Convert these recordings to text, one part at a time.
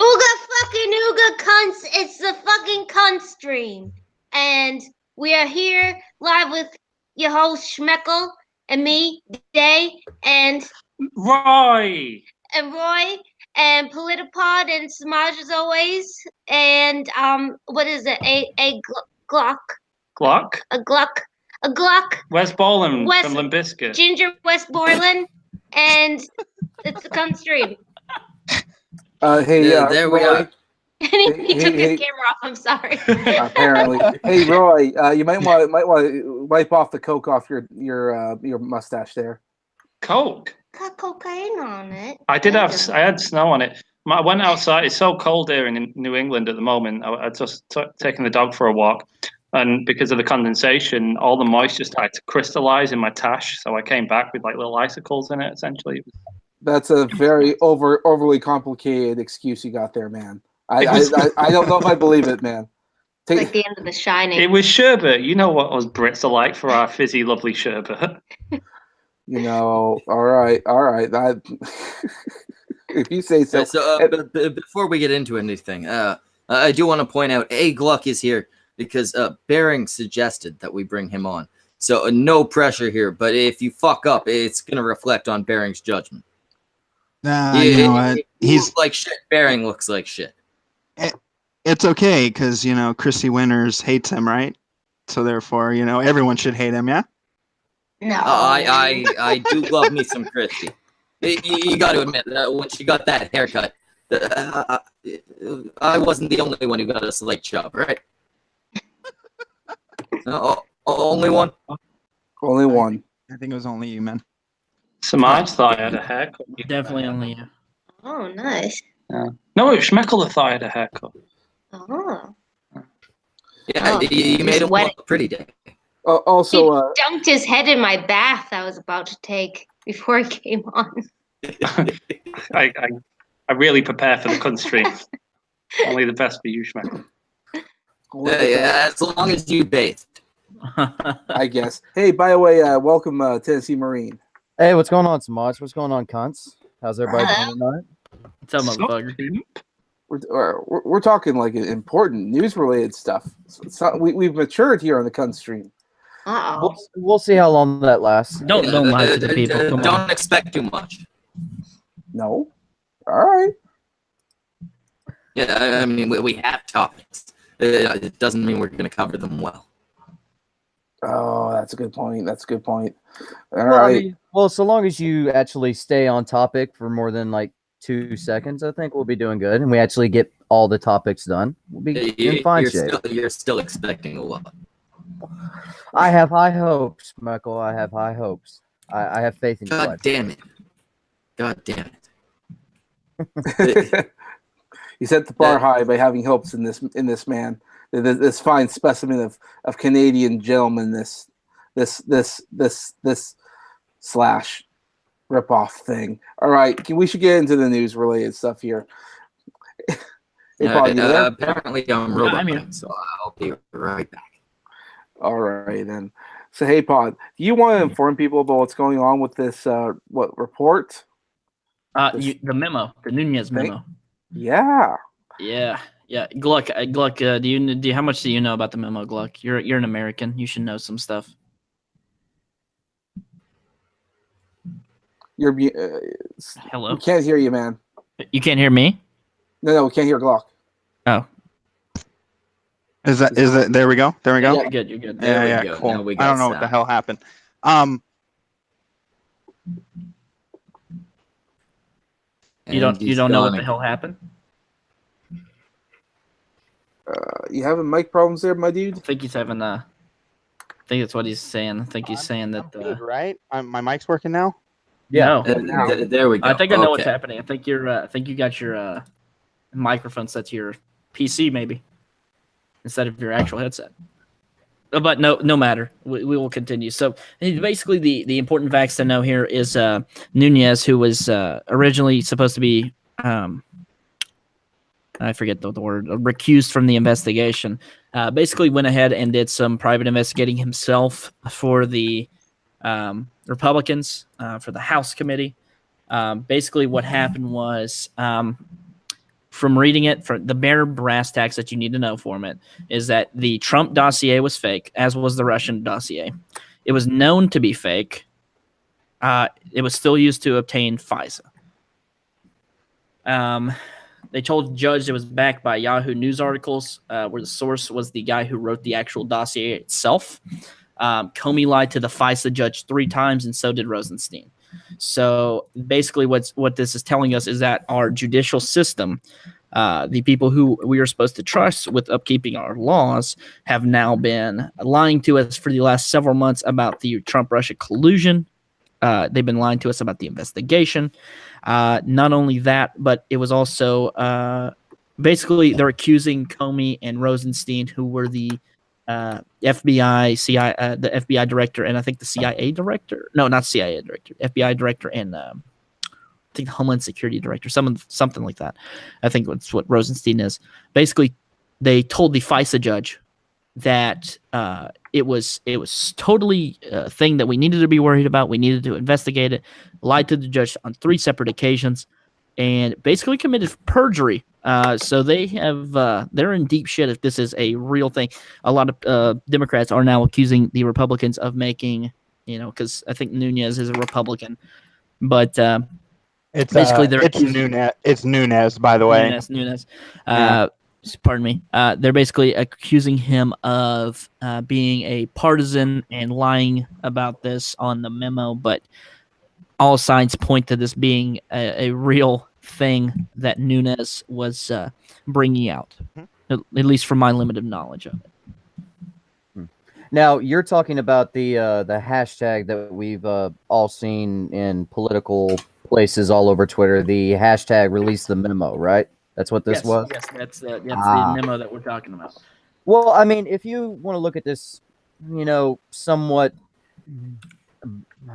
Ooga fucking ooga cunts. It's the fucking cunt stream. And we are here live with your host Schmeckle and me, Day, and Roy and Politipod and Samaj as always. And what is it? A Glock. Glock? A Gluck. Wes Borland from Limp Bizkit. Ginger West Borland. And it's the cunt stream. There we are. He took his camera off. I'm sorry. Apparently, hey Roy, you might want to wipe off the coke off your mustache there. Coke. Got cocaine on it. I had snow on it. I went outside. It's so cold here in New England at the moment. I just taken the dog for a walk, and because of the condensation, all the moisture started to crystallize in my tash. So I came back with like little icicles in it. Essentially, that's a very overly complicated excuse you got there, man. I don't know if I believe it, man. It's like the end of The Shining. It was sherbet. You know what us Brits are like for our fizzy, lovely sherbet. You know, all right. If you say so. Before we get into anything, I do want to point out A. Gluck is here because Bering suggested that we bring him on. So no pressure here, but if you fuck up, it's going to reflect on Bering's judgment. You know what? He's like shit. Bering looks like shit. It's okay because, you know, Chrissy Winters hates him, right? So therefore, you know, everyone should hate him, yeah? No. I do love me some Christy. You got to admit that when she got that haircut, I wasn't the only one who got a slight chub, right? Only one? Only one. I think it was only you, man. Samaj thought I had a haircut. Definitely only you. Oh, nice. Yeah. No, Schmeckle thought I had a haircut. Oh. Yeah, you made him look pretty, Day. Also, he dunked his head in my bath I was about to take before he came on. I really prepare for the country. Only the best for you, Schmeckle. Yeah, as long as you bathed. I guess. Hey, by the way, welcome Tennessee Marine. Hey, what's going on, Samaj? What's going on, cunts? How's everybody doing tonight? What's up, motherfucker? We're talking like important news-related stuff. We've matured here on the cunt stream. We'll see how long that lasts. Don't lie to the people. Come Don't on. expect too much. No. All right. Yeah, I mean, we have topics. It doesn't mean we're going to cover them well. Oh, that's a good point. All right. Well, so long as you actually stay on topic for more than like 2 seconds, I think we'll be doing good, and we actually get all the topics done. We'll be in fine shape. You're still expecting a lot. I have high hopes, Michael. I have high hopes. I have faith in you. God damn it. You set the bar high by having hopes in this man, this fine specimen of Canadian gentleman. This slash ripoff thing. All right, we should get into the news related stuff here. Apparently, I'm robot, so I'll be right back. All right then. So hey, Pod, do you want to inform people about what's going on with this report? The memo, the Nunes memo. Yeah. Gluck, do you how much do you know about the memo, Gluck? You're an American. You should know some stuff. Hello. We can't hear you, man. You can't hear me? No, we can't hear Glock. Oh. Is that there we go? Yeah, you're good. There we go. Cool. I don't know what the hell happened. You don't know what the hell happened? You having mic problems there, my dude? I think he's having I think that's what he's saying. I think he's saying that good, right? My mic's working now? Yeah. No. There we go. I think I know what's happening. I think you got your microphone set to your PC maybe instead of your actual headset. But no matter. We will continue. So basically the important facts to know here is Nunes, who was originally supposed to be I forget the word, recused from the investigation, basically went ahead and did some private investigating himself for the Republicans, for the House committee. Basically what happened was from reading it, for the bare brass tacks that you need to know from it, is that the Trump dossier was fake, as was the Russian dossier. It was known to be fake. It was still used to obtain FISA. They told the judge it was backed by Yahoo News articles, where the source was the guy who wrote the actual dossier itself. Comey lied to the FISA judge 3 times, and so did Rosenstein. So basically what this is telling us is that our judicial system, the people who we are supposed to trust with upkeeping our laws, have now been lying to us for the last several months about the Trump-Russia collusion. They've been lying to us about the investigation. Not only that, but it was also basically they're accusing Comey and Rosenstein, who were the FBI, CIA, the FBI director, and I think the CIA director. No, not CIA director, FBI director, and I think the Homeland Security director, something like that. I think that's what Rosenstein is. Basically, they told the FISA judge that it was totally a thing that we needed to be worried about. We needed to investigate it. Lied to the judge on 3 separate occasions, and basically committed perjury. So they have they're in deep shit if this is a real thing. A lot of Democrats are now accusing the Republicans of making, because I think Nunes is a Republican, but It's basically it's Nunes. It's Nunes, by the way. Nunes. Yeah. Pardon me. They're basically accusing him of being a partisan and lying about this on the memo, but all signs point to this being a real thing that Nunes was bringing out, at least from my limited knowledge of it. Now, you're talking about the hashtag that we've all seen in political places all over Twitter, the hashtag release the memo, right? That's what this was? Yes, that's the memo that we're talking about. Well, I mean, if you want to look at this, somewhat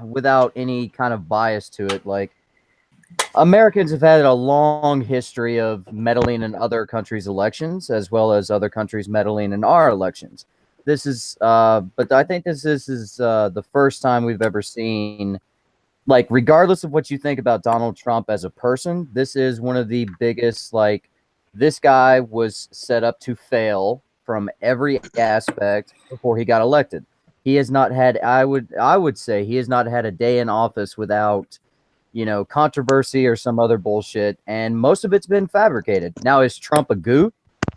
without any kind of bias to it, like, Americans have had a long history of meddling in other countries' elections, as well as other countries meddling in our elections. This is, but I think this is the first time we've ever seen, like, regardless of what you think about Donald Trump as a person, this is one of the biggest, like, this guy was set up to fail from every aspect before he got elected. He has not had, I would say, he has not had a day in office without, controversy or some other bullshit, and most of it's been fabricated. Now, is Trump a goof?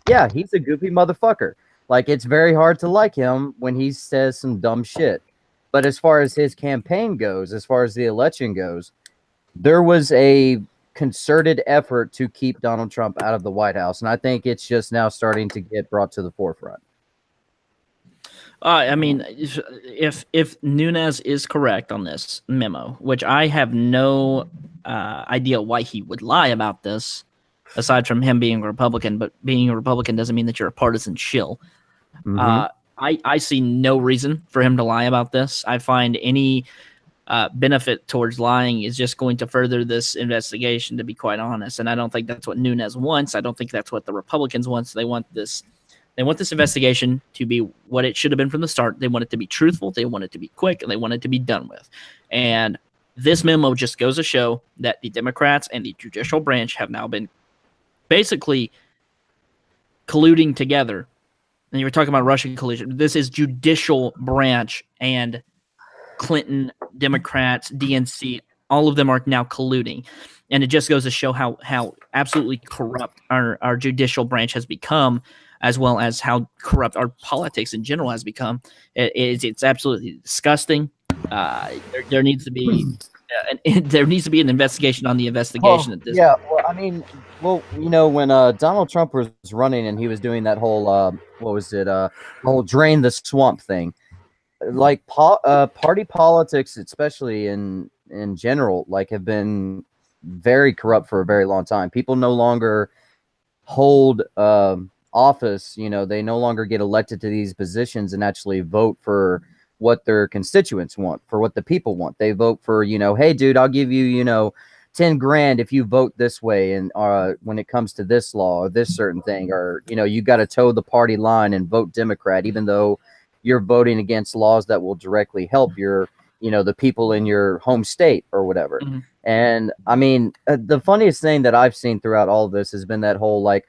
Yeah, he's a goofy motherfucker. Like, it's very hard to like him when he says some dumb shit. But as far as his campaign goes, as far as the election goes, there was a concerted effort to keep Donald Trump out of the White House, and I think it's just now starting to get brought to the forefront. I mean, if Nunes is correct on this memo, which I have no idea why he would lie about this, aside from him being a Republican, but being a Republican doesn't mean that you're a partisan shill. Mm-hmm. I see no reason for him to lie about this. I find any benefit towards lying is just going to further this investigation, to be quite honest. And I don't think that's what Nunes wants. I don't think that's what the Republicans want. They want this investigation to be what it should have been from the start. They want it to be truthful. They want it to be quick, and they want it to be done with. And this memo just goes to show that the Democrats and the judicial branch have now been basically colluding together. And you were talking about Russian collusion. This is judicial branch and Clinton, Democrats, DNC, all of them are now colluding. And it just goes to show how absolutely corrupt our judicial branch has become, as well as how corrupt our politics in general has become. It's absolutely disgusting. There needs to be an investigation on the investigation at this. Yeah, well, I mean, when Donald Trump was running and he was doing that whole whole drain the swamp thing, like party politics, especially in general, like, have been very corrupt for a very long time. People no longer hold office. They no longer get elected to these positions and actually vote for what their constituents want, for what the people want. They vote for, hey, dude, I'll give you, $10,000 if you vote this way. And when it comes to this law or this certain thing, or, you got to toe the party line and vote Democrat, even though you're voting against laws that will directly help your the people in your home state or whatever. Mhm. And I mean, the funniest thing that I've seen throughout all of this has been that whole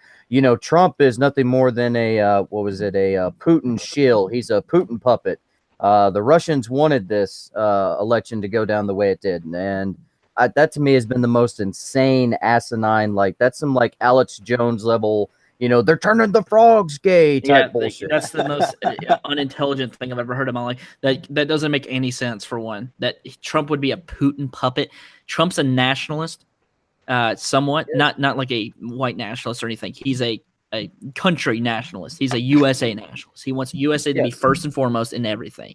Trump is nothing more than a Putin shill. He's a Putin puppet. The Russians wanted this election to go down the way it did, and that to me has been the most insane, asinine. That's some Alex Jones level. They're turning the frogs gay type bullshit. That's the most unintelligent thing I've ever heard in my life. That doesn't make any sense. For one, that Trump would be a Putin puppet. Trump's a nationalist, somewhat, not like a white nationalist or anything. He's a country nationalist. He's a USA nationalist. He wants USA to be first and foremost in everything.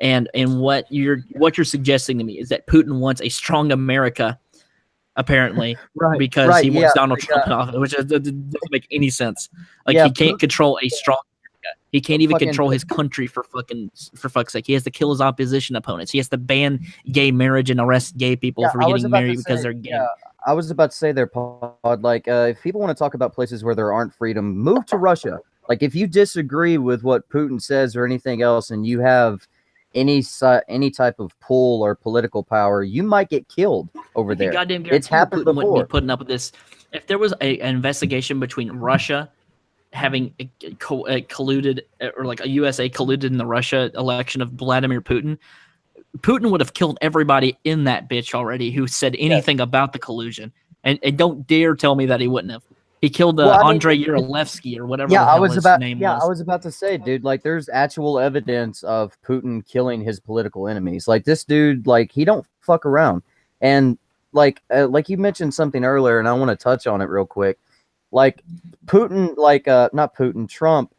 And what you're suggesting to me is that Putin wants a strong America, apparently, because he wants Donald Trump in office, which doesn't make any sense. He can't control a strong America. He can't even control his country for fuck's sake. He has to kill his opposition opponents. He has to ban gay marriage and arrest gay people for getting married because they're gay. I was about to say there, Pod, if people want to talk about places where there aren't freedom, move to Russia. If you disagree with what Putin says or anything else, and you have any type of pull or political power, you might get killed over there. It's happened before. Wouldn't be putting up with this. If there was an investigation between Russia having colluded, or a USA colluded in the Russia election of Vladimir Putin, Putin would have killed everybody in that bitch already who said anything about the collusion. And don't dare tell me that he wouldn't have. He killed Andrei Yarolevsky or whatever his name was. I was about to say, dude, there's actual evidence of Putin killing his political enemies. This dude, he don't fuck around. And like you mentioned something earlier, and I want to touch on it real quick. Putin, not Putin, Trump,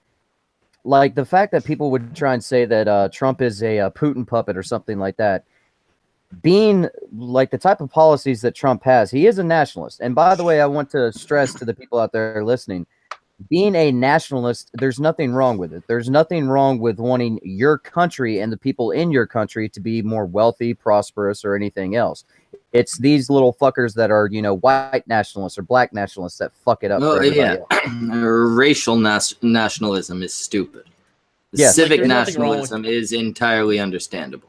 the fact that people would try and say that Trump is a Putin puppet or something like that, being the type of policies that Trump has, he is a nationalist. And by the way, I want to stress to the people out there listening, being a nationalist, there's nothing wrong with it. There's nothing wrong with wanting your country and the people in your country to be more wealthy, prosperous, or anything else. It's these little fuckers that are, white nationalists or black nationalists that fuck it up. Racial nationalism is stupid. Civic nationalism is entirely understandable.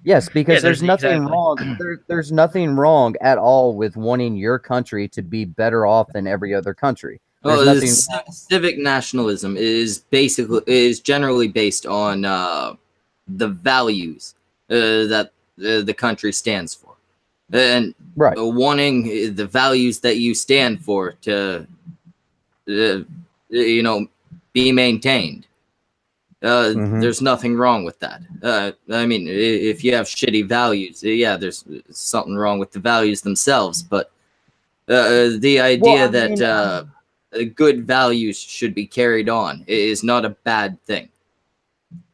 Yes, because there's nothing wrong. There's nothing wrong at all with wanting your country to be better off than every other country. Civic nationalism is generally based on the values that the country stands for, and wanting the values that you stand for to be maintained. There's nothing wrong with that. I mean, if you have shitty values, there's something wrong with the values themselves. But the idea that good values should be carried on is not a bad thing.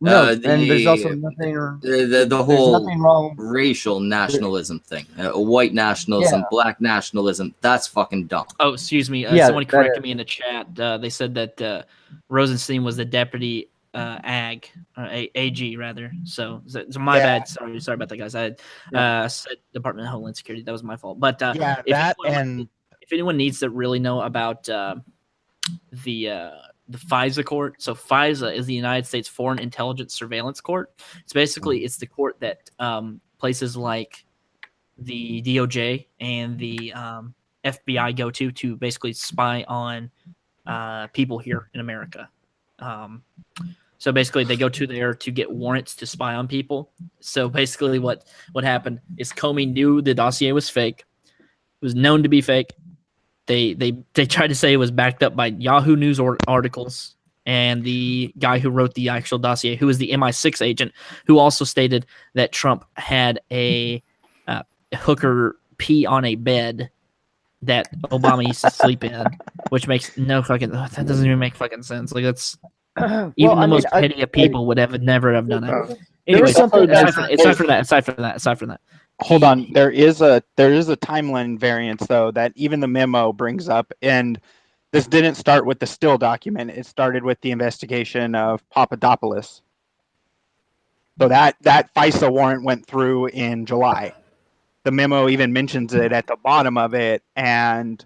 No, and there's also nothing. The whole racial nationalism thing, white nationalism, black nationalism, that's fucking dumb. Oh, excuse me. Someone corrected me in the chat. They said that Rosenstein was the deputy AG rather. So my bad. Sorry about that, guys. I said Department of Homeland Security. That was my fault. But if anyone needs to really know about the FISA court, so FISA is the United States Foreign Intelligence Surveillance Court. It's basically it's the court that places like the DOJ and the FBI go to basically spy on people here in America. So basically, they go to there to get warrants to spy on people. So basically, what happened is Comey knew the dossier was fake. It was known to be fake. They tried to say it was backed up by Yahoo News articles, and the guy who wrote the actual dossier, who was the MI6 agent, who also stated that Trump had a hooker pee on a bed that Obama used to sleep in, which makes no fucking that doesn't even make fucking sense. That's even the most petty of people would never have done it. Anyway, aside from that. Hold on. There is a timeline variance though that even the memo brings up, and this didn't start with the Still document. It started with the investigation of Papadopoulos. So that FISA warrant went through in July. The memo even mentions it at the bottom of it and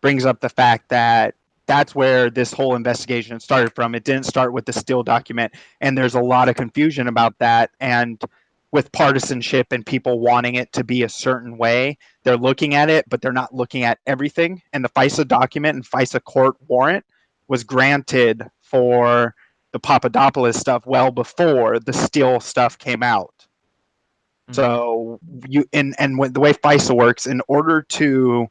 brings up the fact that that's where this whole investigation started from. It didn't start with the Still document, and there's a lot of confusion about that. And with partisanship and people wanting it to be a certain way. They're looking at it, but they're not looking at everything. And the FISA document and FISA court warrant was granted for the Papadopoulos stuff well before the Steele stuff came out. So you and the way FISA works, in order to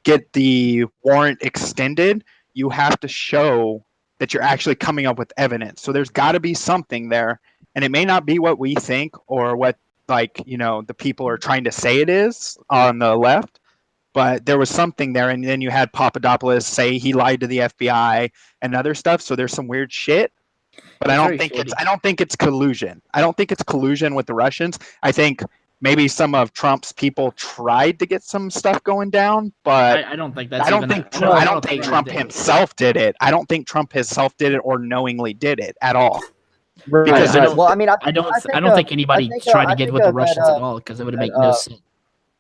get the warrant extended, you have to show that you're actually coming up with evidence. So there's got to be something there, and it may not be what we think or what the people are trying to say it is on the left, but there was something there. And then you had Papadopoulos say he lied to the FBI and other stuff. So there's some weird shit. But I don't think it's collusion. I don't think it's collusion with the Russians. I think maybe some of Trump's people tried to get some stuff going down, but I don't think that's. I don't think Trump himself did it. I don't think Trump himself did it or knowingly did it at all. Because I don't think anybody tried to get with the Russians at all, because it would make no sense.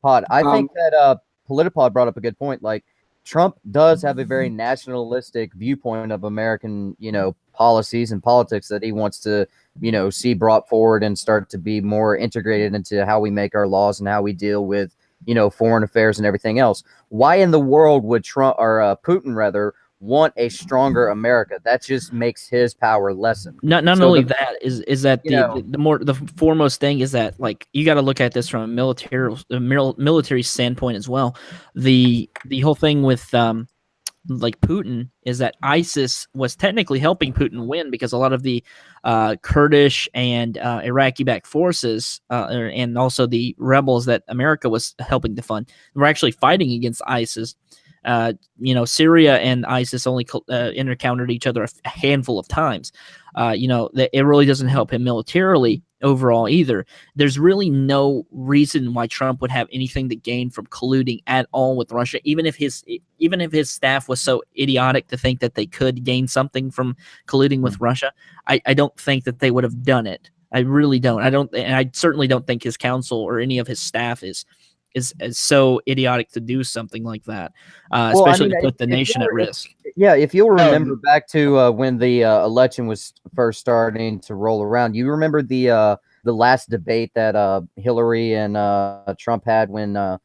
Pod, I think that Politipod brought up a good point. Like, Trump does have a very nationalistic viewpoint of American, policies and politics that he wants to, see brought forward and start to be more integrated into how we make our laws and how we deal with, foreign affairs and everything else. Why in the world would Putin rather want a stronger America? That just makes his power lessen. Not only that is that the foremost thing is that, like, you got to look at this from a military standpoint as well. The whole thing with like Putin is that ISIS was technically helping Putin win, because a lot of the Kurdish and Iraqi-backed forces and also the rebels that America was helping to fund were actually fighting against ISIS. Syria and ISIS only encountered each other a handful of times. That it really doesn't help him militarily overall either. There's really no reason why Trump would have anything to gain from colluding at all with Russia, even if his staff was so idiotic to think that they could gain something from colluding with Russia. I don't think that they would have done it. I really don't. And I certainly don't think his counsel or any of his staff is so idiotic to do something like that, especially to put the nation at risk. If you'll remember back to when the election was first starting to roll around, you remember the last debate that Hillary and Trump had when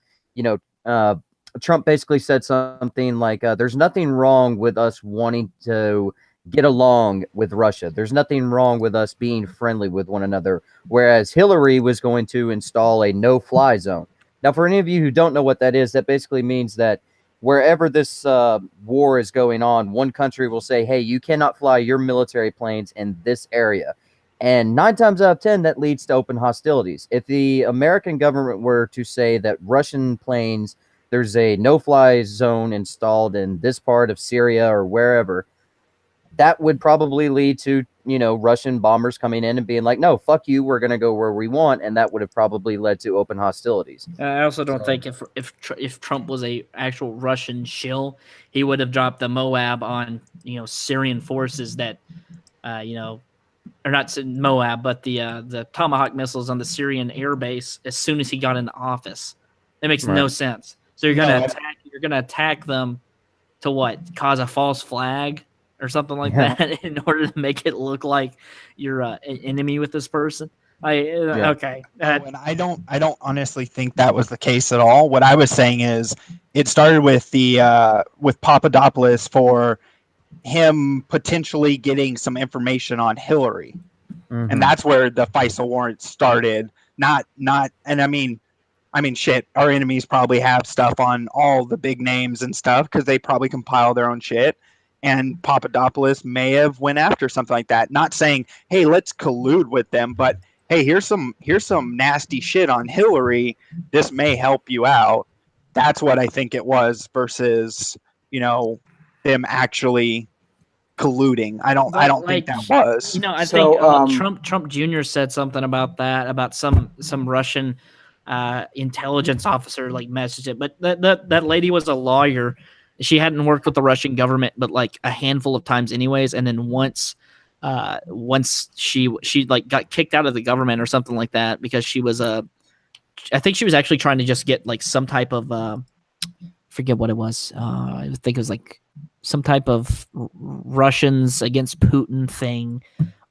Trump basically said something like, "There's nothing wrong with us wanting to get along with Russia. There's nothing wrong with us being friendly with one another," whereas Hillary was going to install a no-fly zone. Now, for any of you who don't know what that is, that basically means that wherever this war is going on, one country will say, hey, you cannot fly your military planes in this area. And 9 times out of 10, that leads to open hostilities. If the American government were to say that Russian planes, there's a no-fly zone installed in this part of Syria or wherever, that would probably lead to, Russian bombers coming in and being like, no, fuck you, we're going to go where we want. And that would have probably led to open hostilities. I also don't think if Trump was a actual Russian shill, he would have dropped the Moab on, Syrian forces that, or not Moab, but the Tomahawk missiles on the Syrian air base as soon as he got into office. That makes no sense. So you're going to attack them to what? Cause a false flag or something like that in order to make it look like you're an enemy with this person. Okay. And I don't honestly think that was the case at all. What I was saying is it started with with Papadopoulos for him potentially getting some information on Hillary. Mm-hmm. And that's where the FISA warrant started. And I mean, shit, our enemies probably have stuff on all the big names and stuff because they probably compile their own shit. And Papadopoulos may have went after something like that. Not saying, hey, let's collude with them, but hey, here's some nasty shit on Hillary. This may help you out. That's what I think it was versus, them actually colluding. I don't think that was. I think Trump Jr. said something about that, about some Russian intelligence officer messaged it. But that lady was a lawyer. She hadn't worked with the Russian government, but a handful of times anyways. And then once she got kicked out of the government or something like that, because she was I think she was actually trying to just get some type of, forget what it was. I think it was some type of Russians against Putin thing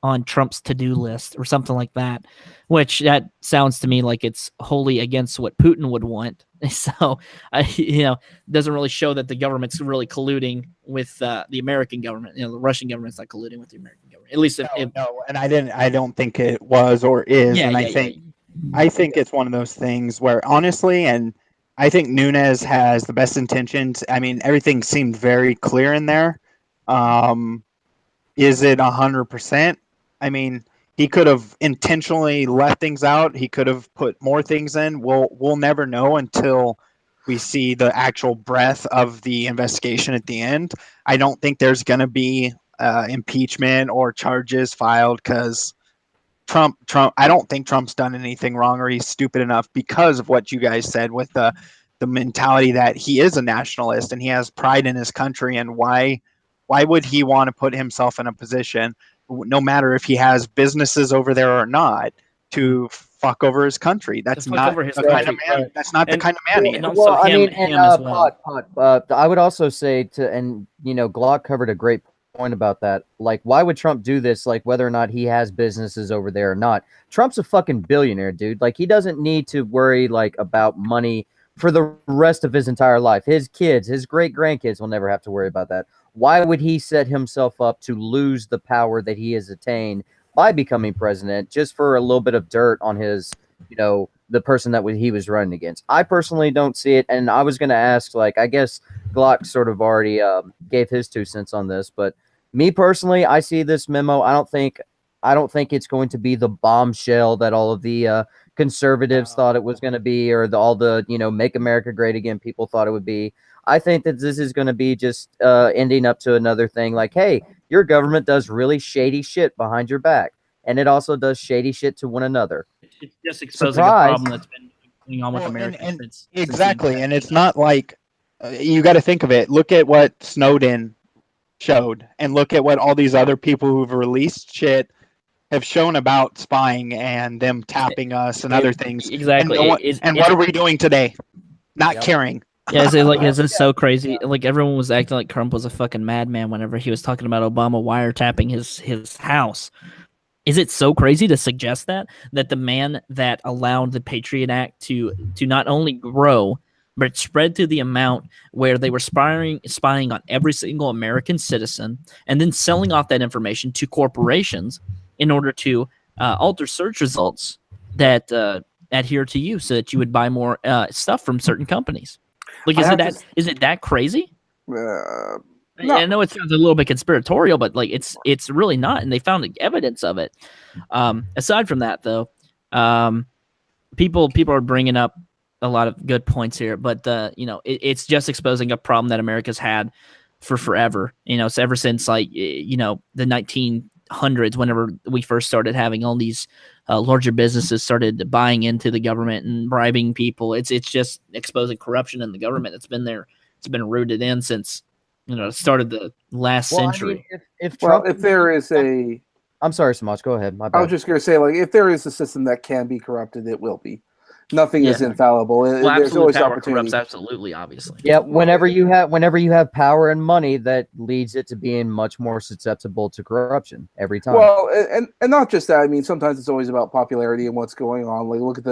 on Trump's to-do list or something like that, which that sounds to me like it's wholly against what Putin would want. So, doesn't really show that the government's really colluding with the American government. The Russian government's not colluding with the American government. At least No, and I don't think it was or is, Yeah, and yeah, I think it's one of those things where honestly, and I think Nunes has the best intentions. I mean, everything seemed very clear in there. Is it 100%? I mean, he could have intentionally left things out. He could have put more things in. We'll never know until we see the actual breadth of the investigation at the end. I don't think there's going to be impeachment or charges filed because Trump. I don't think Trump's done anything wrong or he's stupid enough because of what you guys said with the mentality that he is a nationalist and he has pride in his country. And why would he want to put himself in a position, no matter if he has businesses over there or not, to fuck over his country? That's not the kind of man. That's not the kind of man he is. And also him as well. I would also say Glock covered a great point about that. Like, why would Trump do this? Like, whether or not he has businesses over there or not. Trump's a fucking billionaire, dude. Like, he doesn't need to worry about money for the rest of his entire life. His kids, his great grandkids will never have to worry about that. Why would he set himself up to lose the power that he has attained by becoming president just for a little bit of dirt on his, the person that he was running against? I personally don't see it. And I was going to ask, I guess Glock sort of already gave his 2 cents on this, but me personally, I see this memo. I don't think it's going to be the bombshell that all of the conservatives thought it was going to be, or all the Make America Great Again people thought it would be. I think that this is going to be just ending up to another thing like, hey, your government does really shady shit behind your back, and it also does shady shit to one another. It's just exposing a problem that's been going on with America. Exactly, and it's not like you got to think of it. Look at what Snowden showed, and look at what all these other people who've released shit have shown about spying and them tapping us and other things. Exactly. And what are we doing today? Not caring. Yeah, is this so crazy? Like, everyone was acting like Trump was a fucking madman whenever he was talking about Obama wiretapping his house. Is it so crazy to suggest that the man that allowed the Patriot Act to not only grow but spread to the amount where they were spying on every single American citizen and then selling off that information to corporations in order to alter search results that adhere to you so that you would buy more stuff from certain companies? Like, is it that crazy? No. I know it sounds a little bit conspiratorial, but it's really not, and they found evidence of it. Aside from that, though, people are bringing up a lot of good points here, but it's just exposing a problem that America's had for forever. So ever since the 1900s, whenever we first started having all these larger businesses started buying into the government and bribing people. It's just exposing corruption in the government. It's been there. It's been rooted in since the start of the last century. I mean, if there is a, I'm sorry, Samaj, go ahead. My bad. I was just going to say, if there is a system that can be corrupted, it will be. Nothing is infallible. There's always power opportunity. corrupts, absolutely, obviously. Yeah, whenever you have power and money, that leads it to being much more susceptible to corruption every time. Well, and not just that. I mean, sometimes it's always about popularity and what's going on. Like, look at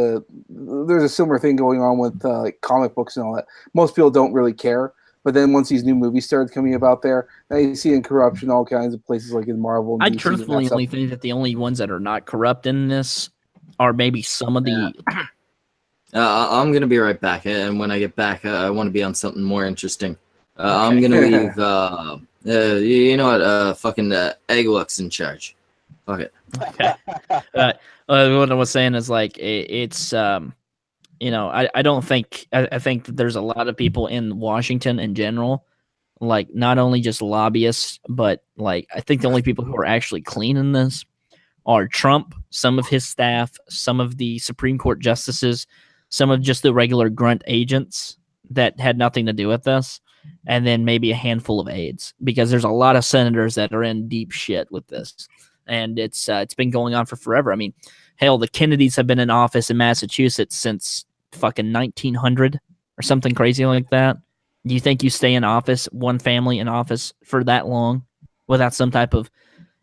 there's a similar thing going on with comic books and all that. Most people don't really care, but then once these new movies started coming about there, now you see in corruption all kinds of places like in Marvel. And I DC truthfully only think that the only ones that are not corrupt in this are maybe some of the. I'm gonna be right back, and when I get back, I want to be on something more interesting. I'm gonna leave. You know what? Fucking Egg Luck's in charge. Fuck it. Okay. What I was saying is it's I don't think I think that there's a lot of people in Washington in general, not only just lobbyists, but I think the only people who are actually clean in this are Trump, some of his staff, some of the Supreme Court justices, some of just the regular grunt agents that had nothing to do with this, and then maybe a handful of aides, because there's a lot of senators that are in deep shit with this, and it's been going on for forever. I mean, hell, the Kennedys have been in office in Massachusetts since fucking 1900 or something crazy like that. Do you think you stay in office, one family in office for that long, without some type of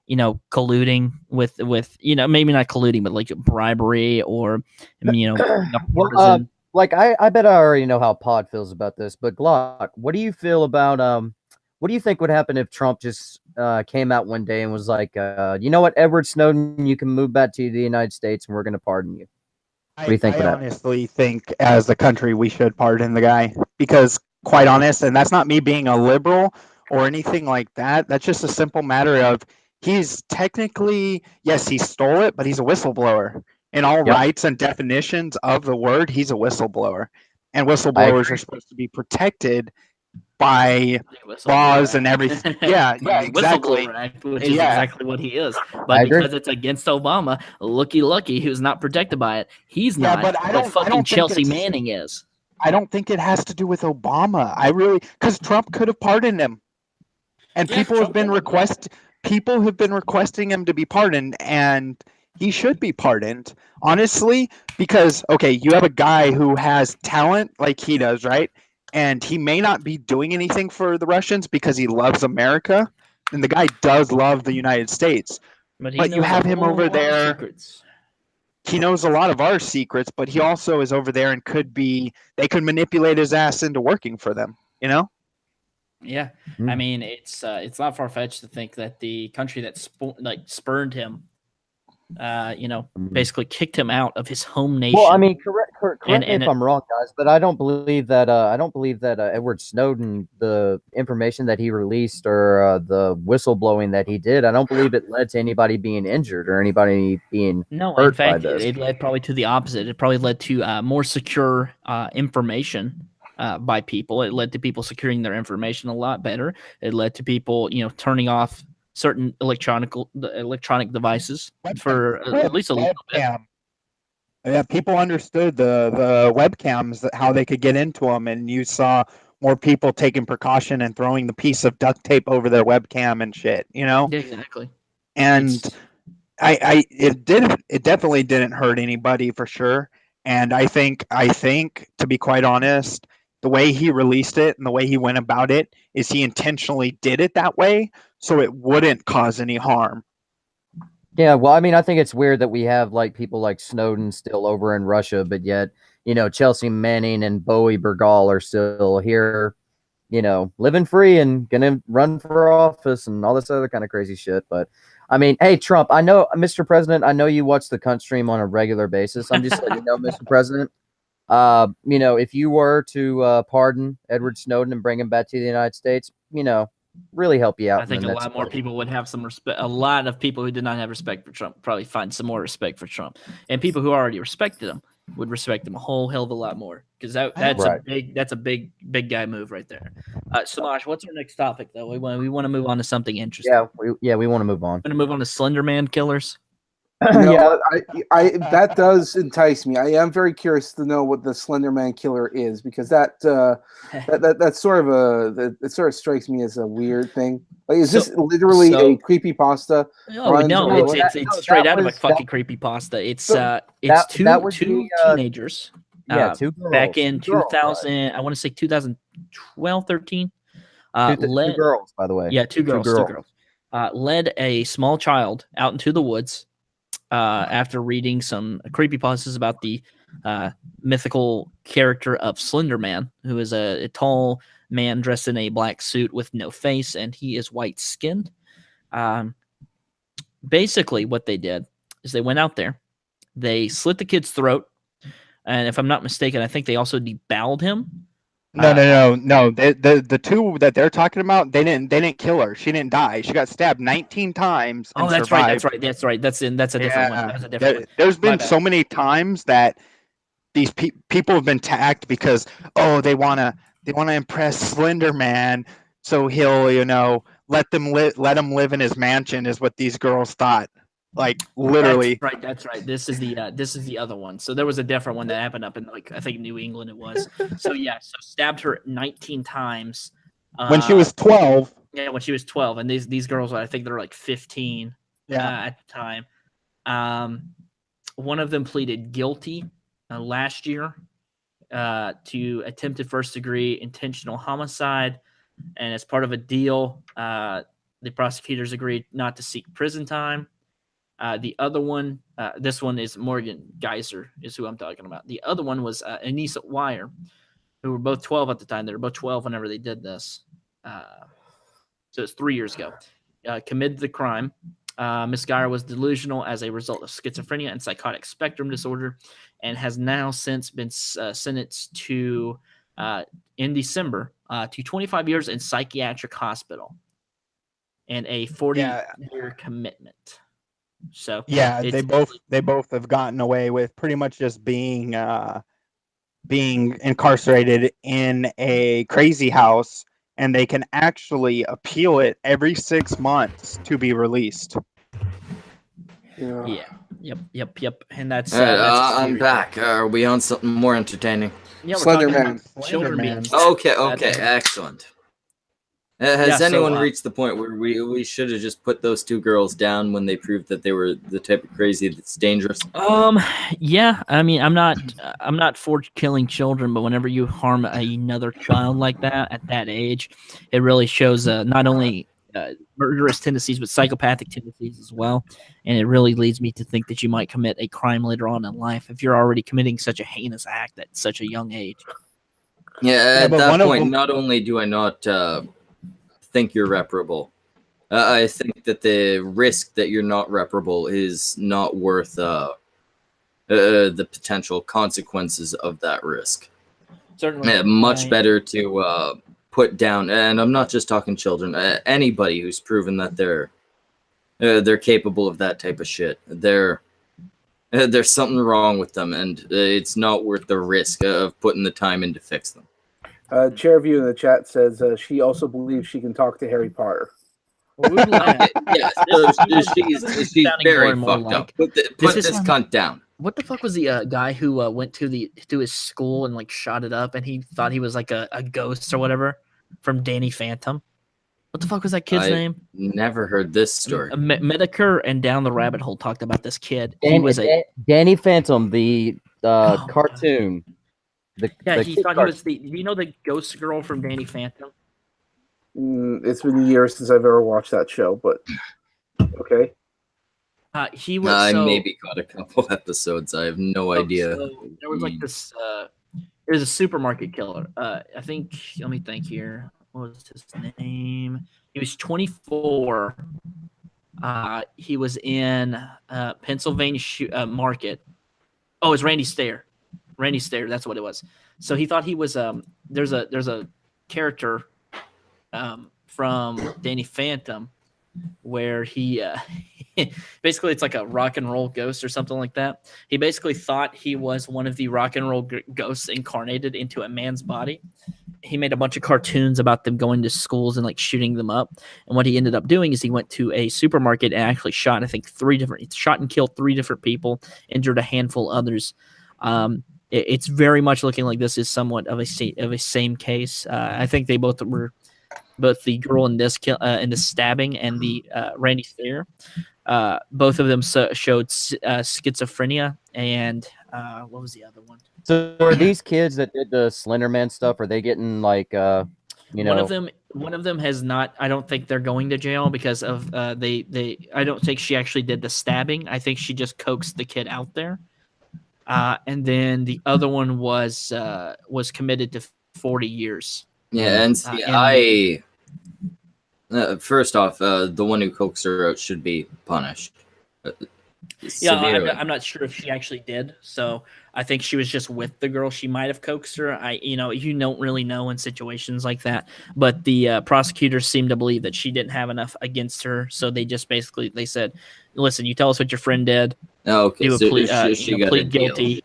colluding with maybe not colluding, but like bribery or Well, partisan. like I bet I already know how Pod feels about this, but Glock, what do you feel about what do you think would happen if Trump just came out one day and was like, you know what, Edward Snowden, you can move back to the United States and we're going to pardon you? What do you think I would happen? honestly think, as a country, we should pardon the guy because, quite honest, and that's not me being a liberal or anything like that. That's just a simple matter of he's technically, yes, he stole it, but he's a whistleblower. In all Yep. rights and definitions of the word, he's a whistleblower, and I whistleblowers agree. are supposed to be protected by Whistleblower laws and Act. everything. Yeah, By the exactly. Whistleblower Act, which is Yeah. exactly what he is. I But agree. because it's against Obama, looky, who's not protected by it. He's Yeah, not. but I don't fucking think Chelsea it's- Manning is. I don't think it has to do with Obama. Because Trump could have pardoned him, and Yeah, people have Trump been could have. people have been requesting him to be pardoned, and he should be pardoned. Honestly, because okay, you have a guy who has talent like he does, right? And he may not be doing anything for the Russians because he loves America, and the guy does love the United States. But he But you knows have a him whole over lot of there. secrets. He knows a lot of our secrets, but he also is over there and they could manipulate his ass into working for them, you know? Yeah, Hmm. I mean it's not far fetched to think that the country that spurned him, basically kicked him out of his home nation. Well, I mean, correct And- me and if I'm wrong, guys, but I don't believe that. Edward Snowden, the information that he released or the whistleblowing that he did, I don't believe it led to anybody being injured or anybody being No, in hurt by fact, this. it led probably to the opposite. It probably led to more secure information by people. It led to people securing their information a lot better. It led to people, turning off certain electronic devices for at least a little bit. Webcam. Yeah, people understood the webcams, how they could get into them, and you saw more people taking precaution and throwing the piece of duct tape over their webcam and shit, you know? Yeah, exactly. And it definitely didn't hurt anybody for sure. And I think to be quite honest, the way he released it and the way he went about it is he intentionally did it that way so it wouldn't cause any harm. Yeah, well, I mean, I think it's weird that we have like people like Snowden still over in Russia, but yet, Chelsea Manning and Bowie Bergall are still here, living free and gonna run for office and all this other kind of crazy shit. But I mean, hey, Trump, I know, Mr. President, I know you watch the cunt stream on a regular basis. I'm just letting you know, Mr. President. If you were to pardon Edward Snowden and bring him back to the United States, really help you out. I think a lot more people would have some respect. A lot of people who did not have respect for Trump probably find some more respect for Trump, and people who already respected him would respect him a whole hell of a lot more because that's a big guy move right there. Samaj, what's our next topic though? We want to move on to something interesting. Yeah, we want to move on. We're gonna move on to Slenderman killers. What? I that does entice me. I am very curious to know what the Slenderman killer is because that's sort of it sort of strikes me as a weird thing. Like, is this literally a creepypasta? Oh no, it's straight out of a fucking creepypasta. It's two teenagers. Two girls. Back in 2000, I want to say 2012, 13. Two girls, by the way. Yeah, two girls. Led a small child out into the woods after reading some creepypastas about the mythical character of Slenderman, who is a tall man dressed in a black suit with no face, and he is white-skinned. Basically, what they did is they went out there, they slit the kid's throat, and if I'm not mistaken, I think they also deboweled him. No. The two that they're talking about, they didn't kill her. She didn't die. She got stabbed 19 times. And that's survived. right. That's a different one. That's a different one. There's been so many times that these people have been tagged because they want to impress Slenderman, so he'll let him live in his mansion is what these girls thought. Like literally. That's right. This is the other one. So there was a different one that happened up in I think New England it was. So stabbed her 19 times when she was 12. Yeah, when she was 12, and these girls, I think they're like 15 at the time. One of them pleaded guilty last year to attempted first-degree intentional homicide, and as part of a deal, The prosecutors agreed not to seek prison time. The other one, this one is Morgan Geyser, is who I'm talking about. The other one was Anissa Wire, who were both 12 at the time. They were both 12 whenever they did this. So it's 3 years ago. Committed the crime. Miss Geyer was delusional as a result of schizophrenia and psychotic spectrum disorder, and has now since been sentenced to, in December, to 25 years in psychiatric hospital and a 40-year commitment. So yeah, they both have gotten away with pretty much just being incarcerated in a crazy house, and they can actually appeal it every 6 months to be released. Yeah. Yep. And that's. I'm back. Are we on something more entertaining? Yeah, we're talking Slenderman. about children being. Okay, excellent. Has Yeah, anyone so, reached the point where we should have just put those two girls down when they proved that they were the type of crazy that's dangerous? Yeah. I mean, I'm not for killing children, but whenever you harm another child like that at that age, it really shows not only murderous tendencies but psychopathic tendencies as well, and it really leads me to think that you might commit a crime later on in life if you're already committing such a heinous act at such a young age. Yeah, at that point, not only do I not think you're reparable, I think that the risk that you're not reparable is not worth the potential consequences of that risk. Certainly, much better to put down, and I'm not just talking children. Anybody who's proven that they're capable of that type of shit, there's something wrong with them, and it's not worth the risk of putting the time in to fix them. Chairview in the chat says she also believes she can talk to Harry Potter. Yeah, so she's very fucked up. Put this cunt down. What the fuck was the guy who went to his school and like shot it up, and he thought he was like a ghost or whatever from Danny Phantom? What the fuck was that kid's name? Never heard this story. Medicare and Down the Rabbit Hole talked about this kid. He was Danny Phantom, the cartoon. He thought he was the. Do you know the ghost girl from Danny Phantom? It's been years since I've ever watched that show, but okay. He was. I maybe caught a couple episodes. I have no idea. So there was like this. There's a supermarket killer. I think. Let me think here. What was his name? He was 24. He was in Pennsylvania Market. Oh, it's Randy Stair. Randy Stair, that's what it was. So he thought he was there's a character from Danny Phantom where he basically it's like a rock and roll ghost or something like that. He basically thought he was one of the rock and roll ghosts incarnated into a man's body. He made a bunch of cartoons about them going to schools and like shooting them up. And what he ended up doing is he went to a supermarket and actually shot and killed 3 different people, injured a handful others. It's very much looking like this is somewhat of a same case. I think they both the girl in this stabbing and the Randy Stair. Both of them showed schizophrenia and what was the other one? So are these kids that did the Slenderman stuff? Are they getting like One of them has not. I don't think they're going to jail because of they. I don't think she actually did the stabbing. I think she just coaxed the kid out there. And then the other one was committed to 40 years. Yeah, and see, first off, the one who coaxed her out should be punished. I'm not sure if she actually did. So I think she was just with the girl. She might have coaxed her. You don't really know in situations like that. But the prosecutors seem to believe that she didn't have enough against her. So they just basically said, "Listen, you tell us what your friend did. Oh, okay. Do a so plea, she got plead a deal. guilty."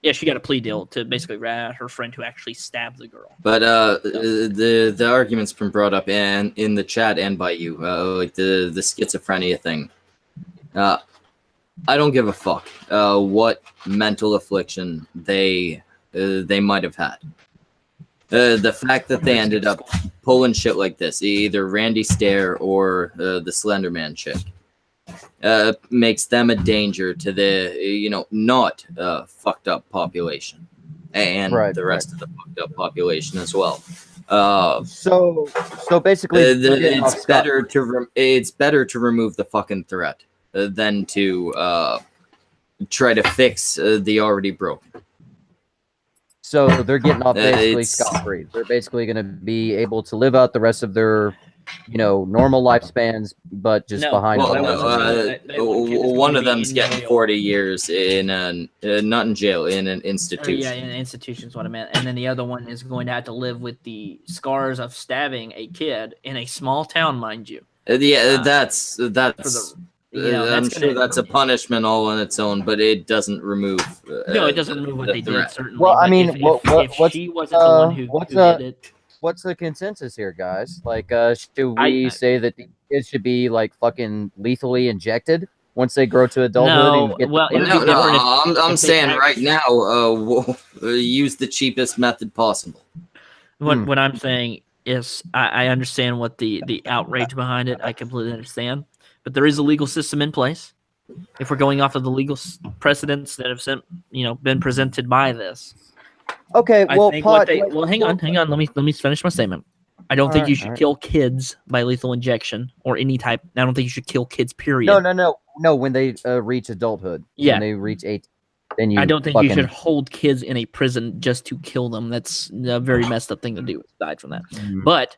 Yeah, she got a plea deal to basically rat out her friend who actually stabbed the girl. But the argument's been brought up in the chat and by you, like the schizophrenia thing. I don't give a fuck what mental affliction they might have had. The fact that they ended up pulling shit like this, either Randy Stair or the Slenderman chick, makes them a danger to the not fucked up population and the rest of the fucked up population as well. So basically, they're getting off it's better to remove the fucking threat than to try to fix the already broken. So they're getting off basically It's- scot-free. They're basically going to be able to live out the rest of their, normal lifespans, but just No, behind Well, bars. one of them's in getting jail. 40 years in not in jail, in an Oh, institution. yeah, in an institution is what I meant. And then the other one is going to have to live with the scars of stabbing a kid in a small town, mind you. That's For the, I'm that's sure gonna, that's a punishment all on its own, but it doesn't remove. no, it doesn't remove what the they did, threat. certainly. Well, I but mean, if what's she wasn't the one who did it, What's the consensus here, guys? Like, should we I- say that the kids should be like fucking lethally injected once they grow to adulthood? No, and get well, it would be No, different if- I'm if they saying right actually- now, use the cheapest method possible. What I'm saying is, I understand what the outrage behind it. I completely understand, but there is a legal system in place. If we're going off of the legal precedents that have been presented by this, Okay, I well, think Pod, hang on. Let me finish my statement. I don't think Alright, you should alright. kill kids by lethal injection or any type. I don't think you should kill kids. Period. no. When they reach adulthood, Yeah. when they reach 18, then you. I don't think fucking, you should hold kids in a prison just to kill them. That's a very messed up thing to do. Aside from that, but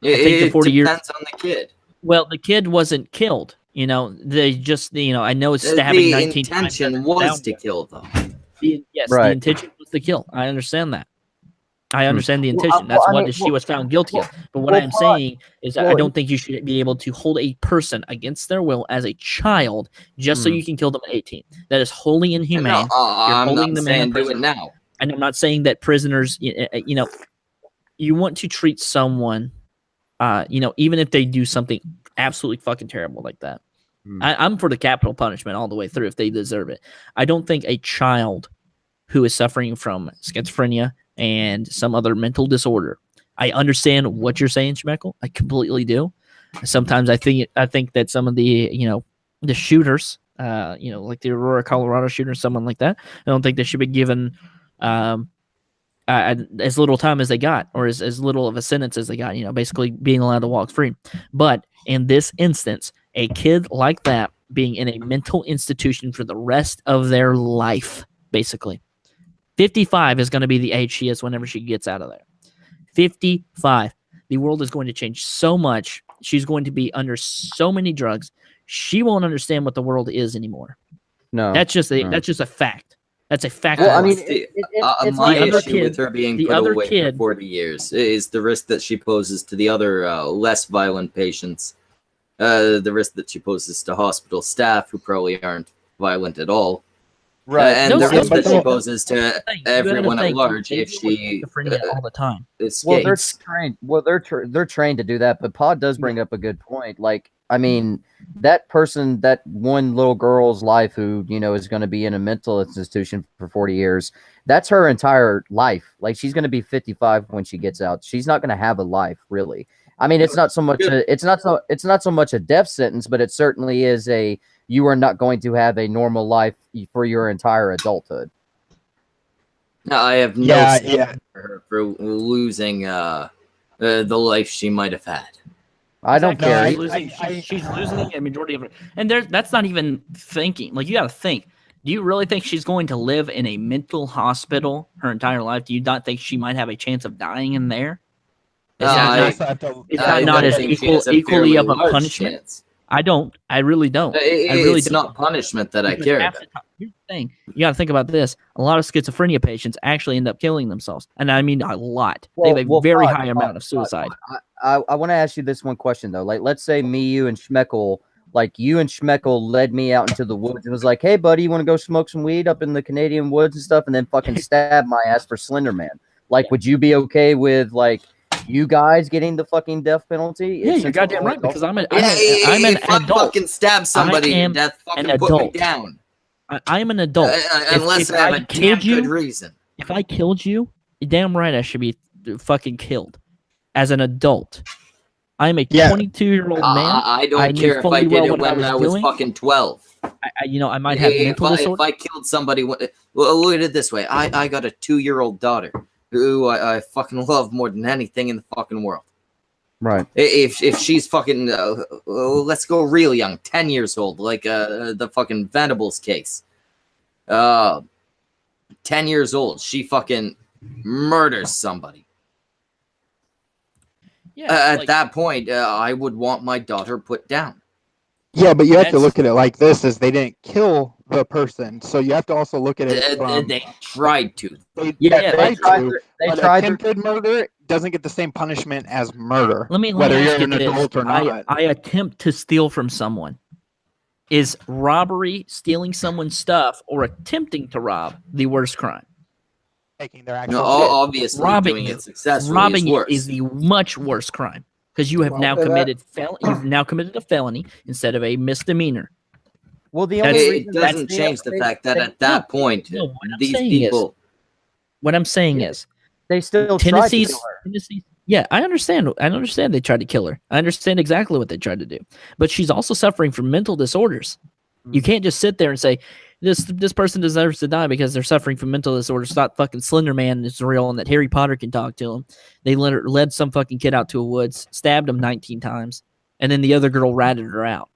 think the It 40 years- depends on the kid. well, the kid wasn't killed. They just I know it's stabbing The 19 times. intention was to kill them. Yes, Right. the intention was to kill. I understand that. I understand the Well, intention. well, That's I what mean, she was found guilty of. But what well, I'm Pod, saying is that I well, don't think you should be able to hold a person against their will as a child just so you can kill them at 18. That is wholly inhumane. No, I'm holding not them in saying do prison. it now. And I'm not saying that prisoners, you want to treat someone, even if they do something absolutely fucking terrible like that. I'm for the capital punishment all the way through if they deserve it. I don't think a child who is suffering from schizophrenia and some other mental disorder. I understand what you're saying, Schmeckel. I completely do. Sometimes I think that some of the the shooters, like the Aurora, Colorado shooter, someone like that, I don't think they should be given as little time as they got, or as little of a sentence as they got. Basically being allowed to walk free. But in this instance, a kid like that being in a mental institution for the rest of their life, basically. 55 is going to be the age she is whenever she gets out of there. 55. The world is going to change so much. She's going to be under so many drugs. She won't understand what the world is anymore. No, That's just a fact. That's a fact. Well, I mean, my the other issue kid- with her being the put other away kid- for 40 years is the risk that she poses to the other less violent patients, the risk that she poses to hospital staff who probably aren't violent at all, right. and No, the risk but that she no. poses to everyone at large if she all the time. Well, they're escapes. trained. Well, they're trained to do that. But Pod does bring up a good point. Like, I mean, that person, that one little girl's life who is going to be in a mental institution for 40 years. That's her entire life. Like, she's going to be 55 when she gets out. She's not going to have a life, really. I mean, it's not so much. It's not so much a death sentence, but it certainly is you are not going to have a normal life for your entire adulthood. No, I have no Yeah, sympathy yeah. for her for losing the life she might have had. I don't Exactly. care. She's losing a majority of it. And that's not even thinking. Like, you got to think. Do you really think she's going to live in a mental hospital her entire life? Do you not think she might have a chance of dying in there? Is that not as think she has a equally fairly of a large punishment? chance. I don't. I really don't. I really It's don't. not punishment that I Because care half about. the time- here's the thing. You got to think about this. A lot of schizophrenia patients actually end up killing themselves. And I mean a lot. They have a very high amount of suicide. I want to ask you this one question though. Like, let's say me, you, and Schmeckel, led me out into the woods and was like, "Hey, buddy, you want to go smoke some weed up in the Canadian woods and stuff?" And then fucking stab my ass for Slenderman. Like, would you be okay with you guys getting the fucking death penalty? Yeah, you're goddamn right. Because I'm an If I adult. fucking stab somebody am to death, fucking an put me adult. down. I'm an adult. Unless if I have I a damn killed you- good reason. If I killed you, you're damn right I should be fucking killed. As an adult, I'm a Yeah. 22-year-old man. I don't I knew care if fully I did well it what I when was I was doing. fucking 12. I might have mental If disorder. I killed somebody, well, look at it this way. I got a 2-year-old daughter. who I fucking love more than anything in the fucking world. Right. If she's fucking, let's go real young, 10 years old, like the fucking Venables case. 10 years old, she fucking murders somebody. Yeah, At that point, I would want my daughter put down. Yeah, but you have to That's- look at it like this: is they didn't kill the person, so you have to also look at it from They tried to. they Yeah, they tried to. They But tried. attempted murder doesn't get the same punishment as murder. Let me whether ask you're you an this. adult or not. I attempt to steal from someone. Is robbery, stealing someone's stuff, or attempting to rob the worst crime? Taking their actual No, shit. obviously, Robbing doing you. it successfully Robbing is worse. is the much worse crime because you have Well, now and committed you've now committed a felony instead of a misdemeanor. Well, the That's- only It reason doesn't that's change the fact that they- at that point, no, what I'm these saying people. What I'm saying is, they still tried to Tennessee's, kill her. Tennessee's. Yeah, I understand. I understand they tried to kill her. I understand exactly what they tried to do. But she's also suffering from mental disorders. You can't just sit there and say this person deserves to die because they're suffering from mental disorders. It's not fucking Slenderman is real and that Harry Potter can talk to him. They led some fucking kid out to a woods, stabbed him 19 times, and then the other girl ratted her out.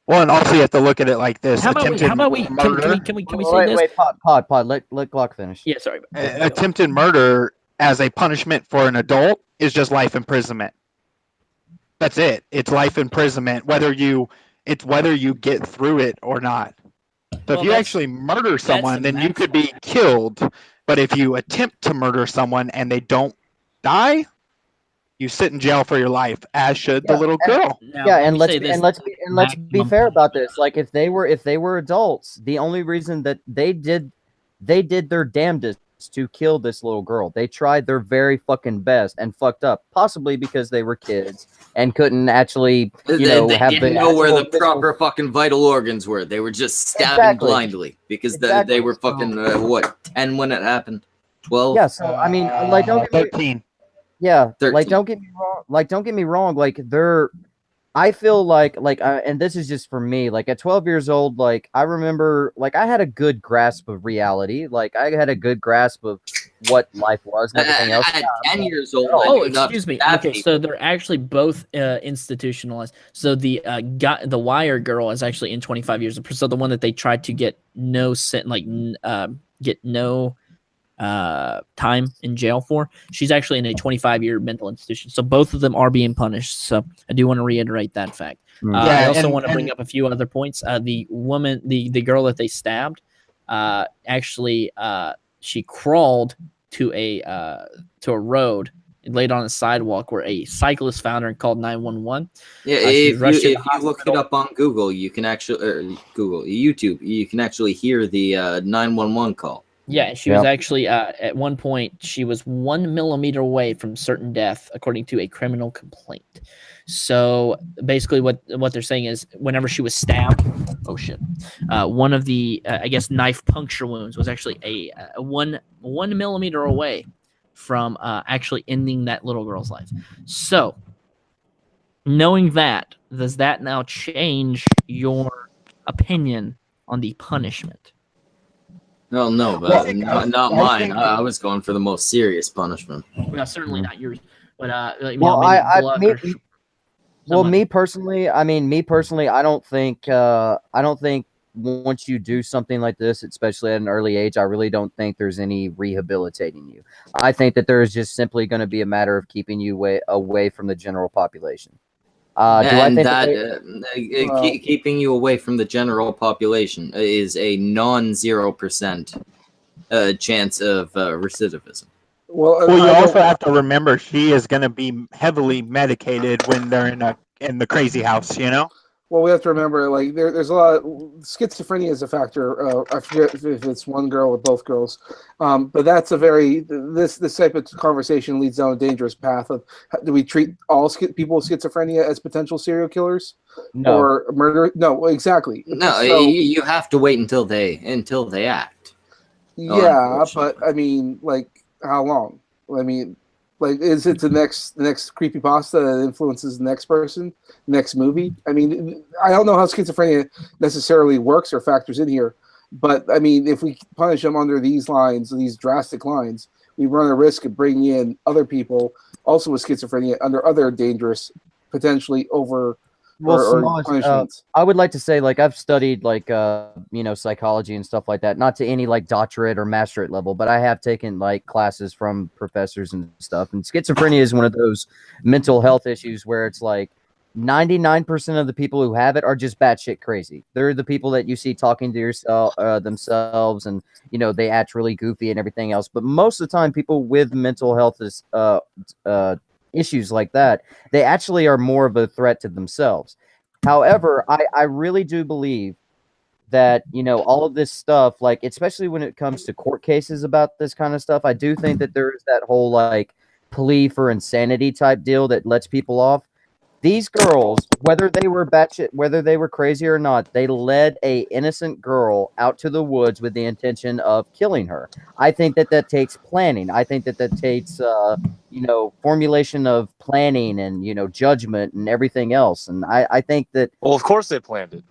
Well, and also you have to look at it like this: How about we attempted murder. can we Wait, say this? wait, pod. Let Glock finish. Yeah, sorry. Attempted murder as a punishment for an adult is just life imprisonment. That's it. It's life imprisonment, whether you get through it or not. So Well, if you that's- actually murder someone, the then you could be killed. But if you attempt to murder someone and they don't die, you sit in jail for your life, as should the Yeah, little girl. Now, Yeah, let and me let's say be, this. and let's be Maximum fair about this. Like if they were adults, the only reason that they did their damnedest to kill this little girl. They tried their very fucking best and fucked up, possibly because they were kids and couldn't actually, They have didn't the know where the actual physical- proper fucking vital organs were. They were just stabbing Exactly. blindly because Exactly. they were fucking, 10 when it happened? 12? Yeah, so I mean, like don't get me, 13. yeah, 13. like don't get me wrong. Like don't get me wrong. Like I feel like and this is just for me. Like at 12 years old, like I remember, like I had a good grasp of reality. Like I had a good grasp of what life was and everything else. At 10 years old, I Oh, knew not excuse to me. stab Okay, people. so they're actually both institutionalized. So the Wire girl is actually in 25 years. So the one that they tried to get get no time in jail for, she's actually in a 25-year mental institution. So both of them are being punished. So I do want to reiterate that fact. Mm. I Yeah, also and- want to bring and- up a few other points. The woman, the girl that they stabbed, actually she crawled to a road and laid on a sidewalk where a cyclist found her and called 911. Yeah, she if rushed to you the look it hospital. up on Google, you can actually YouTube, you can actually hear the 911 call. Yeah, she was actually at one point she was 1 millimeter away from certain death, according to a criminal complaint. So basically, what they're saying is, whenever she was stabbed, one of the I guess knife puncture wounds was actually a 1 millimeter away from actually ending that little girl's life. So, knowing that, does that now change your opinion on the punishment? No, Well, but not I mine. think- I was going for the most serious punishment. Well, certainly not yours, but Well, maybe someone. me personally, I don't think once you do something like this, especially at an early age, I really don't think there's any rehabilitating you. I think that there is just simply going to be a matter of keeping you away from the general population. Do I And think that keeping you away from the general population is a non-0% chance of recidivism. Well, Well, you I also don't- have to remember she is going to be heavily medicated when they're in the crazy house. You know. Well, we have to remember, like, there's a lot. Schizophrenia is a factor. I forget if it's one girl or both girls, but that's a this type of conversation leads down a dangerous path of, do we treat all people with schizophrenia as potential serial killers no. or murder? No, exactly. No, So, you have to wait until they act. yeah, unfortunately. but I mean, like, how long? I mean, like, is it the next creepypasta that influences the next person, next movie? I mean, I don't know how schizophrenia necessarily works or factors in here, but I mean, if we punish them under these lines, these drastic lines, we run a risk of bringing in other people also with schizophrenia under other dangerous, potentially or punishments. I would like to say, like, I've studied, like, psychology and stuff like that, not to any, like, doctorate or masterate level, but I have taken, like, classes from professors and stuff. And schizophrenia is one of those mental health issues where it's like 99% of the people who have it are just batshit crazy. They're the people that you see talking to themselves, and, they act really goofy and everything else. But most of the time, people with mental health issues like that, they actually are more of a threat to themselves. However, I really do believe that, all of this stuff, like, especially when it comes to court cases about this kind of stuff, I do think that there is that whole, like, plea for insanity type deal that lets people off. These girls, whether they were batshit, whether they were crazy or not, they led a innocent girl out to the woods with the intention of killing her. I think that takes planning. I think that takes, formulation of planning and, judgment and everything else. And I think that, Well, of course they planned it.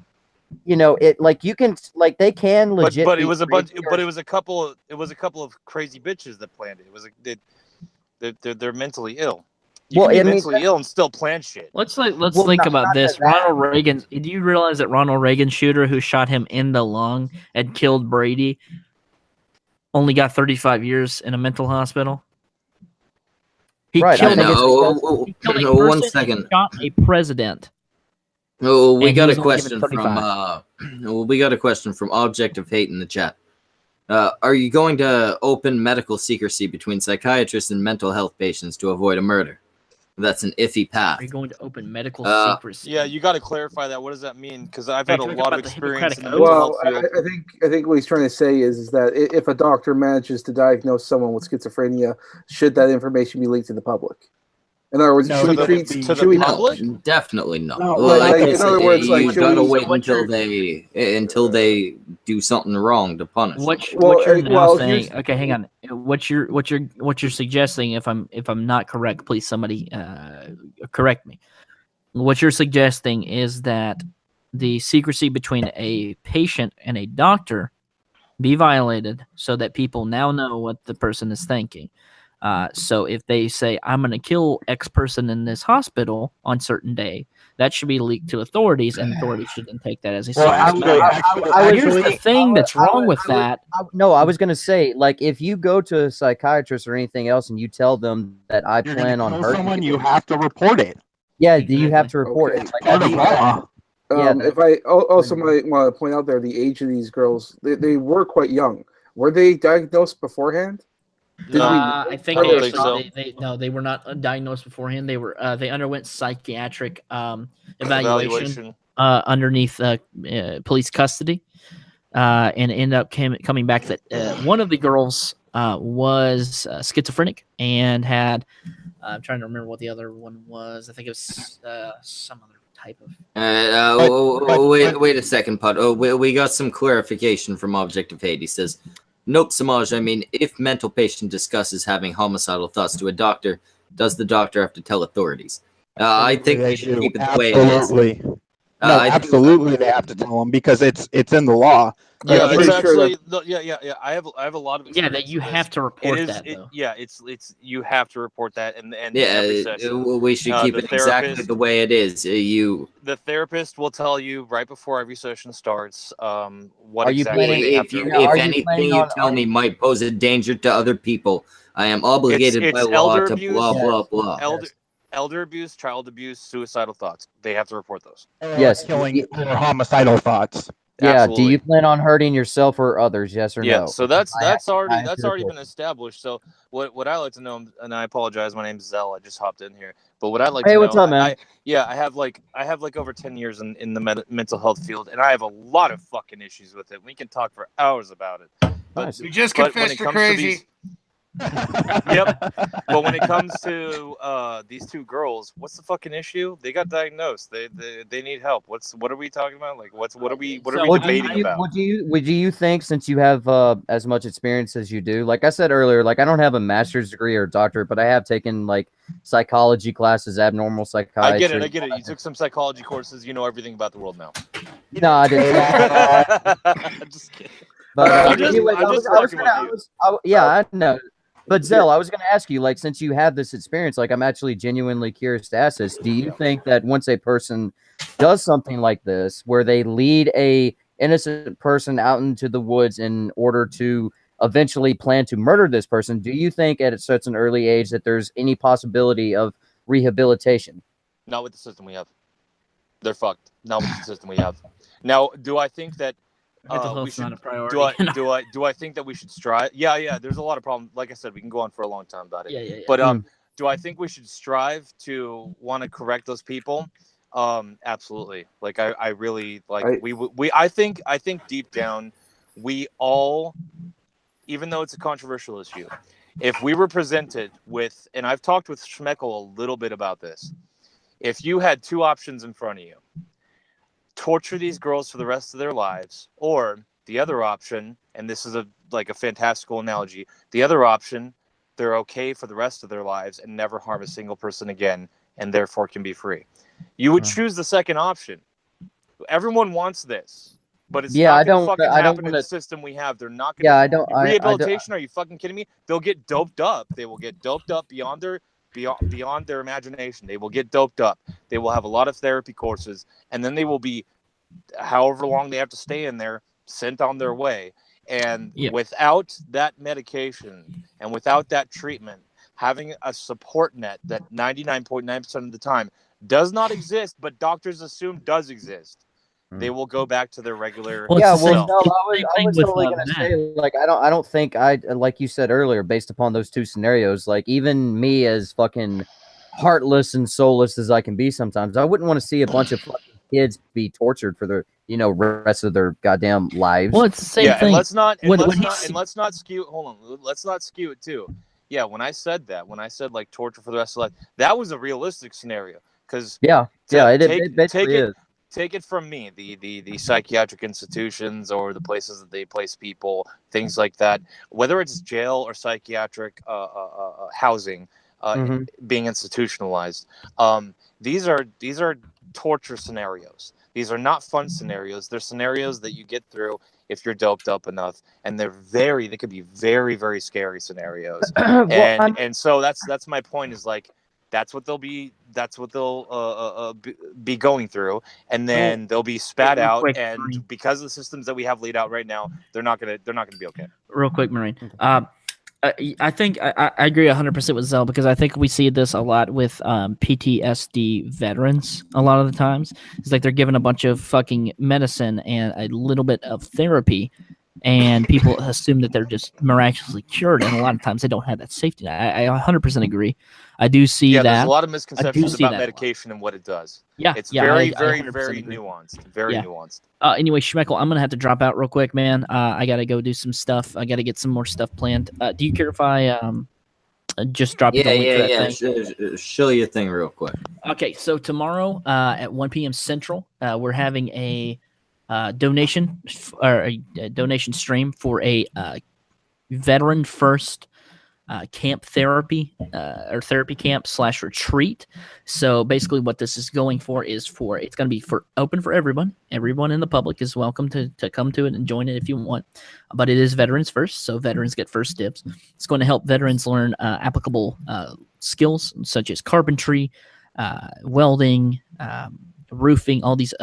it, like, you can, like, they can legit. But it was a bunch. But it was a couple of crazy bitches that planned it. It was they're mentally ill. You can be mentally ill and still plan shit. Let's think about this. Ronald Reagan. Do you realize that Ronald Reagan shooter who shot him in the lung and killed Brady only got 35 years in a mental hospital? He killed a person. 1 second. He shot a president. Oh, we got a question from Object of Hate in the chat. Are you going to open medical secrecy between psychiatrists and mental health patients to avoid a murder? That's an iffy path. Are you going to open medical secrecy? Yeah, you got to clarify that. What does that mean? Because I've had a lot of experience in the mental health field. I think what he's trying to say is that if a doctor manages to diagnose someone with schizophrenia, should that information be leaked to the public? In other words, should we treat the public? Definitely not. No, in other words, like, you gotta wait until they do something wrong to punish. What you're now saying? Okay, hang on. What you're suggesting? If I'm not correct, please somebody correct me. What you're suggesting is that the secrecy between a patient and a doctor be violated, so that people now know what the person is thinking. So if they say, I'm going to kill X person in this hospital on certain day, that should be leaked to authorities, and authorities should then take that as a here's the thing that's wrong with that. I was going to say, like, if you go to a psychiatrist or anything else and you tell them that I plan on hurting someone, you have to report it. Yeah, you have to report it. Like, if I also might want to point out there, the age of these girls, they were quite young. Were they diagnosed beforehand? I think they were not diagnosed beforehand. They underwent psychiatric evaluation underneath police custody, and ended up coming back that one of the girls was schizophrenic and had. I'm trying to remember what the other one was. I think it was some other type of. Wait a second, Pud. We got some clarification from Object of Hate. He says, nope, Samaj, I mean, if mental patient discusses having homicidal thoughts to a doctor, does the doctor have to tell authorities? I think they should keep it the way it is. Absolutely, they have to tell them because it's in the law. Yeah, it's actually yeah. I have a lot of experience that you have to report that. It's you have to report that, and we should keep it exactly the way it is. The therapist will tell you right before every session starts what exactly. If anything you tell me might pose a danger to other people, I am obligated by law to blah blah. Elder abuse, child abuse, suicidal thoughts. They have to report those. Yes, killing or homicidal thoughts. Yeah. Absolutely. Do you plan on hurting yourself or others? Yes or no? Yeah. So that's already been established. So what I like to know, and I apologize, my name's Zell. I just hopped in here. But what I like to know, what's up, man? I have like over 10 years in the mental health field, and I have a lot of fucking issues with it. We can talk for hours about it. But you just confessed you're crazy. Yep. But when it comes to these two girls, what's the fucking issue? They got diagnosed. They need help. What are we talking about? Like what are we debating about? Would you think, since you have as much experience as you do, like I said earlier, like I don't have a master's degree or a doctorate, but I have taken like psychology classes, abnormal psychiatry. I get it. You took some psychology courses. You know everything about the world now. No, I didn't. I'm just kidding. But I know. But Zell, I was going to ask you, like, since you have this experience, like, I'm actually genuinely curious to ask this. Do you think that once a person does something like this, where they lead a innocent person out into the woods in order to eventually plan to murder this person, do you think at such an early age that there's any possibility of rehabilitation? Not with the system we have. They're fucked. Not with the system we have. Now, do I think that Mental we health's should? not a priority. Do I think that we should strive? Yeah. There's a lot of problems. Like I said, we can go on for a long time about it. Yeah. But do I think we should strive to want to correct those people? Absolutely. Like I really like I think deep down we all, even though it's a controversial issue, if we were presented with, and I've talked with Schmeckel a little bit about this, if you had two options in front of you, torture these girls for the rest of their lives, or the other option, and this is a fantastical analogy, the other option, they're okay for the rest of their lives and never harm a single person again, and therefore can be free. You would choose the second option. Everyone wants this, but it's not going to fucking happen in the system we have. They're not going to. I don't. Rehabilitation? Are you fucking kidding me? They'll get doped up. They will get doped up beyond their imagination. They will get doped up. They will have a lot of therapy courses, and then they will be, however long they have to stay in there, sent on their way. And without that medication and without that treatment, having a support net that 99.9% of the time does not exist, but doctors assume does exist, they will go back to their regular. I was totally gonna say, like, I don't think like you said earlier, based upon those two scenarios, like, even me as fucking heartless and soulless as I can be sometimes, I wouldn't want to see a bunch of fucking kids be tortured for their rest of their goddamn lives. Well, it's the same thing. And let's not skew. Hold on, let's not skew it too. Yeah, when I said like torture for the rest of life, that was a realistic scenario. Because it basically is. Take it from me, the psychiatric institutions or the places that they place people, things like that, whether it's jail or psychiatric housing, being institutionalized. These are torture scenarios. These are not fun scenarios. They're scenarios that you get through if you're doped up enough, and they could be very, very scary scenarios. And so that's my point, is like, that's what they'll be going through, and then they'll be spat out. And because of the systems that we have laid out right now, they're not gonna be okay. Real quick, Marine. I think I agree 100% with Zell, because I think we see this a lot with PTSD veterans. A lot of the times, it's like they're given a bunch of fucking medicine and a little bit of therapy, and people assume that they're just miraculously cured, and a lot of times they don't have that safety net. I 100% agree. I do see that. There's a lot of misconceptions about medication and what it does. It's very nuanced. Very nuanced. Anyway, Schmeckel, I'm gonna have to drop out real quick, man. I gotta go do some stuff. I gotta get some more stuff planned. Do you care if I just drop you the link for that thing? Show you a thing real quick. Okay, so tomorrow at 1 p.m. Central, we're having a donation stream for a veteran first camp therapy or therapy camp / retreat. So basically what this is going for is it's going to be open for everyone. Everyone in the public is welcome to come to it and join it if you want, but it is veterans first, so veterans get first dibs. It's going to help veterans learn applicable skills such as carpentry, welding, roofing, all these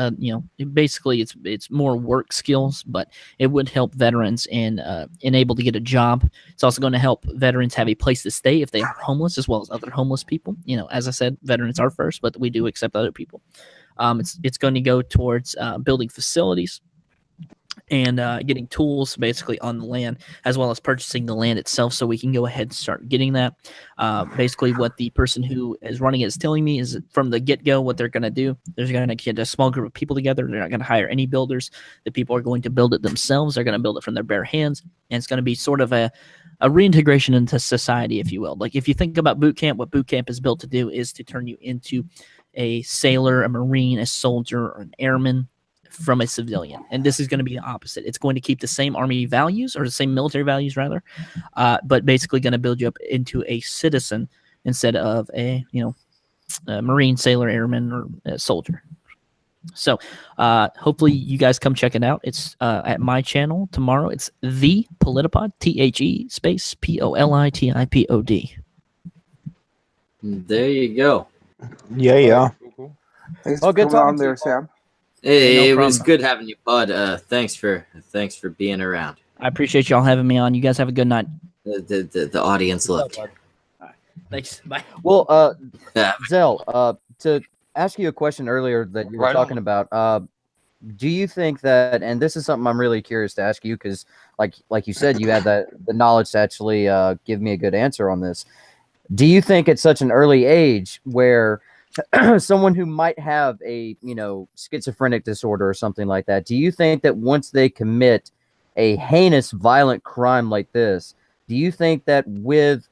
basically it's more work skills, but it would help veterans and enable to get a job. It's also going to help veterans have a place to stay if they are homeless, as well as other homeless people. As I said, veterans are first, but we do accept other people. It's going to go towards building facilities and getting tools basically on the land, as well as purchasing the land itself, so we can go ahead and start getting that. Basically what the person who is running it is telling me is from the get-go what they're going to do. They're going to get a small group of people together. They're not going to hire any builders. The people are going to build it themselves. They're going to build it from their bare hands, and it's going to be sort of a reintegration into society, if you will. Like, if you think about boot camp, what boot camp is built to do is to turn you into a sailor, a Marine, a soldier, or an airman from a civilian. And this is going to be the opposite. It's going to keep the same Army values, or the same military values rather, but basically going to build you up into a citizen instead of a Marine, sailor, airman, or a soldier. So hopefully you guys come check it out. It's at my channel tomorrow. It's the Politipod, THE space POLITIPOD. There you go. Yeah. Cool. Thanks Oh, for good coming on talking to there, you, Sam. Hey, no it was problem. good having you, bud. Thanks for being around. I appreciate y'all having me on. You guys have a good night. The audience loved you. Thanks. Bye. Well, Yeah. Zell, to ask you a question earlier that you were Right talking on. about, do you think that, and this is something I'm really curious to ask you, because like you said, you have the knowledge to actually give me a good answer on this. Do you think at such an early age where someone who might have a schizophrenic disorder or something like that, do you think that once they commit a heinous violent crime like this, do you think that with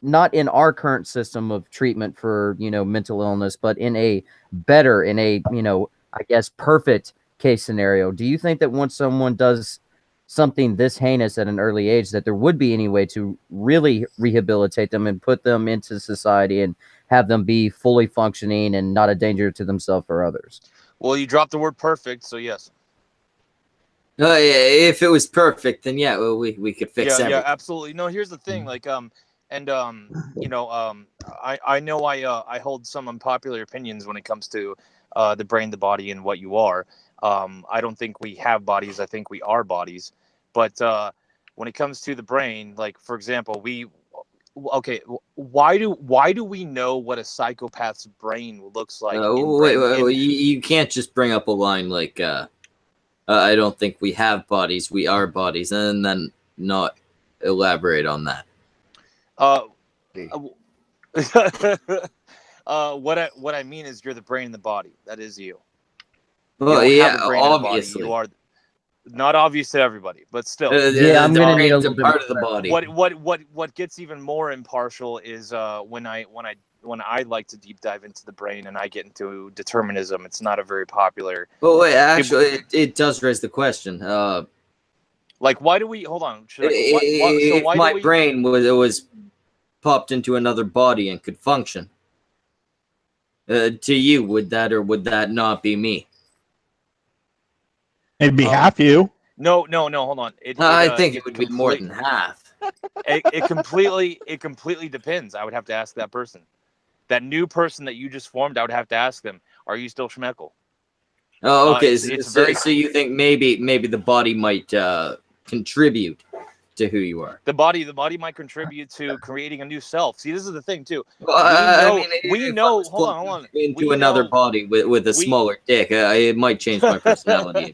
not in our current system of treatment for mental illness, but in a I guess perfect case scenario, do you think that once someone does something this heinous at an early age, that there would be any way to really rehabilitate them and put them into society and have them be fully functioning and not a danger to themselves or others? Well, you dropped the word perfect, so yes. Oh yeah, if it was perfect, then yeah, well, we could fix everything. Yeah, absolutely. No, here's the thing, like I know I hold some unpopular opinions when it comes to the brain, the body, and what you are. I don't think we have bodies. I think we are bodies. But when it comes to the brain, like for example, why do we know what a psychopath's brain looks like? Wait, you can't just bring up a line like I don't think we have bodies, we are bodies, and then not elaborate on that. What I mean is you're the brain and the body. That is you. Well, You don't yeah, have a brain and a body. obviously. You are not obvious to everybody, but still. Yeah, I'm gonna need a little bit part of the body. What gets even more impartial is when I like to deep dive into the brain and I get into determinism. It's not a very popular. Well, wait, actually, it does raise the question. Like, why do we hold on? If my brain was popped into another body and could function, to you, would that or would that not be me? It'd be half you. No, hold on. I think it would be more than half. It completely depends. I would have to ask that person. That new person that you just formed, I would have to ask them, are you still Schmeckel? Oh, okay. So you think maybe the body might contribute to who you are? The body might contribute to creating a new self. See, this is the thing too. Well, we know. Hold on. Into another body with a smaller dick, it might change my personality.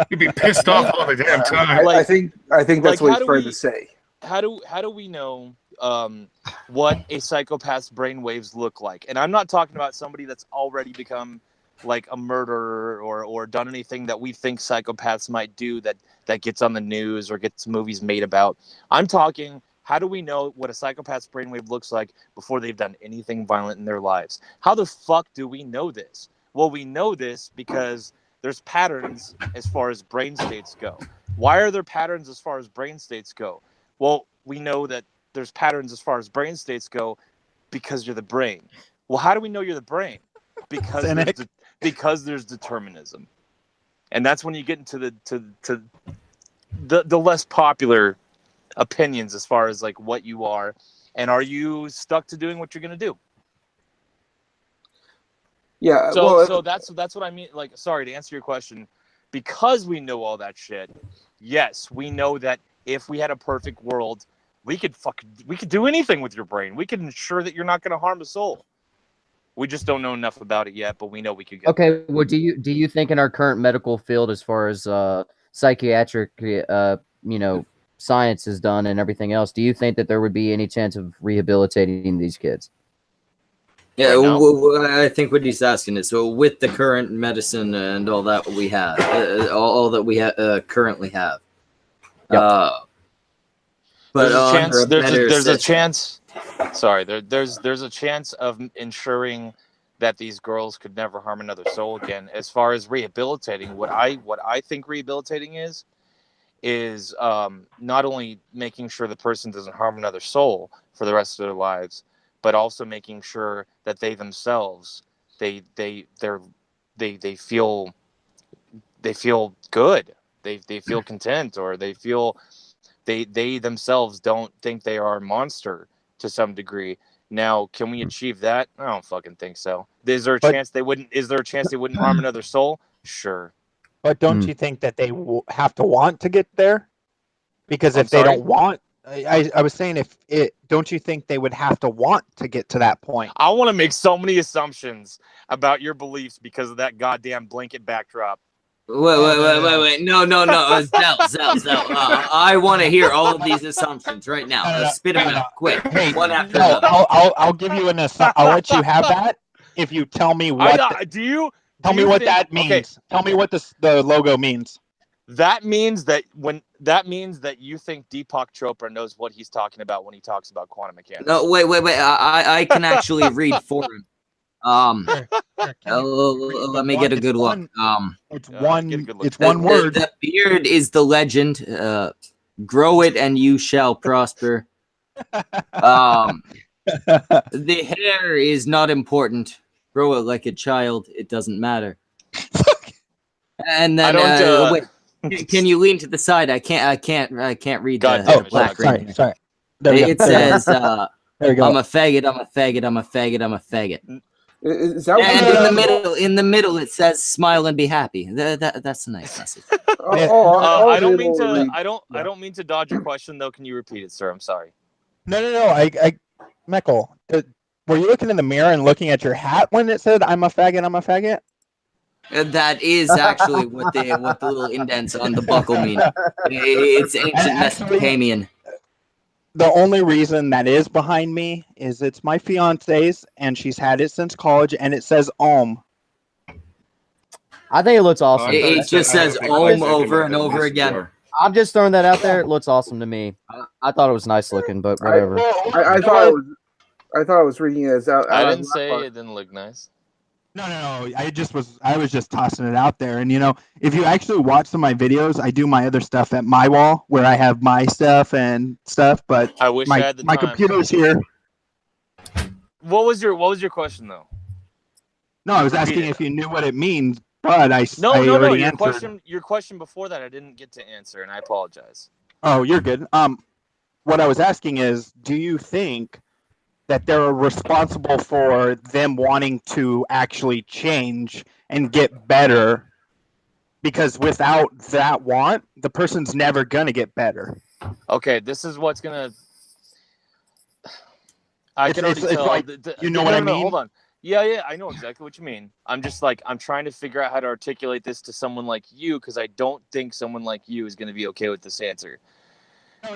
You'd be pissed off all the damn time. I think that's what he's trying to say. How do we know what a psychopath's brainwaves look like? And I'm not talking about somebody that's already become like a murderer or done anything that we think psychopaths might do that gets on the news or gets movies made about. I'm talking, how do we know what a psychopath's brainwave looks like before they've done anything violent in their lives? How the fuck do we know this? Well, we know this because there's patterns as far as brain states go. Why are there patterns as far as brain states go? Well, we know that there's patterns as far as brain states go because you're the brain. Well, how do we know you're the brain? Because there's determinism. And that's when you get into the less popular opinions as far as like what you are, and are you stuck to doing what you're gonna do? Yeah. So that's what I mean. Like, sorry, to answer your question, because we know all that shit. Yes, we know that if we had a perfect world, we could do anything with your brain. We could ensure that you're not going to harm a soul. We just don't know enough about it yet, but we know we could get there. Well, do you think in our current medical field, as far as psychiatric science is done and everything else, do you think that there would be any chance of rehabilitating these kids? Yeah, I think what he's asking is, so with the current medicine and all that we have, all that we currently have, Yep. but there's a chance. Sorry, there's a chance of ensuring that these girls could never harm another soul again. As far as rehabilitating, what I think rehabilitating is not only making sure the person doesn't harm another soul for the rest of their lives, but also making sure that they themselves they're they feel good. They feel content, or they feel they themselves don't think they are a monster to some degree. Now, can we achieve that? I don't fucking think so. Is there a chance they wouldn't harm another soul? Sure. But don't you think that they have to want to get there? Because if they don't want, I was saying, don't you think they would have to want to get to that point? I want to make so many assumptions about your beliefs because of that goddamn blanket backdrop. Wait. No. Zell. I want to hear all of these assumptions right now. Spit them out, quick. Hey, one after another. I'll give you an assumption. I'll let you have that if you tell me what. Tell me what that means. Okay. Tell me what the logo means. That means that you think Deepak Chopra knows what he's talking about when he talks about quantum mechanics. No, wait. I can actually read for him. Let me get a good look. It's one word. The beard is the legend. Grow it and you shall prosper. The hair is not important. Grow it like a child. It doesn't matter. And then wait, can you lean to the side? I can't read the black ring. Sorry. It says there you go. I'm a faggot. Is that and in the middle it says smile and be happy. That's a nice message. I don't mean to dodge your question though. Can you repeat it, sir? I'm sorry. No. Michael, were you looking in the mirror and looking at your hat when it said I'm a faggot? That is actually what the little indents on the buckle mean. It's ancient Mesopotamian. The only reason that is behind me is it's my fiance's, and she's had it since college, and it says "Om." I think it looks awesome. It just says "Om" over and over again. I'm just throwing that out there. It looks awesome to me. I thought it was nice looking, but whatever. I thought I was reading it as out. I didn't say it didn't look nice. No. I was just tossing it out there. And if you actually watch some of my videos, I do my other stuff at my wall where I have my stuff and stuff. But I wish I had the my time. computer's here. What was your question though? No, I was asking if you knew what it means, but No. answered. Your question before that I didn't get to answer, and I apologize. Oh, you're good. What I was asking is, do you think that they're responsible for them wanting to actually change and get better? Because without that want, the person's never going to get better. Okay, this is what's going to... I can already tell. Like, you know what I mean? Hold on. Yeah, I know exactly what you mean. I'm just I'm trying to figure out how to articulate this to someone like you, because I don't think someone like you is going to be okay with this answer.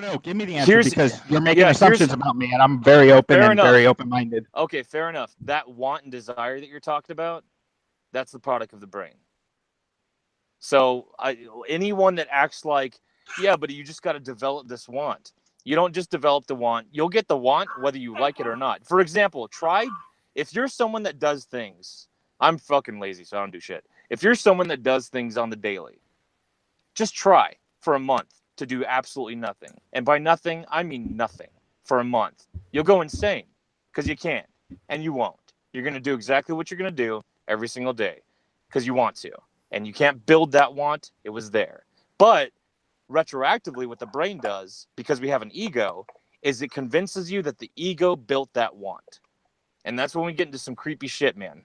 No, give me the answer, because you're making assumptions about me, and I'm very open and very open-minded. Okay, fair enough. That want and desire that you're talking about, that's the product of the brain. So anyone that acts like, yeah, but you just got to develop this want. You don't just develop the want. You'll get the want whether you like it or not. For example, if you're someone that does things, I'm fucking lazy, so I don't do shit. If you're someone that does things on the daily, just try for a month to do absolutely nothing. And by nothing, I mean nothing for a month. You'll go insane because you can't, and you won't. You're going to do exactly what you're going to do every single day because you want to. And you can't build that want. It was there. But retroactively, what the brain does, because we have an ego, is it convinces you that the ego built that want. And that's when we get into some creepy shit, man.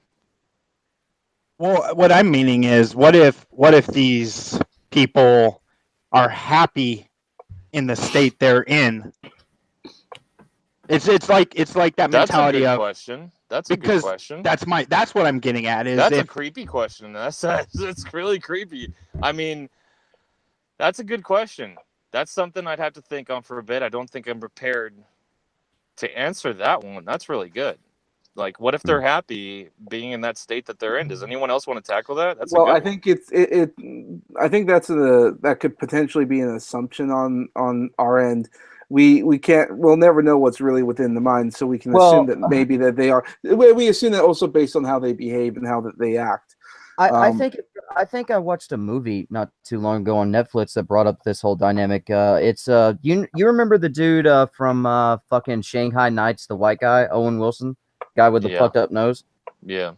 Well, what I'm meaning is, what if these people are happy in the state they're in? It's like that mentality of question. That's a good question. That's what I'm getting at. That's a creepy question. That's really creepy. I mean, that's a good question. That's something I'd have to think on for a bit. I don't think I'm prepared to answer that one. That's really good. Like, what if they're happy being in that state that they're in? Does anyone else want to tackle that? I think I think that could potentially be an assumption on our end. We'll never know what's really within the mind, so we can assume that maybe that they are. We assume that also based on how they behave and how that they act. I think I watched a movie not too long ago on Netflix that brought up this whole dynamic. It's you remember the dude from fucking Shanghai Nights, the white guy, Owen Wilson, guy with the fucked up nose. Yeah.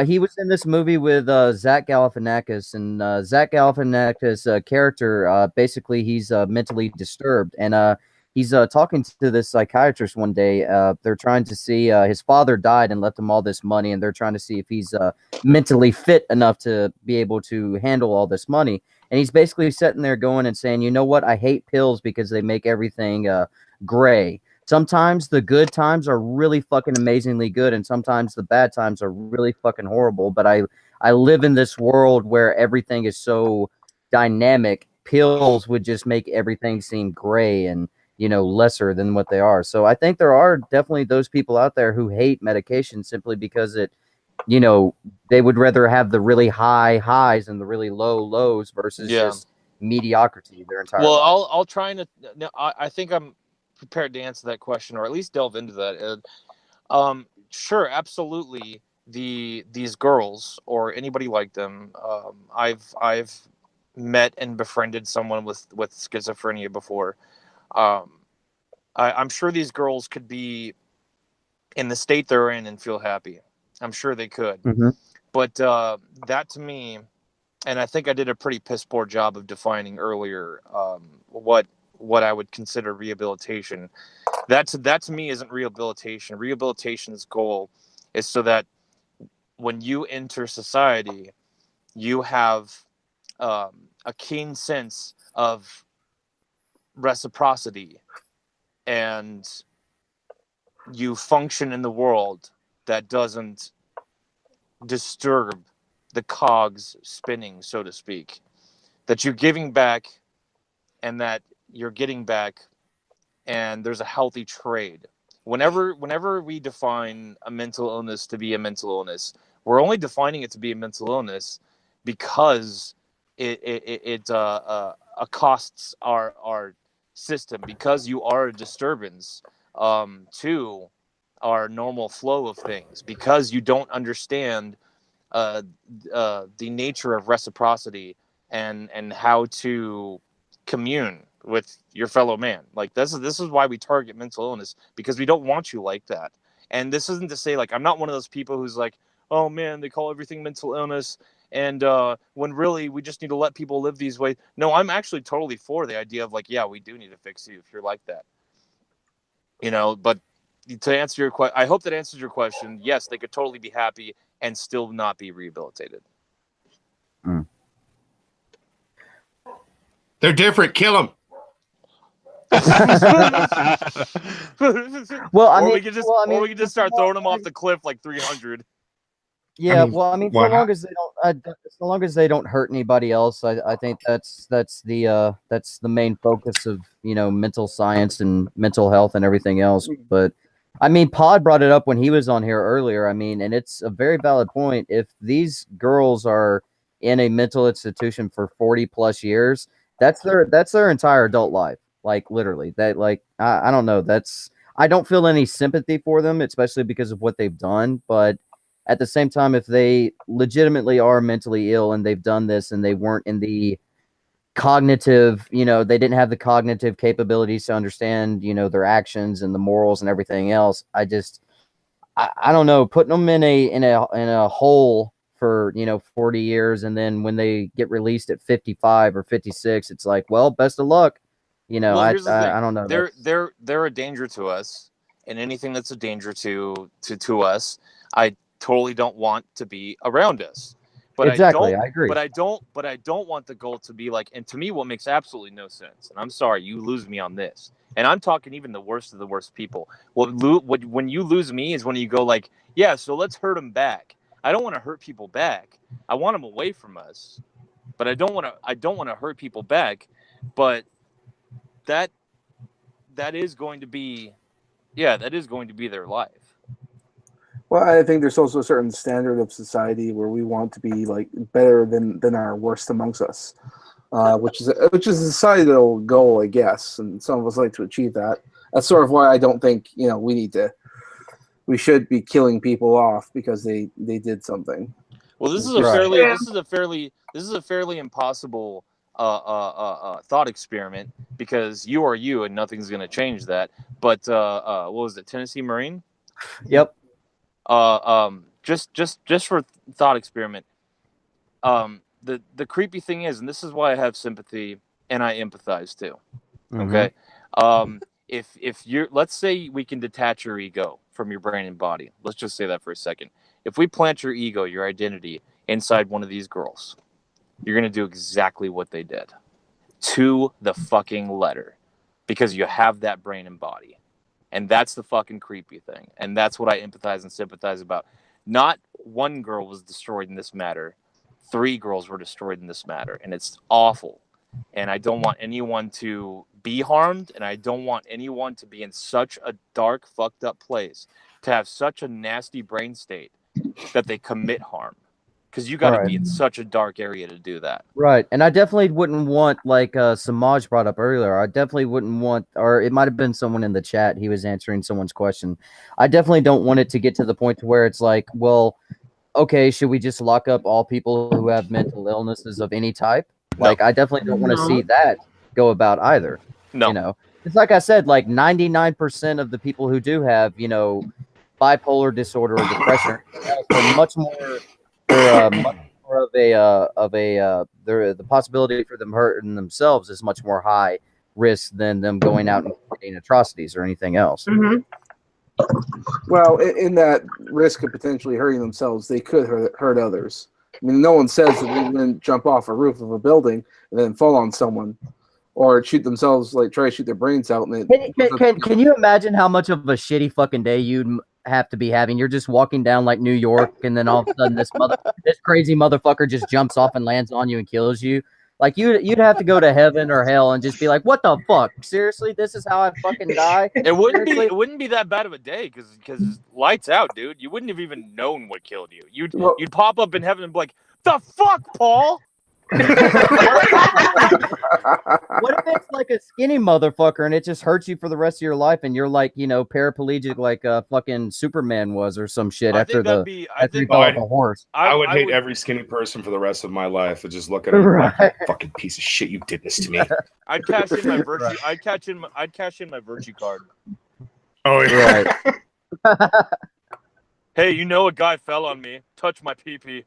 He was in this movie with Zach Galifianakis, and Zach Galifianakis' character, basically, he's mentally disturbed, and he's talking to this psychiatrist one day. They're trying to see his father died and left him all this money, and they're trying to see if he's mentally fit enough to be able to handle all this money. And he's basically sitting there going and saying, you know what? I hate pills because they make everything gray. Sometimes the good times are really fucking amazingly good, and sometimes the bad times are really fucking horrible. But I live in this world where everything is so dynamic. Pills would just make everything seem gray and lesser than what they are. So I think there are definitely those people out there who hate medication simply because they would rather have the really high highs and the really low lows versus just mediocrity their entire life. Well, I'll try and I think I'm prepared to answer that question, or at least delve into that. Sure, absolutely. These girls or anybody like them, I've met and befriended someone with schizophrenia before. I'm sure these girls could be in the state they're in and feel happy. I'm sure they could. Mm-hmm. But that to me, and I think I did a pretty piss poor job of defining earlier what I would consider rehabilitation. That to me isn't rehabilitation. Rehabilitation's goal is so that when you enter society, you have a keen sense of reciprocity, and you function in the world that doesn't disturb the cogs spinning, so to speak. That you're giving back, and that you're getting back, and there's a healthy trade. Whenever we define a mental illness to be a mental illness, we're only defining it to be a mental illness because it accosts our system, because you are a disturbance to our normal flow of things, because you don't understand the nature of reciprocity and how to commune with your fellow man. Like this is why we target mental illness, because we don't want you like that. And this isn't to say, like, I'm not one of those people who's like, oh man, they call everything mental illness, and when really we just need to let people live these ways. No, I'm actually totally for the idea of, like, yeah, we do need to fix you if you're like that. But to answer your question, I hope that answers your question. Yes, they could totally be happy and still not be rehabilitated. They're different. Kill them. Well, or we could just start throwing them off the cliff like 300. Yeah, so long as they don't hurt anybody else, I think that's the main focus of mental science and mental health and everything else. But Pod brought it up when he was on here earlier. And it's a very valid point. If these girls are in a mental institution for 40 plus years, that's their entire adult life. Like, literally, that, like, I don't know. I don't feel any sympathy for them, especially because of what they've done. But at the same time, if they legitimately are mentally ill and they've done this and they weren't in the cognitive, they didn't have the cognitive capabilities to understand, their actions and the morals and everything else. I don't know, putting them in a hole for 40 years, and then when they get released at 55 or 56, it's like, well, best of luck. Well, here's the thing. I don't know. They're a danger to us, and anything that's a danger to us, I totally don't want to be around us. But exactly, I agree. But I don't want the goal to be like, and to me, what makes absolutely no sense, and I'm sorry, you lose me on this, and I'm talking even the worst of the worst people. When you lose me is when you go like, yeah, so let's hurt them back. I don't want to hurt people back. I want them away from us, but I don't want to hurt people back. But that is going to be their life. Well, I think there's also a certain standard of society where we want to be like better than our worst amongst us, which is a societal goal, I guess, and some of us like to achieve that. That's sort of why I don't think we should be killing people off because they did something. Well, this is a fairly impossible thought experiment, because you are you and nothing's going to change that. But what was it, Tennessee Marine? Yep. just for thought experiment. The creepy thing is, and this is why I have sympathy and I empathize too. Okay. If you're, let's say we can detach your ego from your brain and body. Let's just say that for a second. If we plant your ego, your identity inside one of these girls, you're going to do exactly what they did to the fucking letter, because you have that brain and body. And that's the fucking creepy thing. And that's what I empathize and sympathize about. Not one girl was destroyed in this matter. 3 girls were destroyed in this matter. And it's awful. And I don't want anyone to be harmed. And I don't want anyone to be in such a dark, fucked up place, to have such a nasty brain state that they commit harm. Because you got to be in such a dark area to do that. Right. And I definitely wouldn't want, like Samaj brought up earlier, I definitely wouldn't want, or it might have been someone in the chat, he was answering someone's question. I definitely don't want it to get to the point to where it's like, well, okay, should we just lock up all people who have mental illnesses of any type? No. Like, I definitely don't want to see that go about either. No. You know, it's like I said, like 99% of the people who do have, you know, bipolar disorder or depression are much more the possibility for them hurting themselves is much more high risk than them going out and committing atrocities or anything else. Well, in that risk of potentially hurting themselves, they could hurt others. I mean, no one says that they wouldn't jump off a roof of a building and then fall on someone, or shoot themselves, like try to shoot their brains out. And Can you imagine how much of a shitty fucking day you'd have to be having? You're just walking down like New York, and then all of a sudden this crazy motherfucker just jumps off and lands on you and kills you. Like you'd have to go to heaven or hell and just be like, what the fuck? Seriously, this is how I fucking die? It wouldn't be that bad of a day, because lights out, dude. You wouldn't have even known what killed you. You'd pop up in heaven and be like, the fuck, Paul? What if it's like a skinny motherfucker and it just hurts you for the rest of your life, and you're like, you know, paraplegic like fucking Superman was or some shit after he fell off a horse? I would hate every skinny person for the rest of my life to just look at him like, fucking piece of shit, you did this to me. I'd cash in my virtue. I'd cash in my virtue card. Oh yeah. Right. Hey, you know, a guy fell on me. Touch my pee-pee.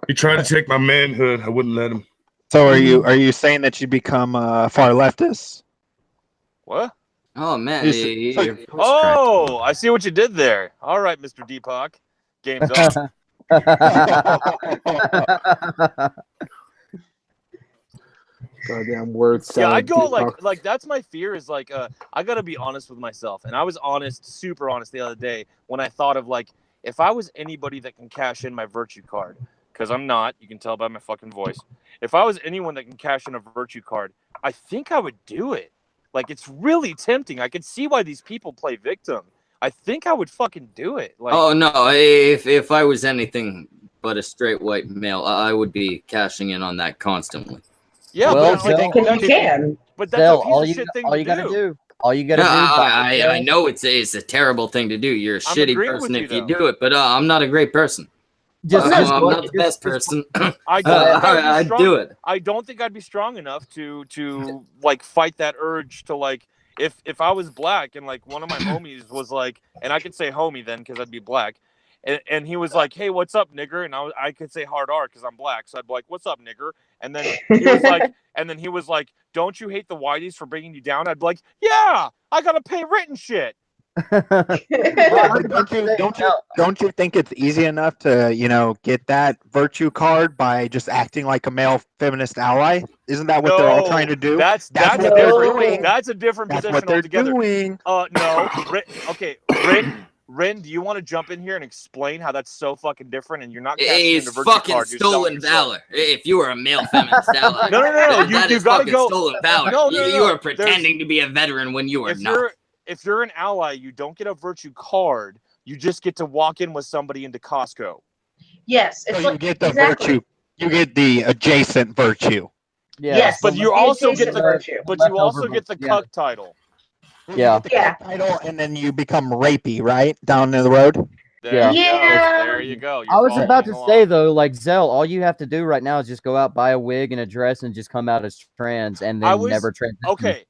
He tried to take my manhood. I wouldn't let him. So are you saying that you become far leftist? What? Oh man. Oh, I see what you did there. All right, Mr. Deepak. Game's up. Goddamn words. Yeah, I go like that's my fear, is like I gotta be honest with myself. And I was honest, super honest the other day when I thought of like, if I was anybody that can cash in my virtue card, because I'm not, you can tell by my fucking voice. If I was anyone that can cash in a virtue card, I think I would do it. Like, it's really tempting. I can see why these people play victim. I think I would fucking do it. Like, oh no, if I was anything but a straight white male, I would be cashing in on that constantly. Yeah, well, but you can. But that's a piece of shit thing to do. All you gotta do. I know it's a terrible thing to do. You're a shitty person if you do it, but I'm not a great person. I'm not the best person. I'd do it. I don't think I'd be strong enough to like fight that urge to like, if I was black and like one of my homies was like, and I could say homie then because I'd be black, and he was like, hey, what's up, nigger? And I could say hard R because I'm black, so I'd be like, what's up, nigger? And then he was like, don't you hate the whiteys for bringing you down? I'd be like, yeah, I gotta pay rent and shit. Don't you think it's easy enough to, you know, get that virtue card by just acting like a male feminist ally? Isn't that what they're all trying to do? That's what they're doing. That's a different position altogether. Doing. No. Okay, Rin, do you want to jump in here and explain how that's so fucking different? And you're not casting in the virtue fucking card, stolen valor. If you were a male feminist ally, no. That is gotta fucking go. stolen valor. No. You are pretending to be a veteran when you are not. If you're an ally, you don't get a virtue card. You just get to walk in with somebody into Costco. Yes. So you get the virtue. You get the adjacent virtue. Yeah. Yes. But you also get the virtue. cuck title. Yeah. Title, and then you become rapey, right? Down the road. There you go. I was about to say though, like Zell, all you have to do right now is just go out, buy a wig and a dress, and just come out as trans, and then never transition. Okay.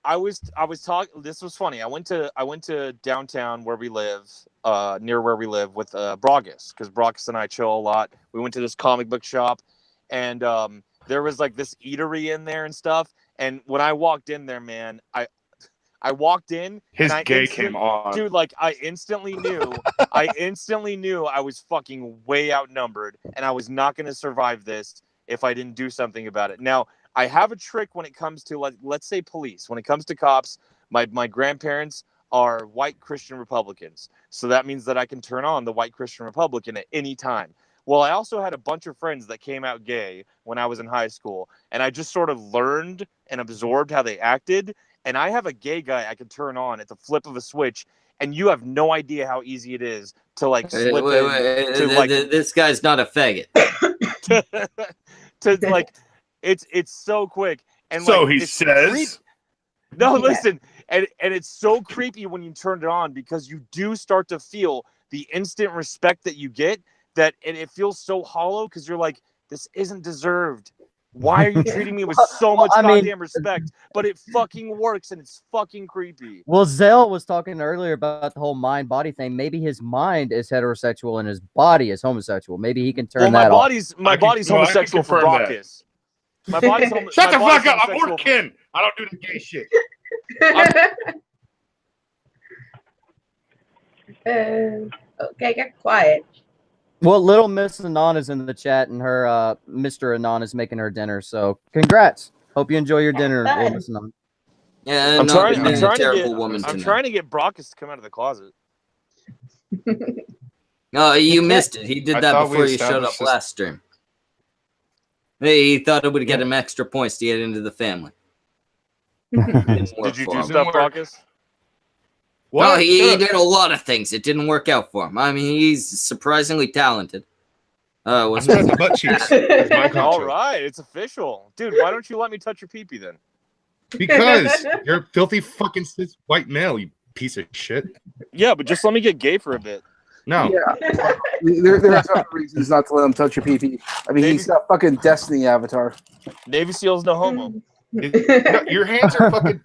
I was talking. This was funny. I went to downtown where we live, near where we live with Brogus, because Brogus and I chill a lot. We went to this comic book shop, and there was like this eatery in there and stuff. And when I walked in there, man, I walked in. His and gay came on, dude. Like I instantly knew I was fucking way outnumbered, and I was not going to survive this if I didn't do something about it. Now, I have a trick when it comes to, like, let's say police. When it comes to cops, my grandparents are white Christian Republicans. So that means that I can turn on the white Christian Republican at any time. Well, I also had a bunch of friends that came out gay when I was in high school, and I just sort of learned and absorbed how they acted. And I have a gay guy I can turn on at the flip of a switch, and you have no idea how easy it is to, like, slip this guy's not a faggot. to like, it's so quick. And so like, he says. No, listen, and it's so creepy when you turn it on, because you do start to feel the instant respect that you get, that and it feels so hollow, because you're like, this isn't deserved. Why are you treating me with so much goddamn respect? But it fucking works, and it's fucking creepy. Well, Zell was talking earlier about the whole mind-body thing. Maybe his mind is heterosexual and his body is homosexual. Maybe he can turn that off. My body's homosexual for Bacchus. My body's Shut the fuck up! I'm working. I don't do the gay shit. Okay, get quiet. Well, little Miss Anon is in the chat, and her Mr. Anon is making her dinner. So, congrats! Hope you enjoy your dinner, little Miss Anon. Yeah, I'm trying to get Brockus to come out of the closet. No, you missed it. He did that before you showed up last stream. He thought it would get him extra points to get into the family. Did you do stuff, Brockus? Well, he did a lot of things. It didn't work out for him. I mean, he's surprisingly talented. Was the butt cheeks? All right, it's official, dude. Why don't you let me touch your peepee then? Because you're a filthy fucking cis white male, you piece of shit. Yeah, but just let me get gay for a bit. No. Yeah. There are some reasons not to let him touch your pee-pee. I mean, he's got fucking Destiny avatar. Navy SEAL's no homo. No, your hands are fucking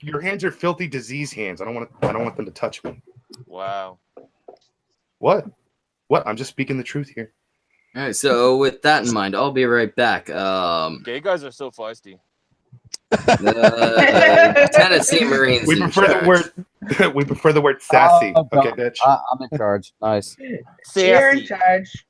your hands are filthy disease hands. I don't want them to touch me. Wow. What? I'm just speaking the truth here. All right, so with that in mind, I'll be right back. Gay guys are so feisty. Tennessee Marines. We prefer the word sassy. Okay, bitch. I'm in charge. Nice. You're in charge.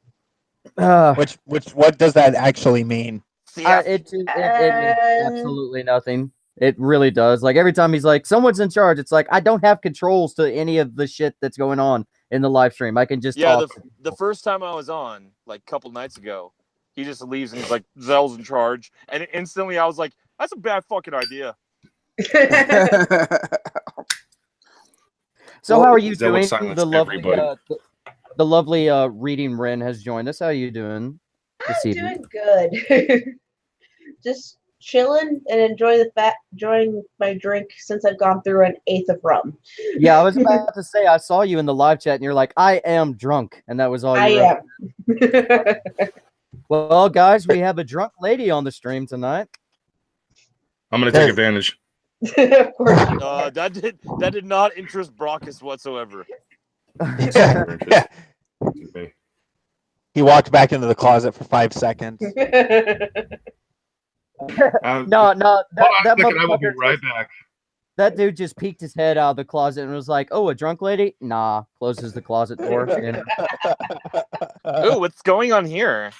What does that actually mean? It means absolutely nothing. It really does. Like every time he's like, someone's in charge, it's like I don't have controls to any of the shit that's going on in the live stream. I can just talk. The first time I was on, like a couple nights ago, he just leaves and he's like, Zell's in charge, and instantly I was like, that's a bad fucking idea. So how are you doing? The lovely Reading Ren has joined us. How are you doing this evening? Doing good. Just chilling and enjoying my drink since I've gone through an eighth of rum. Yeah, I was about to say I saw you in the live chat and you're like, I am drunk, and that was all you am. Well, guys, we have a drunk lady on the stream tonight. I'm gonna take advantage. Of course. That did not interest Brockus whatsoever. Yeah. He walked back into the closet for 5 seconds. No, that I will be right back. That dude just peeked his head out of the closet and was like, "Oh, a drunk lady?" Nah, closes the closet door. Ooh, what's going on here?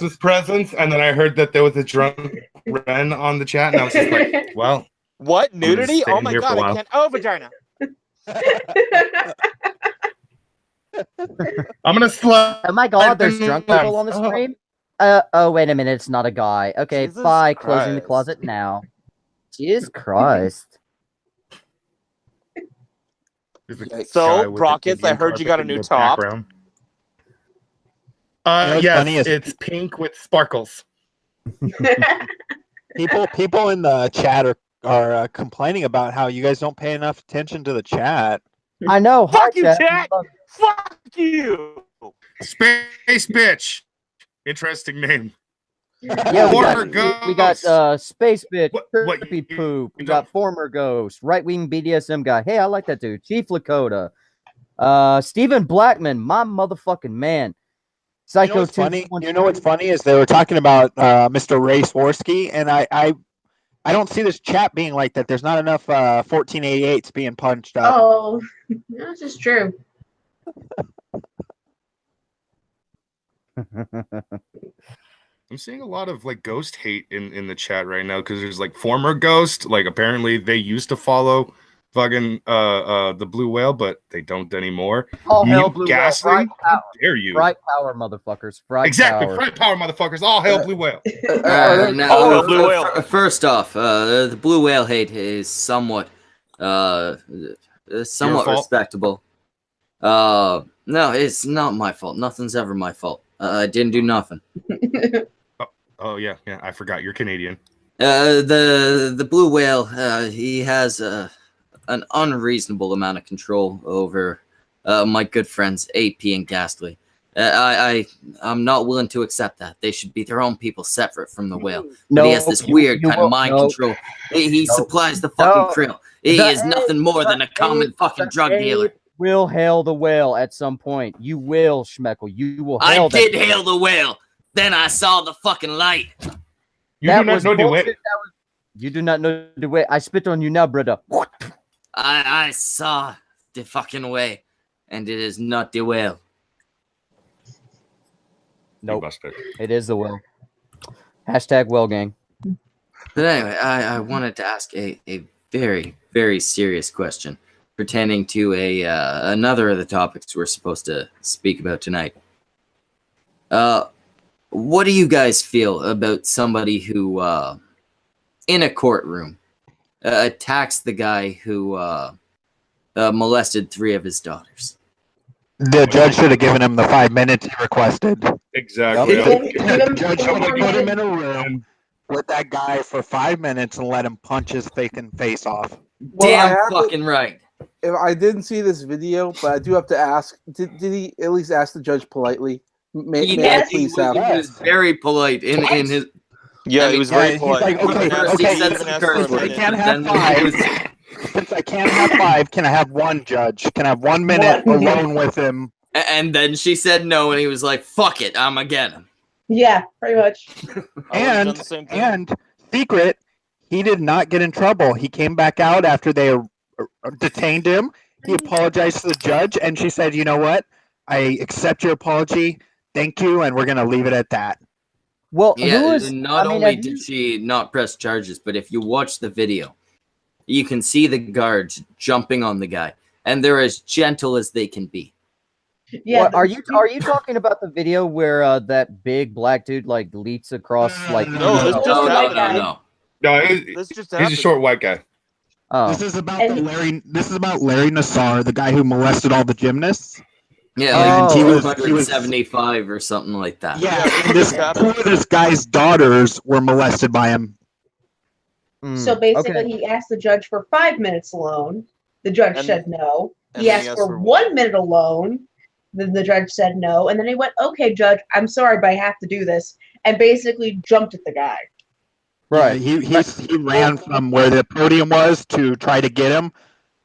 With presents, and then I heard that there was a drunk Ren on the chat, and I was just like, "Well, what nudity? Oh my god, I can't! Oh, vagina." I'm gonna slide. Oh my god, there's drunk people on the stream. Oh, wait a minute, it's not a guy. Okay, Jesus bye. Christ. Closing the closet now. Jesus Christ. So, Brockets, I heard you got a new top. Yes, it's pink with sparkles. People in the chat are complaining about how you guys don't pay enough attention to the chat. I know. Fuck you, chat. Fuck you. Space bitch. Interesting name. Yeah, Former we got ghost. Space Bitch, What- Trippy you- Poop. We you got don't- former Ghost, right wing BDSM guy. Hey, I like that dude. Chief Lakota. Stephen Blackman, my motherfucking man. You know Psycho what's funny? 2. You know what's funny is they were talking about Mr. Ray Swirsky, and I don't see this chat being like that. There's not enough 1488s being punched up. Oh, this is true. I'm seeing a lot of like ghost hate in the chat right now because there's like former ghost. Like apparently they used to follow fucking the blue whale, but they don't anymore. All hell Mute blue Gasling, whale. Bright how power. dare you? Bright power, motherfuckers. Bright Exactly, power. fright power, motherfuckers. All hail blue whale. Now, Blue Whale. first off, the blue whale hate is somewhat fault? respectable. No, it's not my fault. Nothing's ever my fault. I didn't do nothing. Oh yeah, I forgot you're Canadian. The blue whale, he has an unreasonable amount of control over my good friends AP and Ghastly. I'm not willing to accept that. They should be their own people, separate from the whale. But he has this weird kind of mind control. He supplies the fucking krill. He is nothing more than a common fucking drug dealer. Will hail the whale at some point. You will, Schmeckle. You will I hail did that. hail the whale. Then I saw the fucking light. You do not know the way. You do not know the way. I spit on you now, brother. I saw the fucking way, and it is not the whale. Nope. It is the whale. Hashtag whale gang. But anyway, I wanted to ask a very, very serious question pertaining to another of the topics we're supposed to speak about tonight. What do you guys feel about somebody who, in a courtroom, attacks the guy who molested 3 of his daughters? The judge should have given him the 5 minutes he requested. Exactly. The judge should have put him in a room with that guy for 5 minutes and let him punch his fucking face off. Damn fucking right. If I didn't see this video, but I do have to ask: Did he at least ask the judge politely? May I please have? He was very polite in his. Yeah, he was very polite. He's like, okay, since I can't have 5, since I can't have 5, can I have 1, judge? Can I have 1 minute alone with him? And then she said no, and he was like, "Fuck it, I'm again him." Yeah, pretty much. And secret, he did not get in trouble. He came back out after they detained him. He apologized to the judge, and she said, "You know what? I accept your apology. Thank you, and we're gonna leave it at that." Well, yeah. Not only did she not press charges, but if you watch the video, you can see the guards jumping on the guy, and they're as gentle as they can be. Yeah. What, are you talking about the video where that big black dude like leaps across like? No, this just happened. No, he's a short white guy. Oh. This is about Larry Nassar, the guy who molested all the gymnasts. Yeah, like he was 275 or something like that. Yeah, and 2 of this guy's daughters were molested by him. So basically, he asked the judge for 5 minutes alone. The judge said no. He asked for 1 minute alone. Then the judge said no. And then he went, "Okay, judge, I'm sorry, but I have to do this." And basically jumped at the guy. Right. He ran from where the podium was to try to get him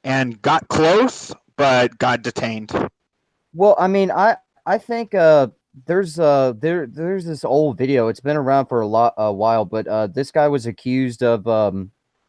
and got close, but got detained. Well, I mean, I think there's this old video. It's been around for a while, but this guy was accused of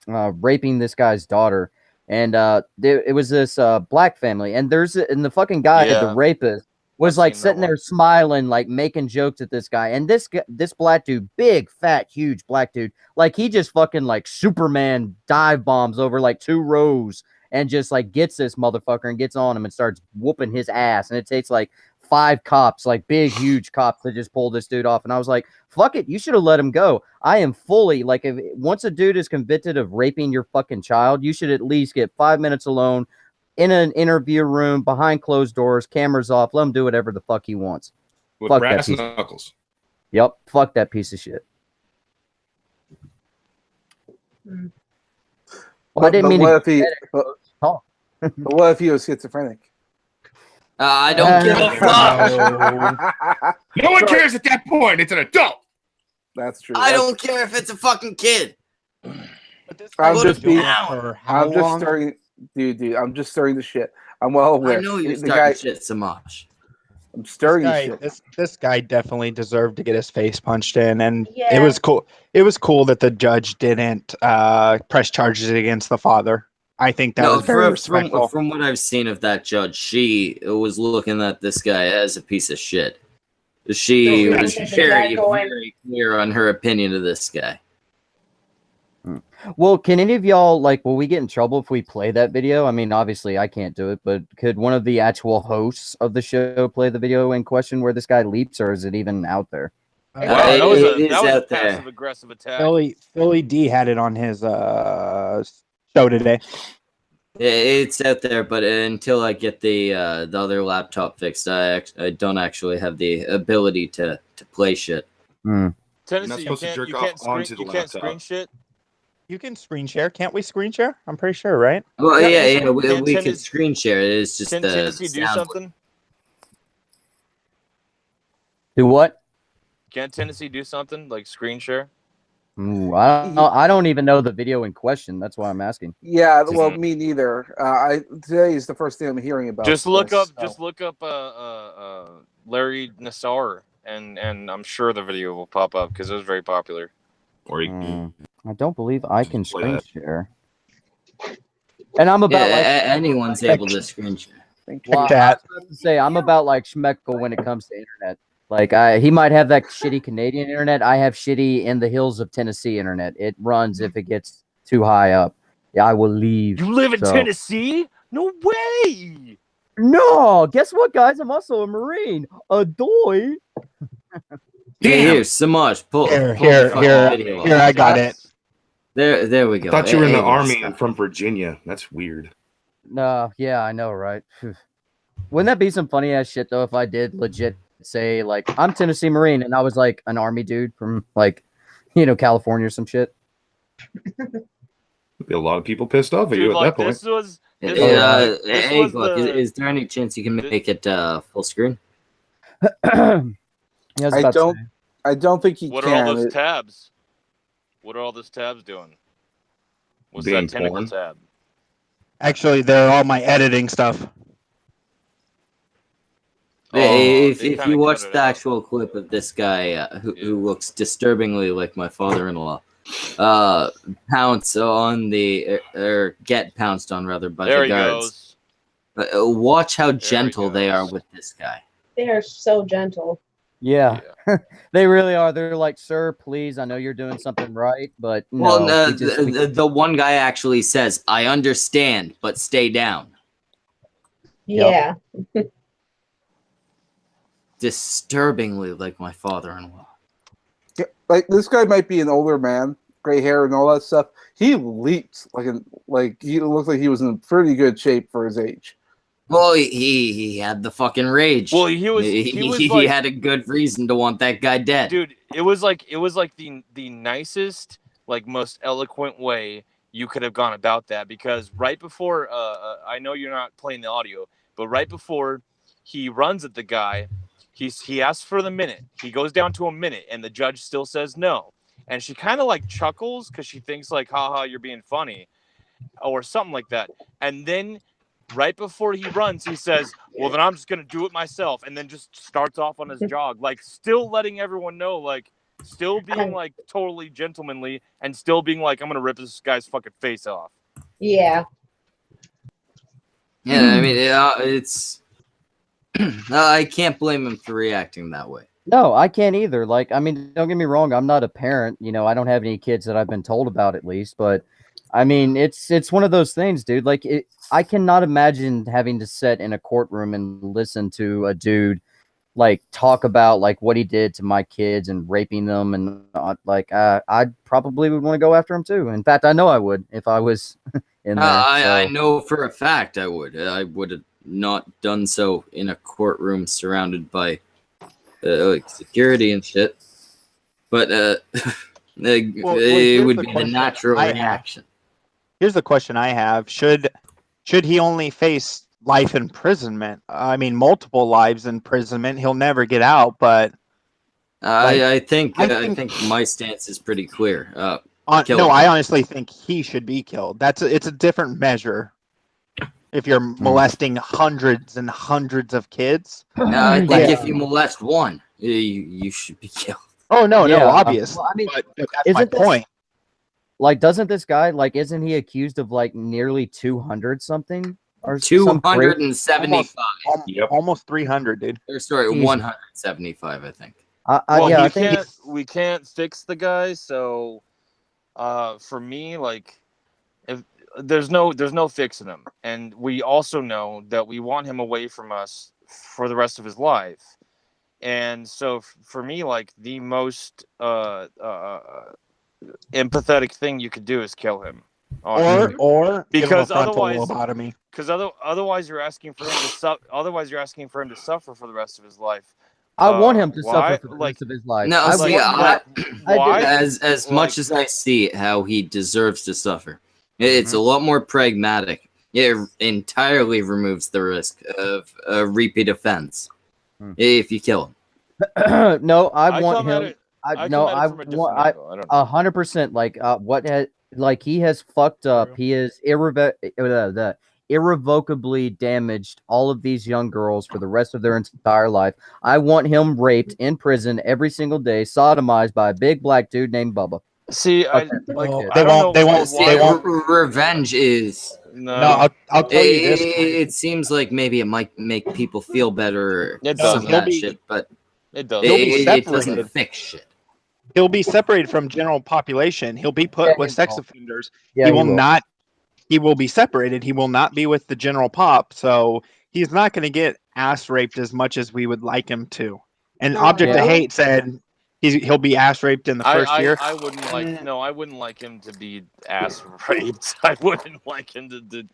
raping this guy's daughter, and it was this black family, and the fucking guy, the rapist, was like sitting there smiling, like making jokes at this guy, and this black dude, big, fat, huge black dude, like he just fucking like Superman dive bombs over like 2 rows. And just like gets this motherfucker and gets on him and starts whooping his ass. And it takes like 5 cops, like big, huge cops, to just pull this dude off. And I was like, fuck it, you should have let him go. I am fully like, once a dude is convicted of raping your fucking child, you should at least get 5 minutes alone in an interview room behind closed doors, cameras off. Let him do whatever the fuck he wants. With Fuck brass that piece. knuckles. Yep, fuck that piece of shit. Well, I didn't mean what to. if he? What if he was schizophrenic? I don't give a fuck. No one cares at that point. It's an adult. That's true. I don't care if it's a fucking kid. But this I'm guy's just been being. doing it for how I'm just long? starting, dude. I'm just starting the shit. I'm well aware. I know you're the starting guy. shit so much. I'm This starting the guy, shit. this guy definitely deserved to get his face punched in, and Yeah. it was cool. It was cool that the judge didn't press charges against the father. I think that was very respectful. From what I've seen of that judge, she was looking at this guy as a piece of shit. She was very clear on her opinion of this guy. Well, can any of y'all, like, will we get in trouble if we play that video? I mean, obviously I can't do it, but could one of the actual hosts of the show play the video in question where this guy leaps, or is it even out there? Wow, that was a passive aggressive attack. Philly D had it on his show today. It's out there, but until I get the other laptop fixed, I don't actually have the ability to play shit. Tennessee, you can't screen shit. You can screen share, can't we? Screen share? I'm pretty sure, right? Well, yeah, we can screen share. It's just can Tennessee do something? Do what? Can't Tennessee do something like screen share? Ooh, I don't even know the video in question. That's why I'm asking. Yeah, well, me neither. Today is the first thing I'm hearing about. Just look up Larry Nassar, and I'm sure the video will pop up because it was very popular. Or you can I don't believe I can screen share. And I'm about anyone's able to screen share. Well, I was about to say I'm about like Schmeckel when it comes to internet. Like he might have that shitty Canadian internet. I have shitty in the hills of Tennessee internet. It runs if it gets too high up. Yeah, I will leave. You live in Tennessee? No way. No, guess what, guys? I'm also a Marine. A doy. Here, Samaj, pull here, I got it. There we go. I thought you were in the army and from Virginia. That's weird. No, yeah, I know, right? Wouldn't that be some funny ass shit though if I did legit say like I'm Tennessee Marine and I was like an army dude from like California or some shit? Be a lot of people pissed off at you at that point. Is there any chance you can make it full screen? I don't think you can. What are all those tabs? What are all those tabs doing? What's that tentacle tab? Actually, they're all my editing stuff. If you watch the actual clip of this guy who looks disturbingly like my father-in-law, pounce on get pounced on rather by the guards. Watch how gentle they are with this guy. They are so gentle. Yeah. They really are. They're like, sir, please, I know you're doing something right, but no. The one guy actually says, I understand, but stay down. Yeah. Disturbingly like my father-in-law. Yeah, like this guy might be an older man, gray hair and all that stuff. He leaps like he looked like he was in pretty good shape for his age. Well, he had the fucking rage. Well, he had a good reason to want that guy dead. Dude, it was like the nicest, like most eloquent way you could have gone about that, because right before I know you're not playing the audio, but right before he runs at the guy, he asks for the minute. He goes down to a minute and the judge still says no. And she kind of like chuckles because she thinks like, haha, you're being funny or something like that. And then right before he runs, he says, well, then I'm just going to do it myself. And then just starts off on his jog, like still letting everyone know, like still being like totally gentlemanly and still being like, I'm going to rip this guy's fucking face off. Yeah. Yeah, I mean, it's... I can't blame him for reacting that way. No, I can't either. Like, I mean, don't get me wrong. I'm not a parent. I don't have any kids that I've been told about, at least. But, I mean, it's one of those things, dude. Like, I cannot imagine having to sit in a courtroom and listen to a dude, like, talk about, like, what he did to my kids and raping them. And, I probably would want to go after him, too. In fact, I know I would if I was in there. I know for a fact I would. I would have not done so in a courtroom surrounded by like security and shit, but it would be the natural reaction. Here's the question I have: Should he only face life imprisonment? I mean, multiple lives imprisonment. He'll never get out, but I think my stance is pretty clear. No, I honestly think he should be killed. It's a different measure. If you're molesting hundreds and hundreds of kids, I think if you molest one, you should be killed. Oh no, obvious. Well, I mean, but that's my point. Like, doesn't this guy isn't he accused of like nearly 200 something or 275? Almost 300, dude. Or sorry, Jesus. 175, I think. We can't fix the guy, so for me, like, if there's no fixing him, and we also know that we want him away from us for the rest of his life, and so for me, like, the most empathetic thing you could do is kill him, or because give him a frontal otherwise, lobotomy. Because otherwise you're asking for him to otherwise you're asking for him to suffer for the rest of his life. I want him to suffer for the rest of his life. No, why? As much as I see how he deserves to suffer, it's a lot more pragmatic. It entirely removes the risk of a repeat offense if you kill him. No, I want him. I want 100%. Like he has fucked up. He is irrevocably damaged all of these young girls for the rest of their entire life. I want him raped in prison every single day, sodomized by a big black dude named Bubba. See, they won't. Revenge is no. I'll tell you this. It seems like maybe it might make people feel better. It does. Some of that shit, but it does. It doesn't fix shit. He'll be separated from general population. He'll be put with sex offenders. Yeah, he will not. He will be separated. He will not be with the general pop. So he's not going to get ass raped as much as we would like him to. And Object of Hate said he'll be ass raped in the first year. I wouldn't like him to be ass raped. I wouldn't like him to.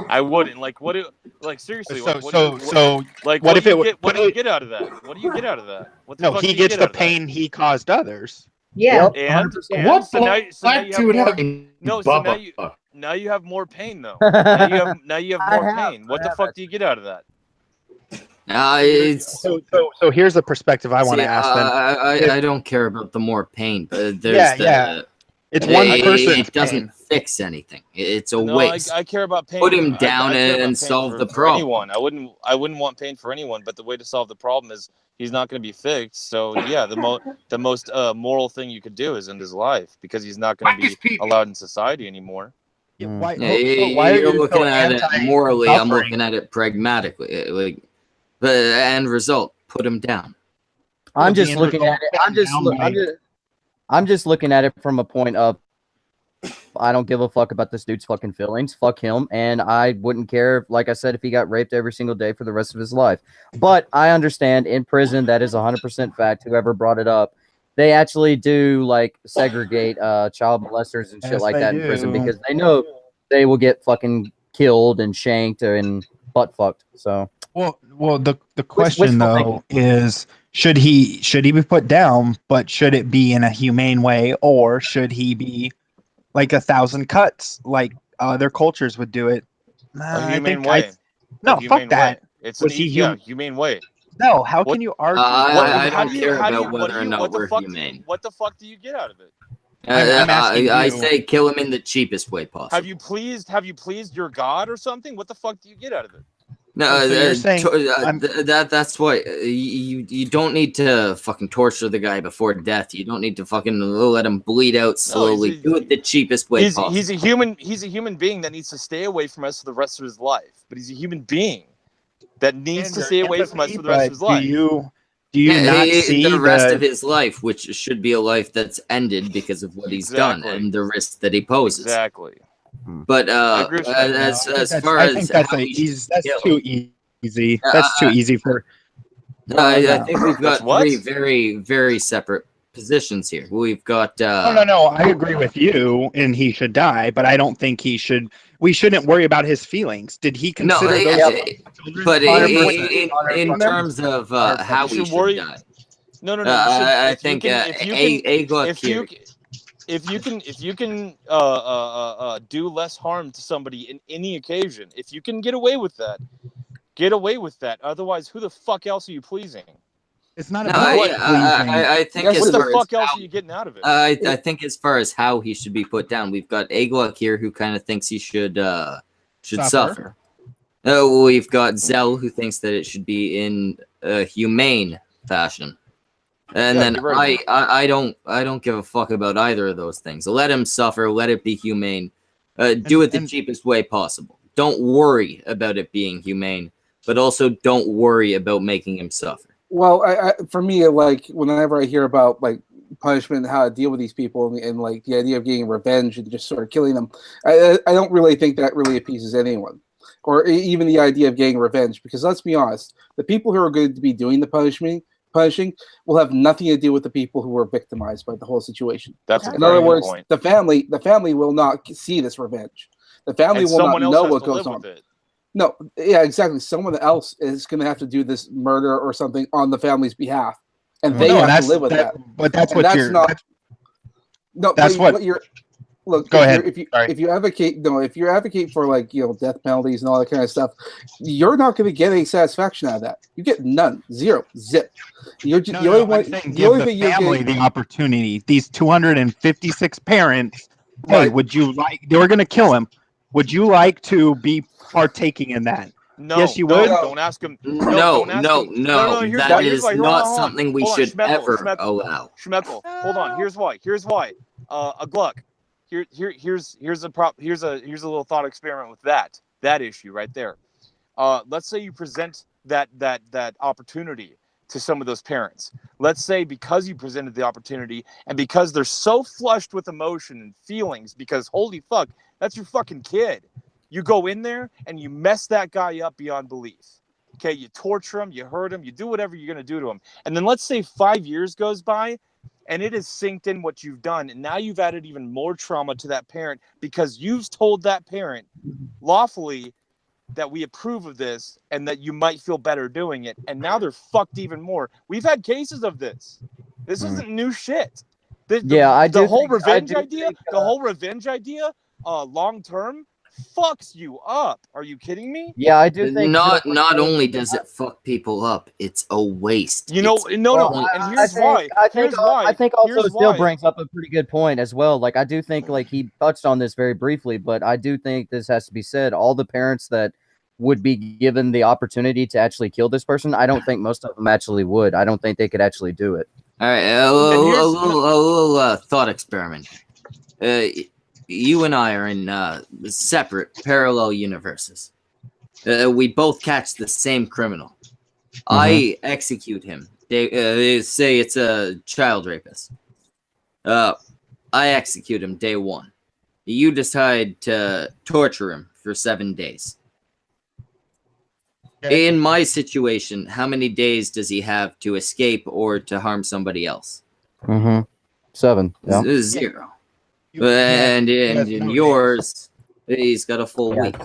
I wouldn't like what it like seriously. What do you get out of that? What do you get out of that? No, he gets the pain he caused others. Yeah. And what so now you have now you have more pain though. Now you have more pain. What the fuck do you get out of that? So here's the perspective I want to ask them. I don't care about the more pain, but there's it's one person. It doesn't fix anything. It's a waste. I care about pain. Put him down and solve the problem. I wouldn't want pain for anyone, but the way to solve the problem is he's not going to be fixed. So yeah, the most moral thing you could do is end his life because he's not going to be allowed in society anymore. Why are you looking at it morally? I'm looking at it pragmatically. Like the end result, put him down. I'm just looking at it. I'm just looking at it from a point of I don't give a fuck about this dude's fucking feelings. Fuck him. And I wouldn't care, like I said, if he got raped every single day for the rest of his life. But I understand in prison, that is 100% fact. Whoever brought it up, they actually do like segregate child molesters and shit like that in prison because they know they will get fucking killed and shanked and butt fucked. So well, the question though is should he be put down, but should it be in a humane way, or should he be like 1,000 cuts like other cultures would do it? A humane way. No, fuck that. It's an humane way. No, how can you argue? I don't care about whether or not we're humane. What the fuck do you get out of it? I say kill him in the cheapest way possible. Have you pleased your God or something? What the fuck do you get out of it? No, that's why you don't need to fucking torture the guy before death. You don't need to fucking let him bleed out slowly. Do it the cheapest way possible. He's a human being that needs to stay away from us for the rest of his life. But he's a human being that needs to stay away from us for the rest of his life. Do you not see the rest of his life, which should be a life that's ended because of what he's done and the risk that he poses? Exactly. But as far as that's too easy. That's too easy for. I think we've got three very, very separate positions here. We've got. No. I agree with you, and he should die. But I don't think he should. We shouldn't worry about his feelings. Did he consider those? But in terms of how we should die. No. I think if you can do less harm to somebody in any occasion, if you can get away with that, get away with that. Otherwise, who the fuck else are you pleasing? It's not No, about I think Yes, as What the far as fuck else how- are you getting out of it? I think as far as how he should be put down, we've got Agluck here who kind of thinks he should suffer. We've got Zell who thinks that it should be in a humane fashion, and Yeah, then get rid of him. I don't give a fuck about either of those things. Let him suffer. Let it be humane. Do it the cheapest way possible. Don't worry about it being humane, but also don't worry about making him suffer. Well, for me, like whenever I hear about like punishment and how to deal with these people and like the idea of getting revenge and just sort of killing them, I don't really think that really appeases anyone, or even the idea of getting revenge. Because let's be honest, the people who are going to be doing the punishing will have nothing to do with the people who were victimized by the whole situation. That's a In very other good words, point. the family will not see this revenge. The family And will not someone else know has what to goes live on. with it. No, yeah, exactly. Someone else is going to have to do this murder or something on the family's behalf, and they have to live with that. But that's And what that's you're. not. No, that's but what you're. Look, Go ahead. If you Sorry. advocate for like death penalties and all that kind of stuff, you're not going to get any satisfaction out of that. You get none, zero, zip. You're just, the only one. The only thing you're family getting. the opportunity. These 256 parents. Hey, Right. would you like? They were going to kill him. Would you like to be partaking in that? No, Yes, you no, would. don't ask him. No, don't ask him. no, Here's that why. is Hold not on. something we Hold on, should Schmeckle, ever Schmeckle. allow. Schmeckle, hold on. Here's why. A Gluck. Here's a little thought experiment with that issue right there. Let's say you present that opportunity to some of those parents. Let's say because you presented the opportunity and because they're so flushed with emotion and feelings because holy fuck, that's your fucking kid. You go in there and you mess that guy up beyond belief. Okay, you torture him, you hurt him, you do whatever you're going to do to him. And then let's say 5 years goes by and it has synced in what you've done. And now you've added even more trauma to that parent because you've told that parent lawfully that we approve of this and that you might feel better doing it. And now they're fucked even more. We've had cases of this. This isn't new shit. The whole revenge idea, long term, fucks you up. Are you kidding me? Yeah, I do think not only does it fuck people up, it's a waste. And here's why. I think also still brings up a pretty good point as well. Like I do think like he touched on this very briefly, but I do think this has to be said. All the parents that would be given the opportunity to actually kill this person, I don't think most of them actually would. I don't think they could actually do it. All right, a little thought experiment. You and I are in separate parallel universes. We both catch the same criminal. I execute him. They say it's a child rapist. I execute him day 1. You decide to torture him for 7 days. In my situation, how many days does he have to escape or to harm somebody else? 7. Yeah. 0. And in yours, he's got a full week.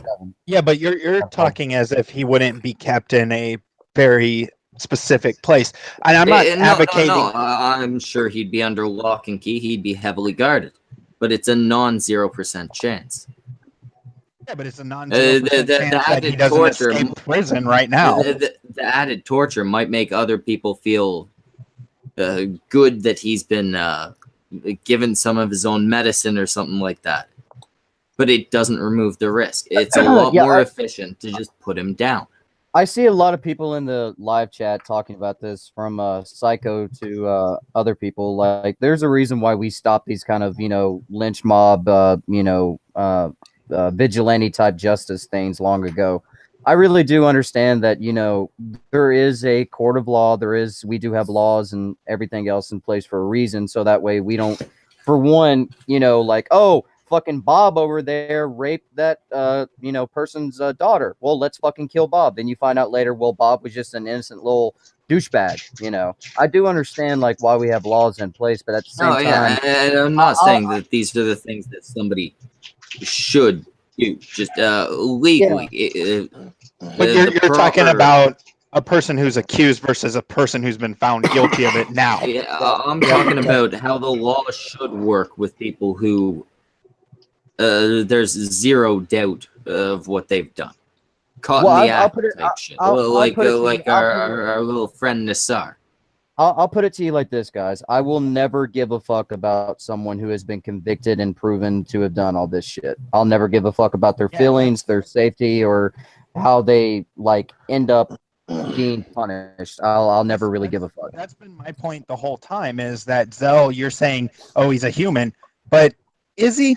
Yeah, but you're talking as if he wouldn't be kept in a very specific place. And I'm not advocating. No, I'm sure he'd be under lock and key. He'd be heavily guarded, but it's a non-0% chance. Yeah, but it's a non-0% chance that he doesn't torture, escape prison right now. The added torture might make other people feel good that he's been given some of his own medicine or something like that. But it doesn't remove the risk. It's a lot more efficient to just put him down. I see a lot of people in the live chat talking about this, from Psycho to other people. Like, there's a reason why we stop these kind of, lynch mob, vigilante type justice things long ago. I really do understand that, there is a court of law. We do have laws and everything else in place for a reason. So that way we don't, for one, like, oh, fucking Bob over there raped that, person's daughter. Well, let's fucking kill Bob. Then you find out later, well, Bob was just an innocent little douchebag. I do understand like why we have laws in place, but at the same time, and I'm not saying that these are the things that somebody should do, just legally. Yeah. But you're talking about a person who's accused versus a person who's been found guilty of it now. Yeah, I'm talking about how the law should work with people who there's zero doubt of what they've done. Caught in the act type shit. Like our little friend Nassar. I'll put it to you like this, guys. I will never give a fuck about someone who has been convicted and proven to have done all this shit. I'll never give a fuck about their feelings, their safety, or how they like end up being punished. I'll never really give a fuck. That's been my point the whole time. Is that Zell? You're saying, oh, he's a human, but is he?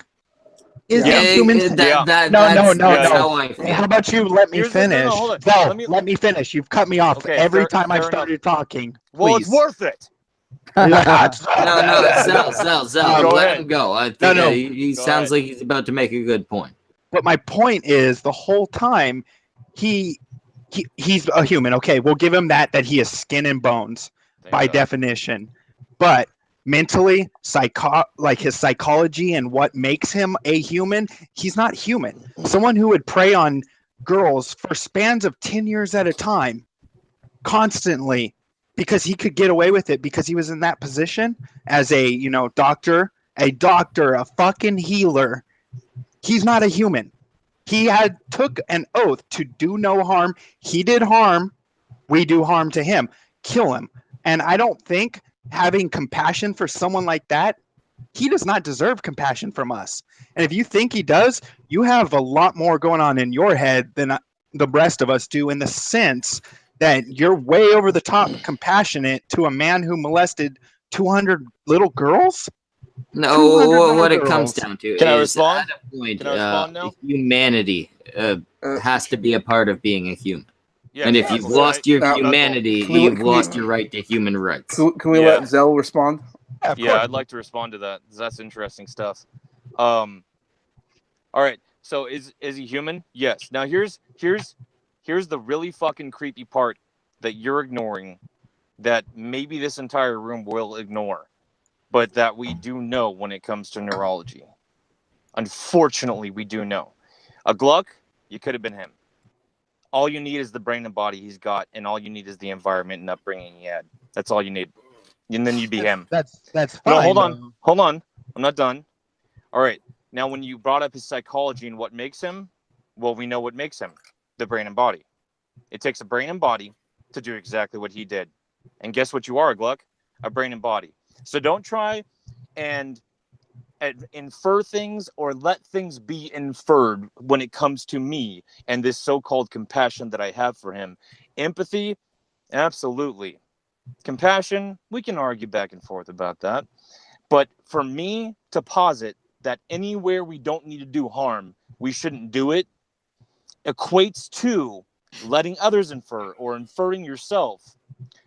Is he a human? No. How about you let me finish? Zell, let me finish. You've cut me off every time I've started talking. Well, it's worth it. Zell, let him go. I think he sounds like he's about to make a good point. But my point is, the whole time, he's a human. Okay, we'll give him that he is skin and bones by definition. But mentally, his psychology and what makes him a human, he's not human. Someone who would prey on girls for spans of 10 years at a time, constantly, because he could get away with it because he was in that position as a doctor, a fucking healer. He's not a human. He took an oath to do no harm. He did harm. We do harm to him. Kill him. And I don't think having compassion for someone like that, he does not deserve compassion from us. And if you think he does, you have a lot more going on in your head than the rest of us do, in the sense that you're way over the top compassionate to a man who molested 200 little girls. No, what it comes down to Can I is respond? at a point, Can I respond now? humanity has to be a part of being a human. Yeah, and if you've lost your humanity, you've lost your right to human rights. Can we let Zell respond? Yeah, I'd like to respond to that. That's interesting stuff. All right. So is he human? Yes. Now here's the really fucking creepy part that you're ignoring, that maybe this entire room will ignore, but that we do know when it comes to neurology. Unfortunately, we do know. A Gluck, you could have been him. All you need is the brain and body he's got, and all you need is the environment and upbringing he had. That's all you need. And then you'd be him. That's fine. No, hold on. I'm not done. All right. Now, when you brought up his psychology and what makes him, well, we know what makes him. The brain and body. It takes a brain and body to do exactly what he did. And guess what you are, Gluck? A brain and body. So don't try and infer things or let things be inferred when it comes to me and this so-called compassion that I have for him. Empathy, absolutely. Compassion, we can argue back and forth about that. But for me to posit that anywhere we don't need to do harm, we shouldn't do it, equates to letting others infer or inferring yourself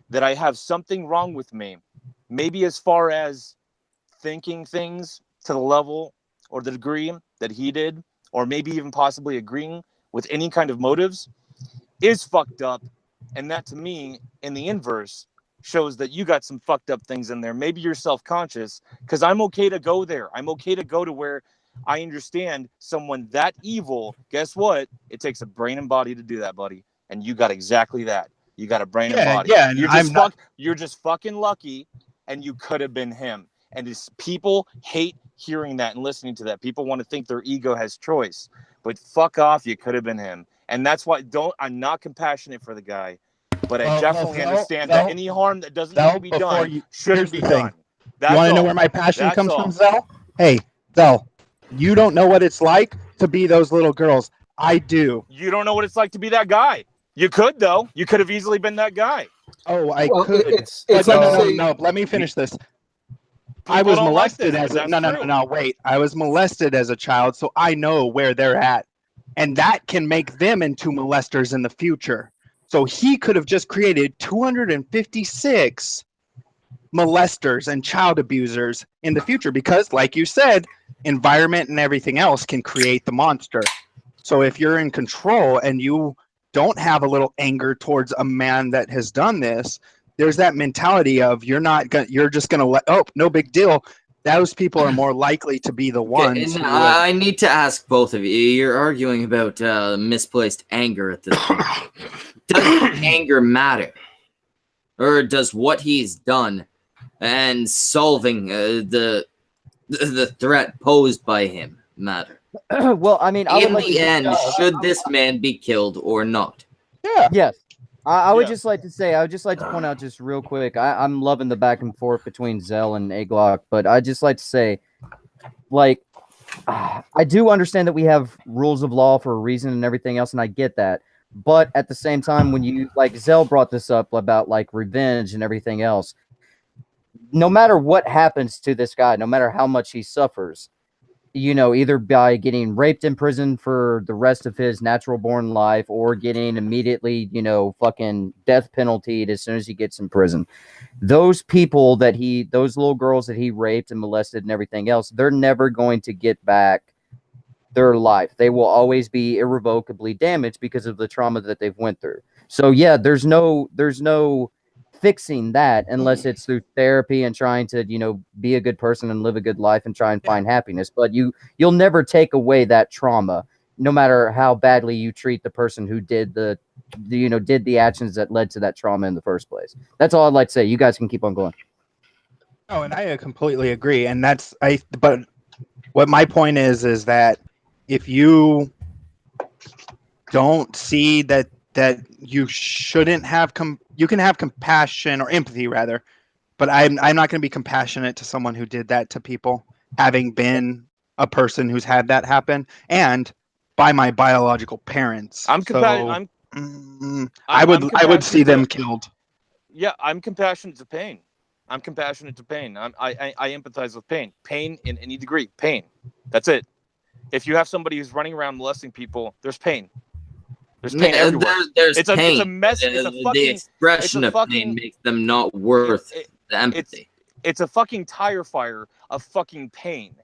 that I have something wrong with me. Maybe as far as thinking things to the level or the degree that he did, or maybe even possibly agreeing with any kind of motives, is fucked up. And that, to me, in the inverse, shows that you got some fucked up things in there. Maybe you're self-conscious, because I'm okay to go there. I'm okay to go to where I understand someone that evil. Guess what? It takes a brain and body to do that, buddy. And you got exactly that. You got a brain and body. Yeah, you're just fucking lucky, and you could have been him. And people hate hearing that and listening to that. People want to think their ego has choice. But fuck off, you could have been him. And that's why I'm not compassionate for the guy. But I definitely understand that any harm that doesn't need to be done shouldn't be done. You want to know where my passion comes from, Zell? Hey, Zell, you don't know what it's like to be those little girls. I do. You don't know what it's like to be that guy. You could, though. You could have easily been that guy. Oh, I could. No. Let me finish this. I was molested as a wait. I was molested as a child, so I know where they're at. And that can make them into molesters in the future. So he could have just created 256 molesters and child abusers in the future because, like you said, environment and everything else can create the monster. So if you're in control and you don't have a little anger towards a man that has done this, there's that mentality of you're just gonna let, oh, no big deal. Those people are more likely to be the ones. Okay, I need to ask both of you. You're arguing about misplaced anger at this point. Does anger matter, or does what he's done and solving the threat posed by him matter? Well, I mean, in the end, should this man be killed or not? Yeah. Yes. I would just like to say, I would just like to point out just real quick. I'm loving the back and forth between Zell and Aglock, but I just like to say, like, I do understand that we have rules of law for a reason and everything else, and I get that. But at the same time, when you like Zell brought this up about like revenge and everything else, no matter what happens to this guy, no matter how much he suffers, you know, either by getting raped in prison for the rest of his natural born life or getting immediately, you know, fucking death penalty as soon as he gets in prison. Those people that those little girls that he raped and molested and everything else, they're never going to get back their life. They will always be irrevocably damaged because of the trauma that they've went through. So yeah, there's no fixing that unless it's through therapy and trying to, you know, be a good person and live a good life and try and find happiness. But you'll never take away that trauma, no matter how badly you treat the person who did did the actions that led to that trauma in the first place. That's all I'd like to say. You guys can keep on going. Oh, and I completely agree. And but what my point is that if you don't see that you shouldn't have you can have compassion or empathy rather, but I'm not going to be compassionate to someone who did that to people, having been a person who's had that happen and by my biological parents. I would see them killed. Yeah, I'm compassionate to pain. I empathize with pain in any degree. Pain. That's it. If you have somebody who's running around molesting people, there's pain. There's pain everywhere. There's it's pain. A mess. It's a fucking, the expression of pain makes them not worth the empathy. It's a fucking tire fire of fucking pain.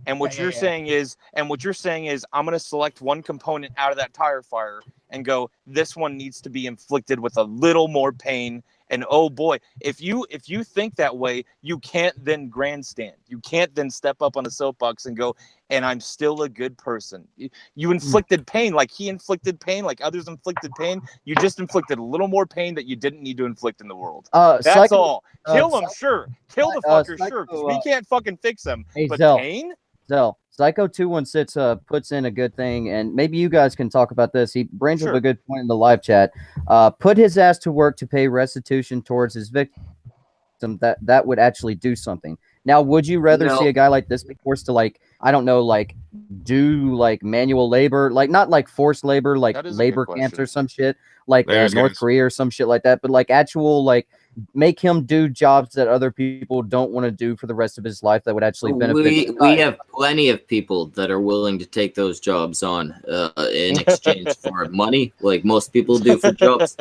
And what you're saying is, I'm going to select one component out of that tire fire and go, this one needs to be inflicted with a little more pain. And oh boy, if you think that way, you can't then grandstand. You can't then step up on a soapbox and go, and I'm still a good person. You inflicted pain like he inflicted pain, like others inflicted pain. You just inflicted a little more pain that you didn't need to inflict in the world. That's all. Kill them, sure. Kill the fucker, sure. Because we can't fucking fix them. But pain? Zell, Psycho 216 puts in a good thing, and maybe you guys can talk about this. He brings up a good point in the live chat. Put his ass to work to pay restitution towards his victim. That would actually do something. Now, would you rather see a guy like this be forced to, like, I don't know, like, do, like, manual labor, like, not like forced labor, like labor camps or some shit, like North Korea or some shit like that, but like actual, like, make him do jobs that other people don't want to do for the rest of his life that would actually benefit. We have plenty of people that are willing to take those jobs on in exchange for money, like most people do for jobs.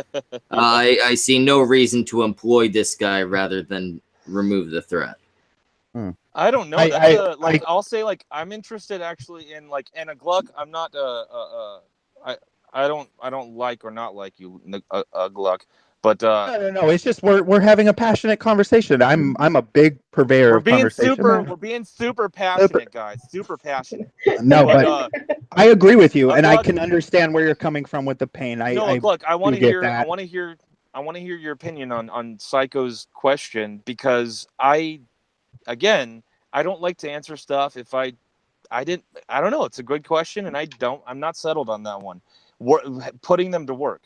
I see no reason to employ this guy rather than remove the threat. I don't know. I'll say, like, I'm interested actually in, like, and a Gluck. I'm not I don't like or not like you, a Gluck. But no. It's just we're having a passionate conversation. I'm a big purveyor of conversation. We're being super passionate, guys. Super passionate. No, but I agree with you, and I can understand where you're coming from with the pain. Look, I want to hear your opinion on Psycho's question, because I don't like to answer stuff if I don't know. It's a good question, and I'm not settled on that one. Putting them to work.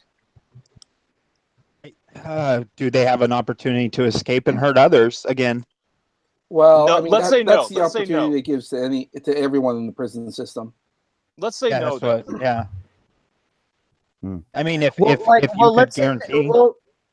Do they have an opportunity to escape and hurt others again? Well, no, I mean, that's the opportunity it gives to everyone in the prison system. Let's say no. I mean, if you could guarantee.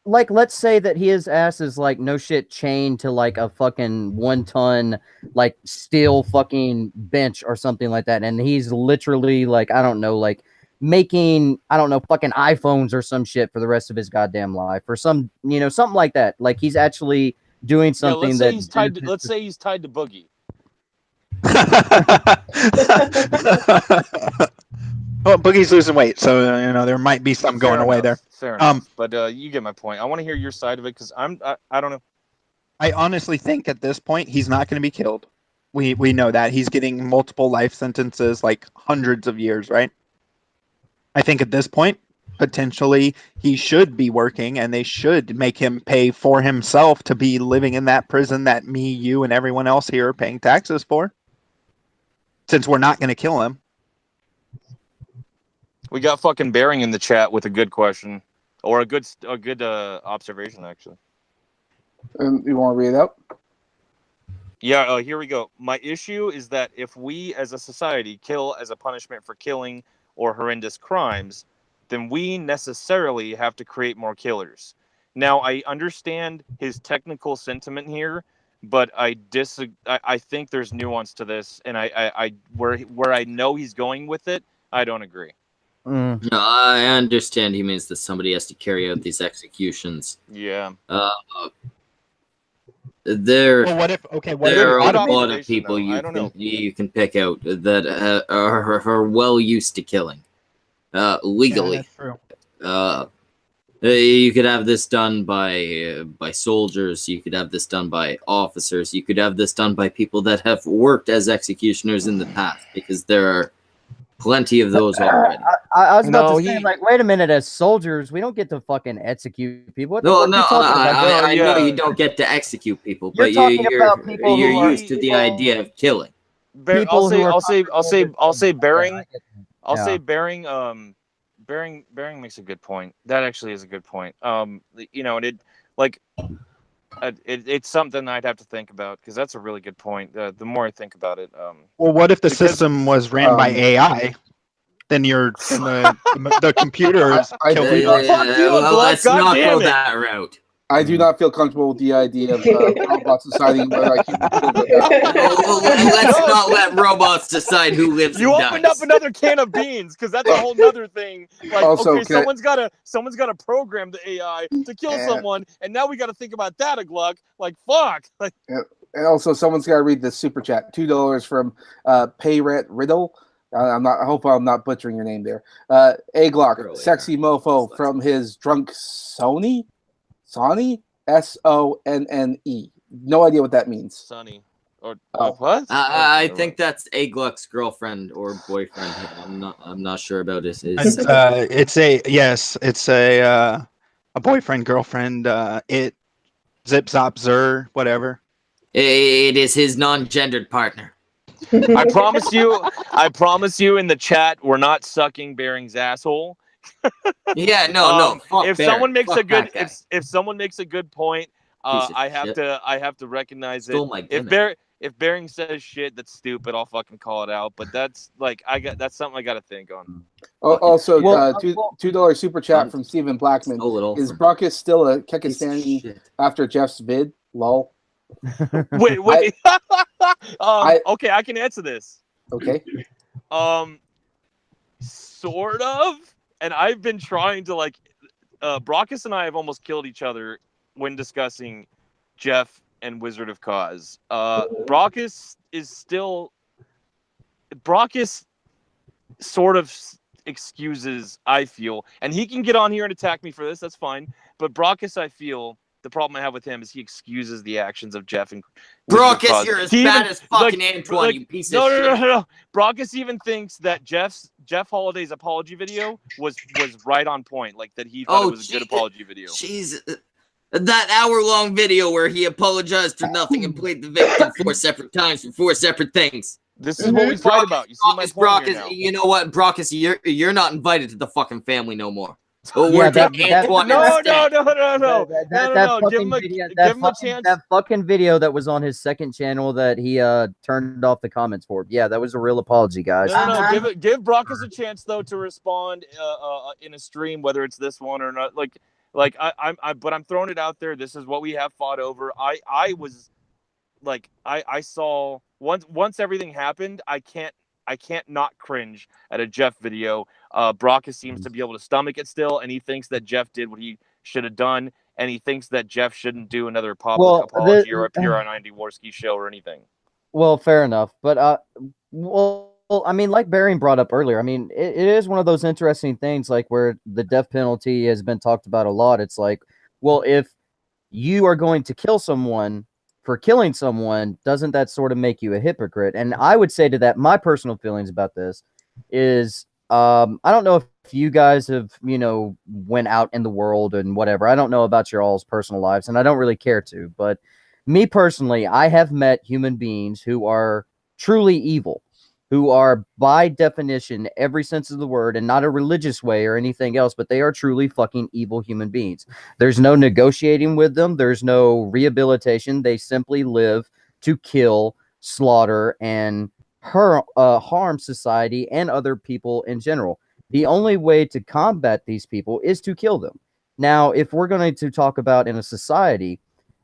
Like, let's say that his ass is, like, no shit chained to, like, a fucking 1 ton, like, steel fucking bench or something like that. And he's literally, like, I don't know, like, making, I don't know, fucking iPhones or some shit for the rest of his goddamn life, or some, you know, something like that. Like, he's actually doing something let's say he's tied to Boogie. Well, Boogie's losing weight, so there might be something going away there. Fair enough. But you get my point. I want to hear your side of it, because I don't know. I honestly think at this point he's not going to be killed. We know that he's getting multiple life sentences, like hundreds of years, right? I think at this point, potentially, he should be working, and they should make him pay for himself to be living in that prison that me, you, and everyone else here are paying taxes for. Since we're not going to kill him. We got fucking Bearing in the chat with a good question. or a good observation actually. You want to read it out? Yeah, here we go. My issue is that if we as a society kill as a punishment for killing or horrendous crimes, then we necessarily have to create more killers. Now, I understand his technical sentiment here, but I think there's nuance to this, and I where I know he's going with it, I don't agree. No, I understand he means that somebody has to carry out these executions. Yeah. Well, what if there are a good lot of people you can pick out that are well used to killing legally. Yeah, that's true. You could have this done by soldiers. You could have this done by officers. You could have this done by people that have worked as executioners in the past, because there are plenty of those already. I was about to say, like, wait a minute, as soldiers, we don't get to fucking execute people. What the fuck are you talking about? I know you don't get to execute people, but you're used to the idea of killing. I'll say Bering. Bering makes a good point. That actually is a good point. It's something I'd have to think about, because that's a really good point. The more I think about it, well, what if the system was ran by AI? Then the computers kill people. Let's not go that route. I do not feel comfortable with the idea of robots deciding whether I can Let's not let robots decide who lives. You and opened dies. up another can of beans, because that's a whole nother thing. Like, Also, okay, someone's got to program the AI to kill someone, and now we got to think about that, Gluck. Like, fuck. Like, and also, someone's got to read the super chat. $2 from Payret Riddle. I hope I'm not butchering your name there. A Glock, sexy mofo from his drunk Sony. Sonny? Sonne. No idea what that means. Sonny. Or what? I think that's A Gluck's girlfriend or boyfriend. I'm not sure about his. It's a boyfriend, girlfriend. It zip zop zer whatever. It is his non-gendered partner. I promise you in the chat, we're not sucking Bering's asshole. Yeah, no. If someone makes a good point, I have to recognize it. If Bering says shit that's stupid, I'll fucking call it out. But that's that's something I got to think on. Also, $2 super chat from Stephen Blackman. Is Brockus still a Kekistani after Jeff's vid? Lol. Wait. Okay, I can answer this. Okay. Sort of. And I've been trying to Brockus and I have almost killed each other when discussing Jeff and Wizard of Cause. Brockus sort of excuses, I feel, and he can get on here and attack me for this. That's fine. But Brockus, I feel, the problem I have with him is he excuses the actions of Jeff and Brockus. You're as bad as fucking Antoine, you piece of shit. No. Brockus even thinks that Jeff Holiday's apology video was right on point, like that he thought it was a good apology video. Jeez, that hour-long video where he apologized for nothing and played the victim 4 separate times for 4 separate things. This is what he's right about. You see my point here now. You know what, Brockus? You're not invited to the fucking family no more. No. That fucking video that was on his second channel that he turned off the comments for. Yeah, that was a real apology, guys. No. Give Brockus a chance though to respond in a stream, whether it's this one or not. But I'm throwing it out there. This is what we have fought over. I saw once everything happened. I can't not cringe at a Jeff video. Brockus seems to be able to stomach it still, and he thinks that Jeff did what he should have done, and he thinks that Jeff shouldn't do another public apology or appear on Andy Worski show or anything. Well, fair enough. But, I mean, like Bering brought up earlier, I mean, it is one of those interesting things, like where the death penalty has been talked about a lot. It's like, well, if you are going to kill someone for killing someone, doesn't that sort of make you a hypocrite? And I would say to that, my personal feelings about this is, I don't know if you guys have, went out in the world and whatever. I don't know about your all's personal lives, and I don't really care to. But me personally, I have met human beings who are truly evil. who are by definition every sense of the word, and not a religious way or anything else, but they are truly fucking evil human beings. There's no negotiating with them. There's no rehabilitation. They simply live to kill, slaughter, and harm society and other people in general. The only way to combat these people is to kill them. Now, if we're going to talk about in a society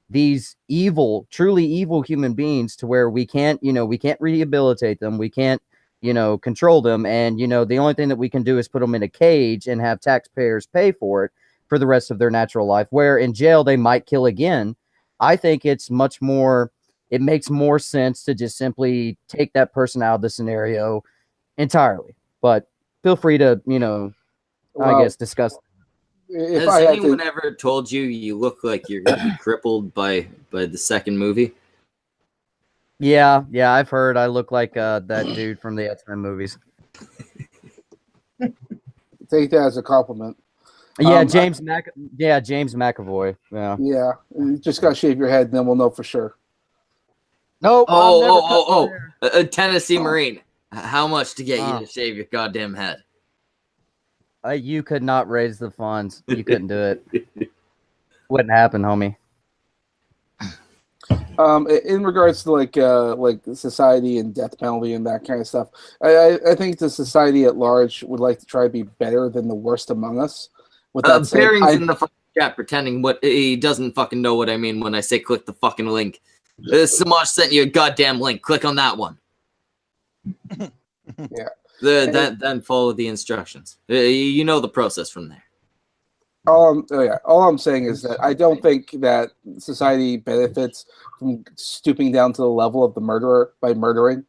these evil, truly evil human beings, to where we can't rehabilitate them, we can't, control them, and the only thing that we can do is put them in a cage and have taxpayers pay for it for the rest of their natural life, where in jail they might kill again. I think it makes more sense to just simply take that person out of the scenario entirely. But feel free to, I guess, discuss. Has anyone ever told you look like you're going to be crippled by the second movie? Yeah, I've heard I look like that dude from the X-Men movies. Take that as a compliment. Yeah, James McAvoy. Yeah. Yeah, you just got to shave your head, and then we'll know for sure. Nope. A Tennessee Marine. How much to get you to shave your goddamn head? You could not raise the funds. You couldn't do it. Wouldn't happen, homie. In regards to like society and death penalty and that kind of stuff, I think the society at large would like to try to be better than the worst among us. With that said, Bearing's in the fucking chat pretending he doesn't fucking know what I mean when I say click the fucking link. Samaj sent you a goddamn link. Click on that one. Yeah. Then follow the instructions. You know the process from there. All I'm saying is that I don't think that society benefits from stooping down to the level of the murderer by murdering.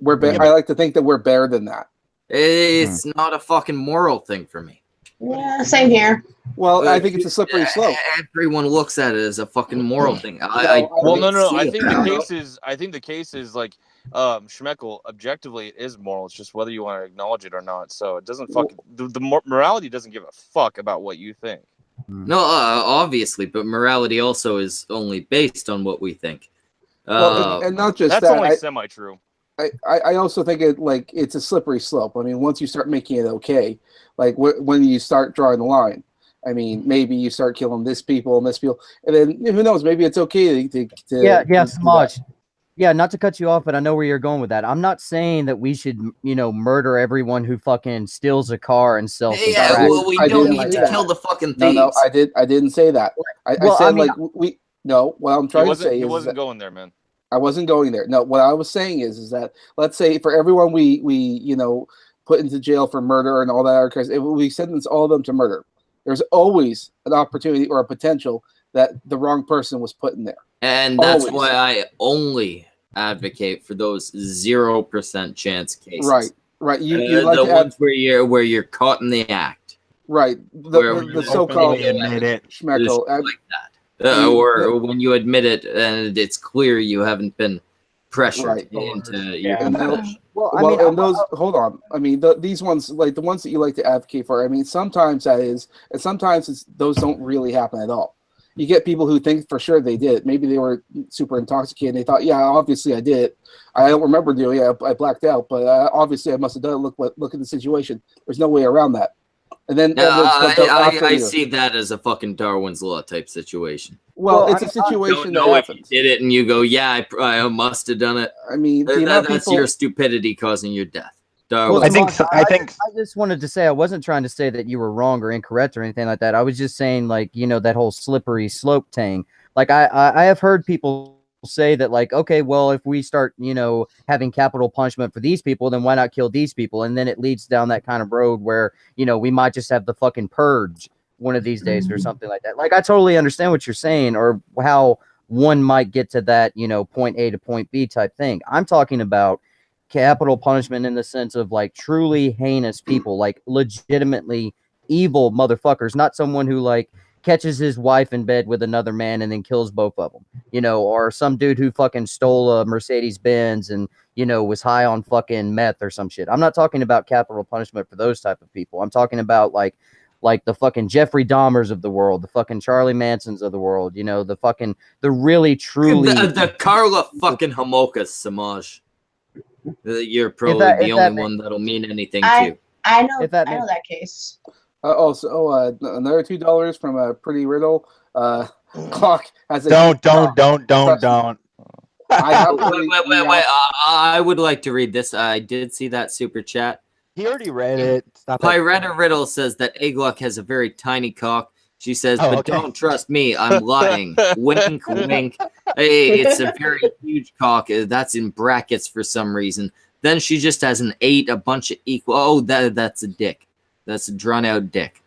I like to think that we're better than that. It's not a fucking moral thing for me. Yeah, same here. Well, I think it's a slippery slope. Everyone looks at it as a fucking moral thing. No. I think the case is like Schmeckel. Objectively, it is moral. It's just whether you want to acknowledge it or not. So it doesn't fucking the morality doesn't give a fuck about what you think. No, obviously, but morality also is only based on what we think. And not just that's that. Only semi-true. I also think it's a slippery slope. I mean, once you start making it okay, like when you start drawing the line, I mean, maybe you start killing this people and this people, and then who knows? Maybe it's okay to Samaj. Yeah, not to cut you off, but I know where you're going with that. I'm not saying that we should, murder everyone who fucking steals a car and sells. Yeah, well, we don't need to kill the fucking thieves. No, I didn't say that. I said what I'm trying to say is he wasn't going there, man. I wasn't going there. No, what I was saying is that let's say for everyone we put into jail for murder and all that other case, if we sentence all of them to murder, there's always an opportunity or a potential that the wrong person was put in there. And that's why I only advocate for those 0% chance cases. Right. You like the ones where you're caught in the act. Right. The so-called schmeckel. Like that. Or when you admit it and it's clear you haven't been pressured into your confession. Hold on. I mean, these ones, like the ones that you like to advocate for, I mean, sometimes that is, and sometimes those don't really happen at all. You get people who think for sure they did it. Maybe they were super intoxicated. And they thought, yeah, obviously I did it. I don't remember doing it. I blacked out, but obviously I must have done it. Look at the situation. There's no way around that. And then I see that as a fucking Darwin's Law type situation. Well, it's a situation that happens. If you did it and you go, yeah, I must have done it. I mean, that's your stupidity causing your death. Darwin. Well, I just wanted to say, I wasn't trying to say that you were wrong or incorrect or anything like that. I was just saying, like, that whole slippery slope thing. Like, I have heard people say that, like, okay, well, if we start, having capital punishment for these people, then why not kill these people? And then it leads down that kind of road where, we might just have the fucking purge one of these days or something like that. Like, I totally understand what you're saying, or how one might get to that, point A to point B type thing. I'm talking about capital punishment in the sense of, like, truly heinous people, like legitimately evil motherfuckers, not someone who, like, catches his wife in bed with another man and then kills both of them, or some dude who fucking stole a Mercedes Benz and, was high on fucking meth or some shit. I'm not talking about capital punishment for those type of people. I'm talking about like the fucking Jeffrey Dahmers of the world, the fucking Charlie Mansons of the world, the really truly the Carla fucking Homolkas, Samaj. You're probably the only one that'll mean anything to. I know that case. Another $2 from a Pretty Riddle. Clock has a Don't. I have to wait. I would like to read this. I did see that super chat. He already read it. Stop it. Pyretta Riddle says that Agluck has a very tiny cock. She says, but don't trust me. I'm lying. Wink, wink. Hey, it's a very huge cock. That's in brackets for some reason. Then she just has an 8, a bunch of equal. Oh, that's a dick. That's a drawn out dick.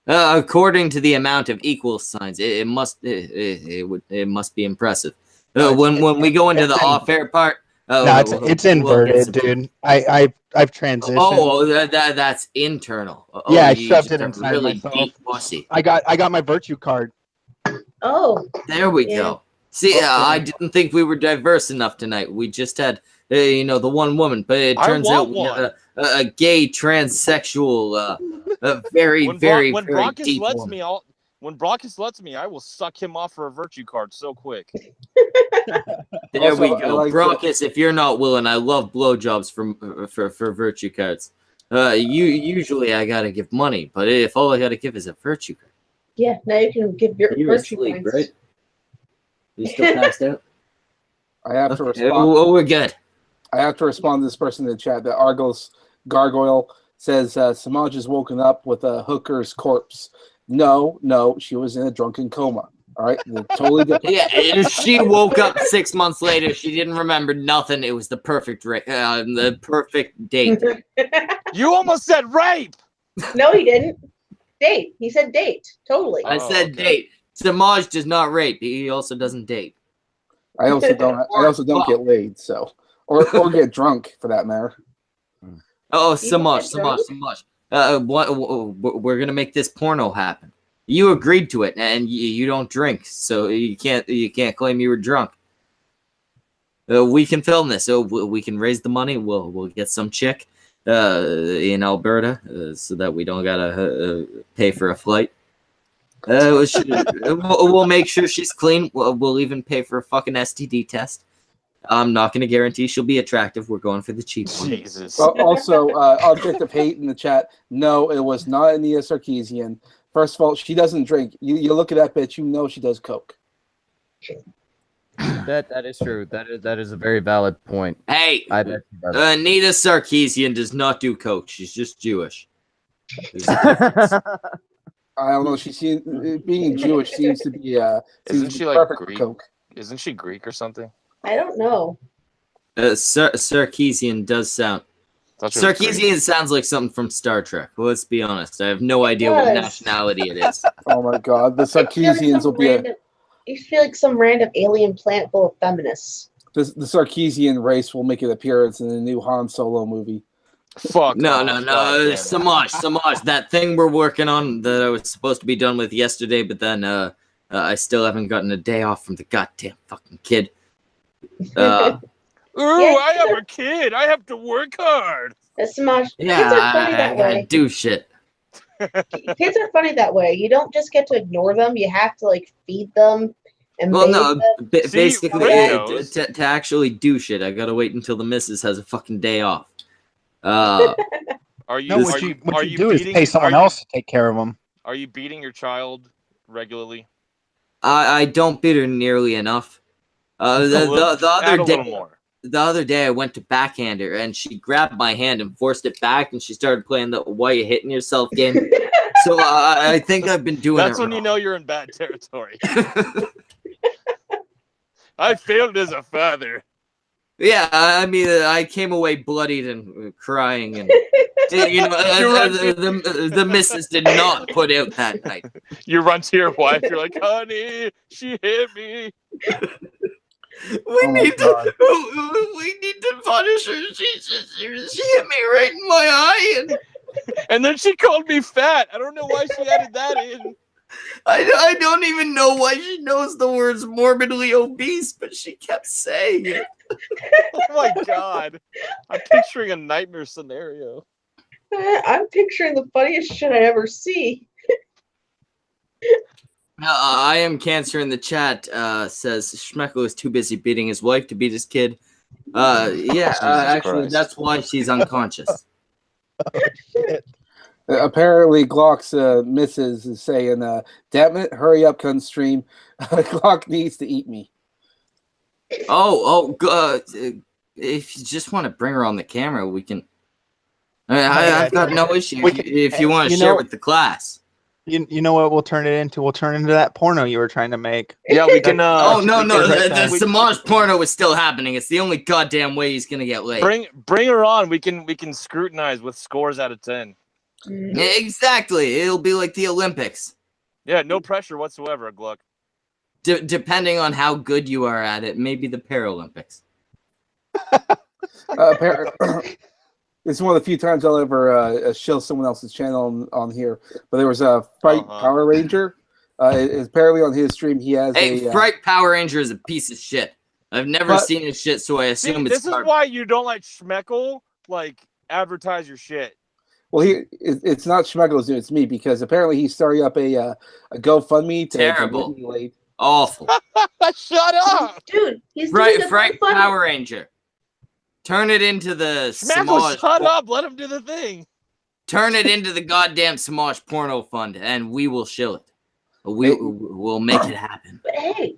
According to the amount of equal signs, it must be impressive. When we go into the off-air part, it's inverted, dude. I've transitioned. Oh, that's internal. Yeah, I shoved it inside really myself. deep pussy. I got my virtue card. Oh, there we go. See, I didn't think we were diverse enough tonight. We just had, the one woman, but it turns out we had a gay transsexual, a very when very Brockus deep lets woman. me, when Brockus lets me, I will suck him off for a virtue card so quick. There Also, we go, like Brockus. If you're not willing, I love blowjobs for virtue cards. Usually I gotta give money, but if all I gotta give is a virtue card, yeah. Now you can give your you virtue asleep, points. right? You still passed out? I have to Okay. respond. Oh, we're good. I have to respond to this person in the chat. That Argos Gargoyle says Samaj is woken up with a hooker's corpse. No, she was in a drunken coma. All right, they're totally different. Yeah, if she woke up 6 months later. She didn't remember nothing. It was the perfect date. You almost said rape. No, he didn't. Date. He said date. Totally. I said date. Samaj does not rape. He also doesn't date. I also don't get laid, so or get drunk for that matter. Oh, Samaj. We're gonna make this porno happen. You agreed to it, and you don't drink, so you can't claim you were drunk. We can film this, so we can raise the money. We'll get some chick in Alberta, so that we don't gotta pay for a flight. We'll make sure she's clean. We'll even pay for a fucking STD test. I'm not going to guarantee she'll be attractive. We're going for the cheap one. Jesus. Also, object of hate in the chat. No, it was not Ania Sarkeesian. First of all, she doesn't drink. You look at that bitch, you know she does coke. That is true. That is a very valid point. Hey, Anita Sarkeesian does not do coke. She's just Jewish. I don't know. Being Jewish seems to be Isn't she like Greek? Coke. Isn't she Greek or something? I don't know. Sarkeesian does sound. Sarkeesian sounds like something from Star Trek. Well, let's be honest. I have no idea what nationality it is. Oh my god, the Sarkeesians will be You feel like some random alien planet full of feminists. The Sarkeesian race will make an appearance in the new Han Solo movie. Fuck. No. Samaj. That thing we're working on that I was supposed to be done with yesterday, but then I still haven't gotten a day off from the goddamn fucking kid. I have a kid. I have to work hard. Samaj, yeah, kids are funny that I gotta way. do shit. Kids are funny that way. You don't just get to ignore them. You have to feed them and Well, bathe no, them. basically, to actually do shit, I gotta wait until the missus has a fucking day off. Are you? No, what you do is pay someone else to take care of them. Are you beating your child regularly? I don't beat her nearly enough. The other day I went to backhand her and she grabbed my hand and forced it back and she started playing the "why you hitting yourself" game. So I think I've been doing. That's when you know you're in bad territory. I failed as a father. Yeah, I mean, I came away bloodied and crying, and the missus did not put out that night. You run to your wife. You're like, "Honey, she hit me. We need to punish her. She hit me right in my eye, and then she called me fat. I don't know why she added that in. I don't even know why she knows the words morbidly obese, but she kept saying it. Oh my god. I'm picturing a nightmare scenario. I'm picturing the funniest shit I ever see. I am Cancer in the chat says Schmeckel is too busy beating his wife to beat his kid. Actually, Christ. that's why she's unconscious. Apparently, Glock's missus is saying, damn it, hurry up, cunt stream. Glock needs to eat me. If you just want to bring her on the camera, we can. I've got no issue if you want to share with the class. You know what we'll turn it into? We'll turn into that porno you were trying to make. Yeah, we can. No. The Samaj porno is still happening. It's the only goddamn way he's gonna get laid. Bring her on. We can scrutinize with scores out of 10. Exactly. It'll be like the Olympics. Yeah, no pressure whatsoever, Gluck. Depending on how good you are at it, maybe the Paralympics. It's one of the few times I'll ever shill someone else's channel on here. But there was a Fright Power Ranger. Apparently on his stream he has Fright Power Ranger is a piece of shit. I've never seen his shit, so I assume it's. This is why you don't like Schmeckel. Like, advertise your shit. Well, it's not Schmeckel's doing, it's me, because apparently he's starting up a GoFundMe to get me laid. Awful. Shut up, dude. He's doing Fright Power Ranger. Turn it into the Schmeckel, shut up. Let him do the thing. Turn it into the goddamn Samaj porno fund, and we will shill it. We'll make it happen. But hey.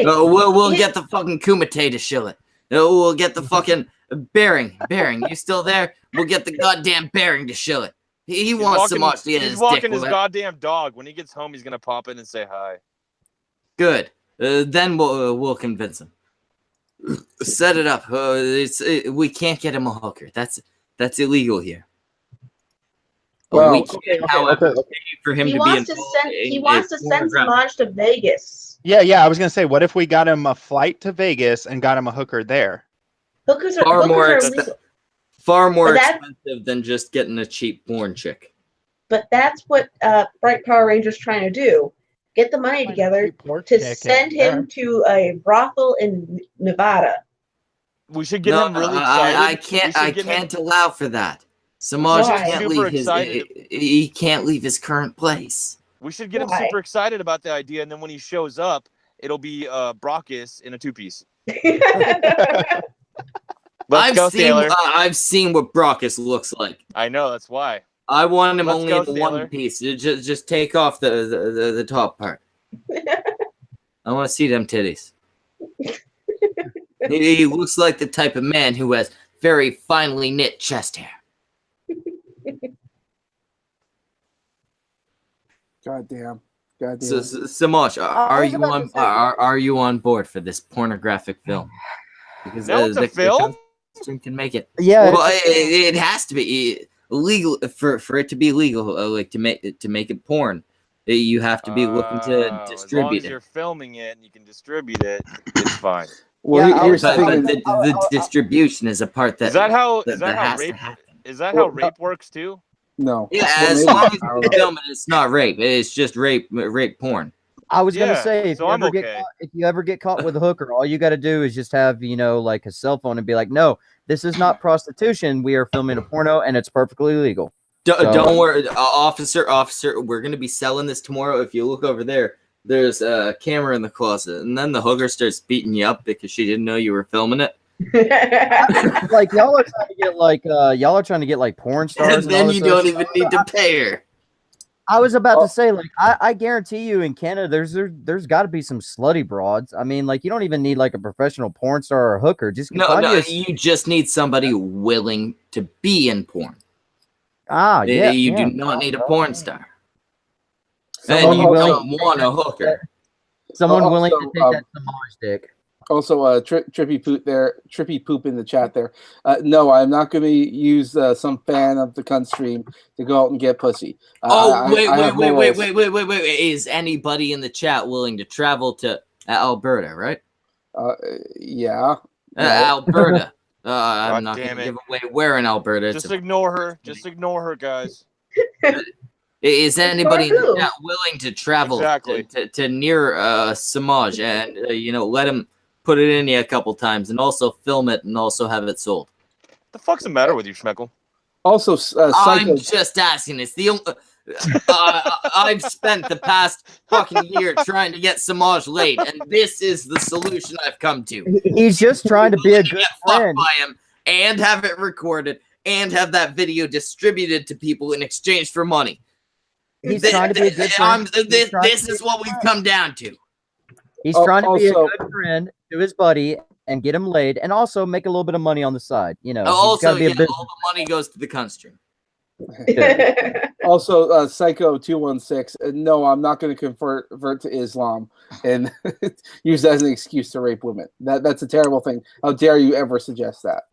We'll get the fucking Kumite to shill it. We'll get the fucking Bearing, you still there? We'll get the goddamn Bearing to shill it. He wants Samaj to get his dick. He's walking his goddamn dog. When he gets home, he's gonna pop in and say hi. Good. Then we'll convince him. Set it up. We can't get him a hooker. That's illegal here. Well, we can't, however, pay for him he to wants be he wants to send Samaj to Vegas. Yeah. I was gonna say, what if we got him a flight to Vegas and got him a hooker there? Hookers are far more expensive than just getting a cheap porn chick. But that's what Bright Power Ranger's trying to do. Get the money together to send him to a brothel in Nevada. We should get him really excited. I can't allow for that. Samaj can't leave he can't leave his current place. We should get him super excited about the idea, and then when he shows up, it'll be Brockus in a two-piece. I've seen what Brockus looks like. I know, that's why. I want him only in the one piece. Just take off the top part. I want to see them titties. He looks like the type of man who has very finely knit chest hair. Goddamn. So, Samaj, are you on board for this pornographic film? Because the film can make it. Yeah, well, it has to be illegal for it to be legal. Like to make it porn, you have to be looking to distribute as long as it. You're filming it and you can distribute it. It's fine. Well, here's the distribution is a part that. Is that how rape works too? No. Yeah, as long as you film it, it's not rape. It's just rape porn. I was gonna say, if you ever get caught with a hooker, all you got to do is just have like a cell phone and be like, "No, this is not prostitution. We are filming a porno, and it's perfectly legal." Don't worry, officer. We're gonna be selling this tomorrow. If you look over there, there's a camera in the closet, and then the hooker starts beating you up because she didn't know you were filming it. Like y'all are trying to get like porn stars, and then you don't even need to pay her. I was about to say, like, I guarantee you in Canada, there's got to be some slutty broads. I mean, like, you don't even need like a professional porn star or a hooker. You just need somebody willing to be in porn. You do not need a porn star. And you don't want a hooker. Someone willing to take that Samaj dick. Also, trippy poop in the chat there. No, I'm not going to use some fan of the cunt stream to go out and get pussy. Wait! Is anybody in the chat willing to travel to Alberta? Right? Yeah. Alberta. I'm not going to give away where in Alberta. Just ignore her. Just ignore her, guys. Is anybody in the chat willing to travel to near Samaj and let him put it in you a couple times and also film it and also have it sold? The fuck's the matter with you, Schmeckel? Also, I'm just asking. It's the only. I've spent the past fucking year trying to get Samaj laid, and this is the solution I've come to. He's just trying to be a good get friend. fucked by him and have it recorded and have that video distributed to people in exchange for money. He's trying to be a good friend. This is what we've come down to. He's trying to be a good friend to his buddy and get him laid, and also make a little bit of money on the side. You know, Also, all the money goes to the country. Also, Psycho 216. No, I'm not going to convert to Islam and use that as an excuse to rape women. That's a terrible thing. How dare you ever suggest that?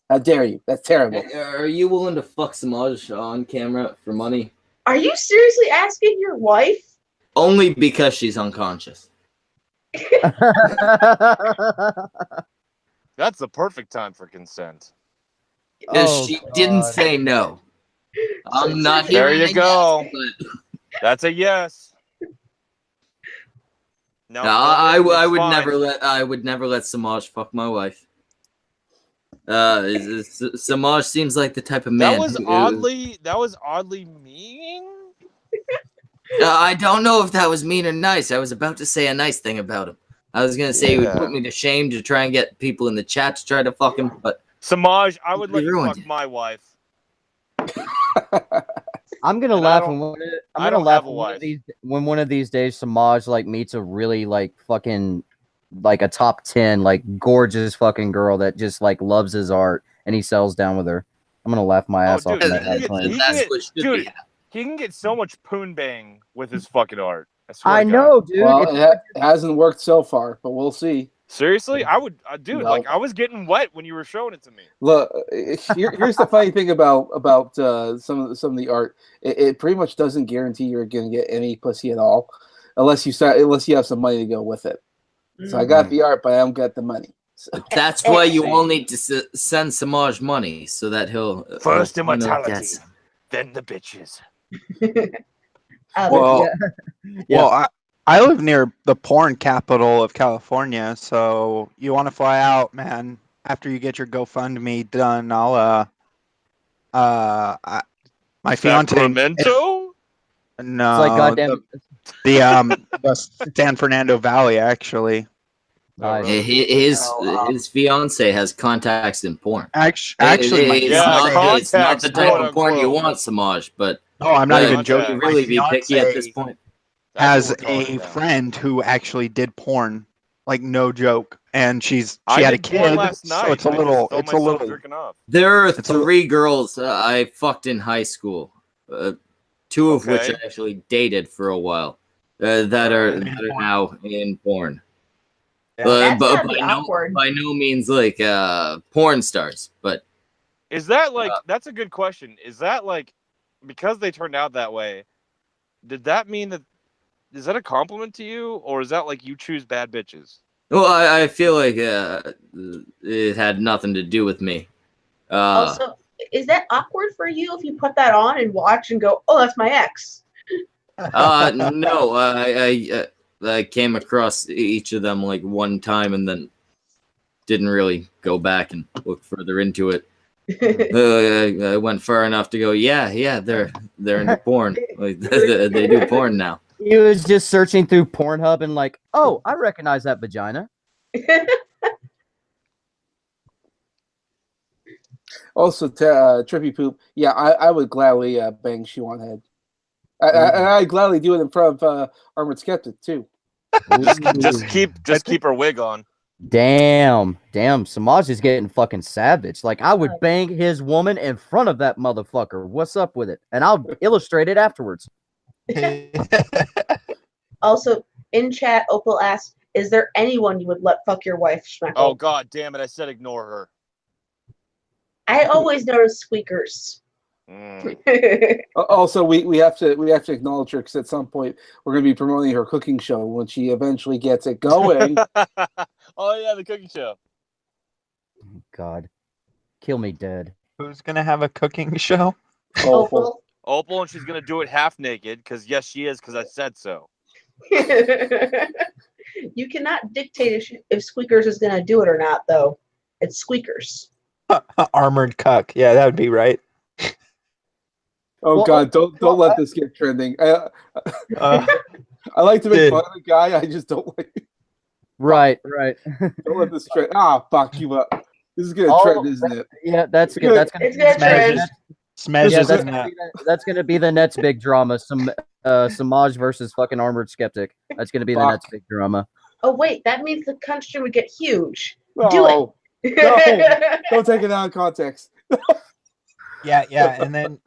How dare you? That's terrible. Hey, are you willing to fuck Samaj on camera for money? Are you seriously asking your wife? Only because she's unconscious. That's the perfect time for consent. Because she didn't say no. I'm not There hearing you go. Yes, but... That's a yes. No, I would never let Samaj fuck my wife. Samaj seems like the type of man. That was oddly mean. I don't know if that was mean or nice. I was about to say a nice thing about him. I was gonna say he would put me to shame to try and get people in the chat to try to fuck him, but Samaj, I would let you fuck my wife. I'm gonna laugh when one of these days Samaj like meets a really like fucking like a top 10 like gorgeous fucking girl that just like loves his art and he settles down with her. I'm gonna laugh my ass off. Dude, he can get so much poon bang with his fucking art. I know, dude. Well, it hasn't worked so far, but we'll see. Seriously, I would, dude. Like I was getting wet when you were showing it to me. Look, here's the funny thing about some of the art. It pretty much doesn't guarantee you're going to get any pussy at all, unless you have some money to go with it. So I got the art, but I don't get the money. So. That's why you all need to send Samaj money so that he'll first immortality, then the bitches. Well, I live near the porn capital of California, so you want to fly out, man. After you get your GoFundMe done, I'll my fiance. Sacramento? No, it's like goddamn the San Fernando Valley, actually. His fiance has contacts in porn. Actually, it's not the type of porn you want, Samaj, but no, I'm not even joking. Really be picky at this point. Has a friend who actually did porn, like no joke, and she had a kid. So it's a little. There are 3 girls I fucked in high school, 2 of which I actually dated for a while, that are now in porn. But by no means like porn stars. But is that like that's a good question? Is that like because they turned out that way? Did that mean that? Is that a compliment to you, or is that like you choose bad bitches? Well, I feel like it had nothing to do with me. Also, is that awkward for you if you put that on and watch and go, "Oh, that's my ex"? No, I came across each of them like one time and then didn't really go back and look further into it. I went far enough to go, yeah, they're into porn. Like, they do porn now. He was just searching through Pornhub and like, oh, I recognize that vagina. Also, Trippy Poop. Yeah, I would gladly bang Shoe on head. And I'd gladly do it in front of Armored Skeptic too. just keep her wig on. Damn, Samaj is getting fucking savage. Like, I would bang his woman in front of that motherfucker. What's up with it? And I'll illustrate it afterwards. Also, in chat, Opal asked, is there anyone you would let fuck your wife, Schmeckle? Oh, god damn it, I said ignore her. I always notice squeakers. Also, we have to acknowledge her because at some point we're going to be promoting her cooking show when she eventually gets it going. Oh yeah, the cooking show. God, kill me dead. Who's going to have a cooking show? Opal. Opal, and she's going to do it half naked because yes, she is because I said so. You cannot dictate if Squeakers is going to do it or not, though. It's Squeakers. Armored cuck. Yeah, that would be right. Oh Well, God! Don't let this get trending. I like to make fun of the guy. I just don't like. Right. Don't let this trend. Ah, fuck you up. This is gonna trend, isn't it? Yeah, that's good. That's gonna It's gonna trend. That's gonna be the next big drama. Samaj versus fucking Armored Skeptic. That's gonna be the next big drama. Oh wait, that means the country would get huge. No, Do it. No, don't take it out of context. Yeah, and then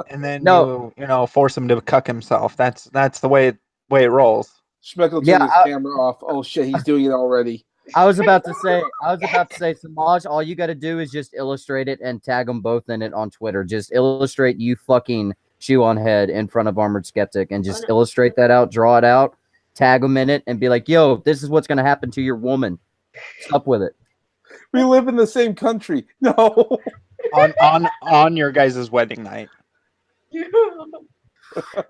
No. you force him to cuck himself. That's the way it rolls. Schmeck'll turn his camera off. Oh shit, he's doing it already. I was about to say, Samaj, all you got to do is just illustrate it and tag them both in it on Twitter. Just illustrate you fucking shoe on head in front of Armored Skeptic and just illustrate that out, draw it out, tag them in it, and be like, yo, this is what's going to happen to your woman. Stop with it. We live in the same country. No. on your guys' wedding night.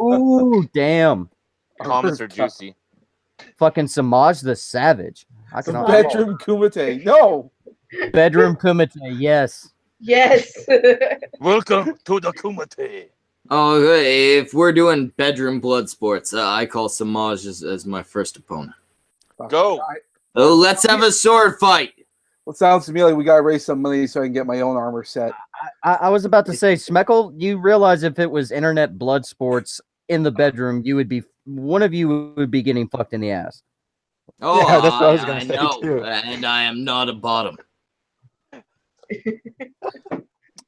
Ooh, damn. Comments are juicy. Fucking Samaj the Savage. Bedroom Kumite. No. Bedroom Kumite, yes. Yes. Welcome to the Kumite. Oh, if we're doing bedroom blood sports, I call Samaj as my first opponent. Go. Oh, let's have a sword fight. Well, it sounds to me like we gotta raise some money so I can get my own armor set. I was about to say, Schmeckle, you realize if it was internet blood sports in the bedroom, one of you would be getting fucked in the ass. Oh, yeah, that's what I was gonna say know, too. And I am not a bottom.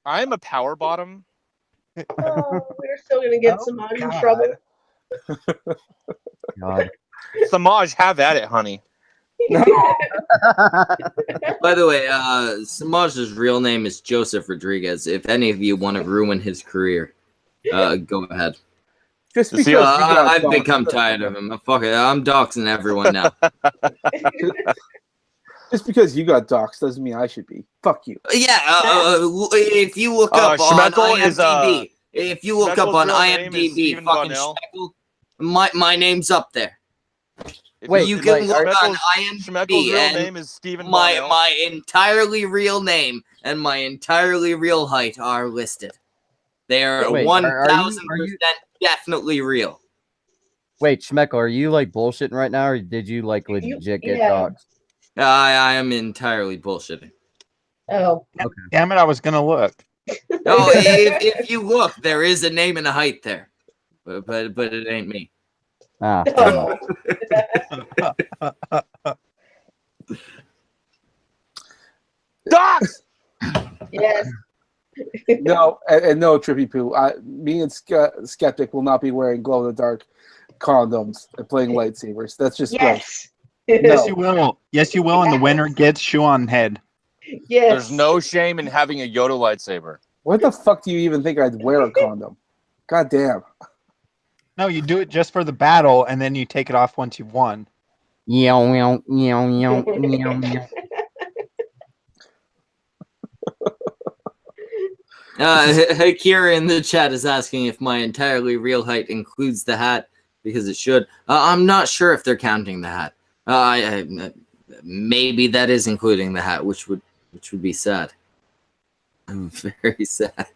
I am a power bottom. Oh, we're still gonna get Samaj in trouble. God. Samaj, have at it, honey. By the way, Samaj's real name is Joseph Rodriguez. If any of you want to ruin his career, go ahead. Just because I've become tired of him. Fuck it, I'm doxing everyone now. Just because you got doxxed doesn't mean I should be. Fuck you. Yeah, if you look up on IMDb, fucking Schmeckle, my name's up there. Wait, you can look on Schmeckle's IMDb real and name is Stephen my entirely real name and my entirely real height are listed. They are 1000% definitely real. Wait, Schmeckle, are you like bullshitting right now, or did you like legit get doxxed? I am entirely bullshitting. Oh. Okay. Damn it, I was gonna look. Oh, if you look, there is a name and a height there, but it ain't me. Ah. Dox! Yes. No, and no, Trippy Poo. Me and Skeptic will not be wearing glow-in-the-dark condoms and playing lightsabers. That's just gross. Yes, you will. Yes, you will. And the winner gets shoe on head. Yes. There's no shame in having a Yoda lightsaber. What the fuck do you even think I'd wear a condom? God damn. No, you do it just for the battle, and then you take it off once you've won. Akira in the chat is asking if my entirely real height includes the hat, because it should. I'm not sure if they're counting the hat. Maybe that is including the hat, which would be sad. I'm very sad.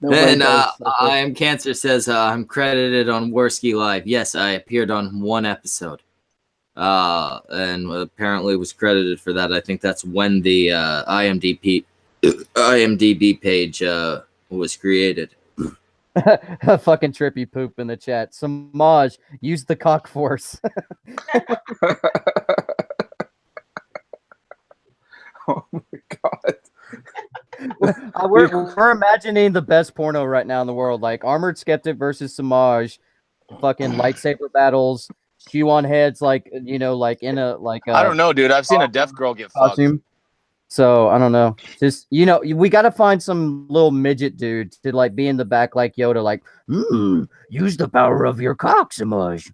And I Am Cancer says I'm credited on Worski Live. Yes, I appeared on one episode, and apparently was credited for that. I think that's when the IMDb page was created. Fucking Trippy Poop in the chat. Samaj, use the cock force. Oh my god. We're imagining the best porno right now in the world, like Armored Skeptic versus Samaj, fucking lightsaber battles, shoe on heads, like like in a I don't know, dude. I've seen a deaf girl get costume. fucked. So I don't know. Just we got to find some little midget dude to like be in the back like Yoda, like use the power of your cock, Samaj.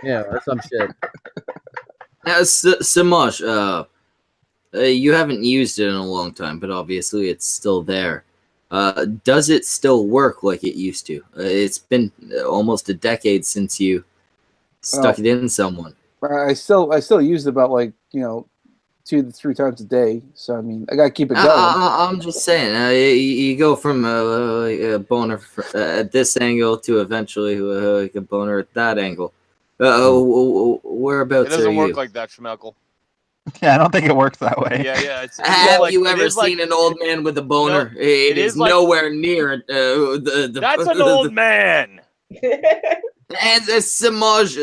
Yeah, or some shit. Samaj, you haven't used it in a long time, but obviously it's still there. Does it still work like it used to? It's been almost a decade since you stuck it in someone. I still used about 2 to 3 times a day. So I mean, I gotta keep it going. I'm just saying, you go from a boner at this angle to eventually like a boner at that angle. Whereabouts It doesn't are work you? like that, Schmeckle. Yeah, I don't think it works that way. Yeah. Have you ever seen an old man with a boner? No, it is like, nowhere near the. That's an old man. And Samaj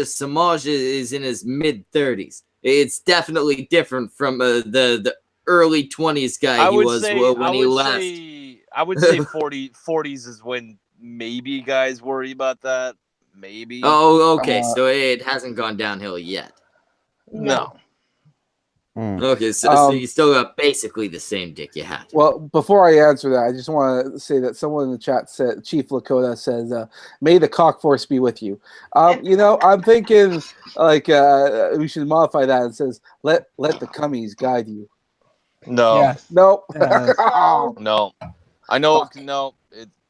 is in his mid-30s. It's definitely different from the early 20s guy he was when he left. I would say 40s is when maybe guys worry about that. Maybe. Oh, okay. So it hasn't gone downhill yet. No. Okay, so you still got basically the same dick you had. Well, before I answer that, I just want to say that someone in the chat said, Chief Lakota says, "May the cock force be with you." I'm thinking like we should modify that and says, "Let the cummies guide you." No. Yes. No. No. I know. No.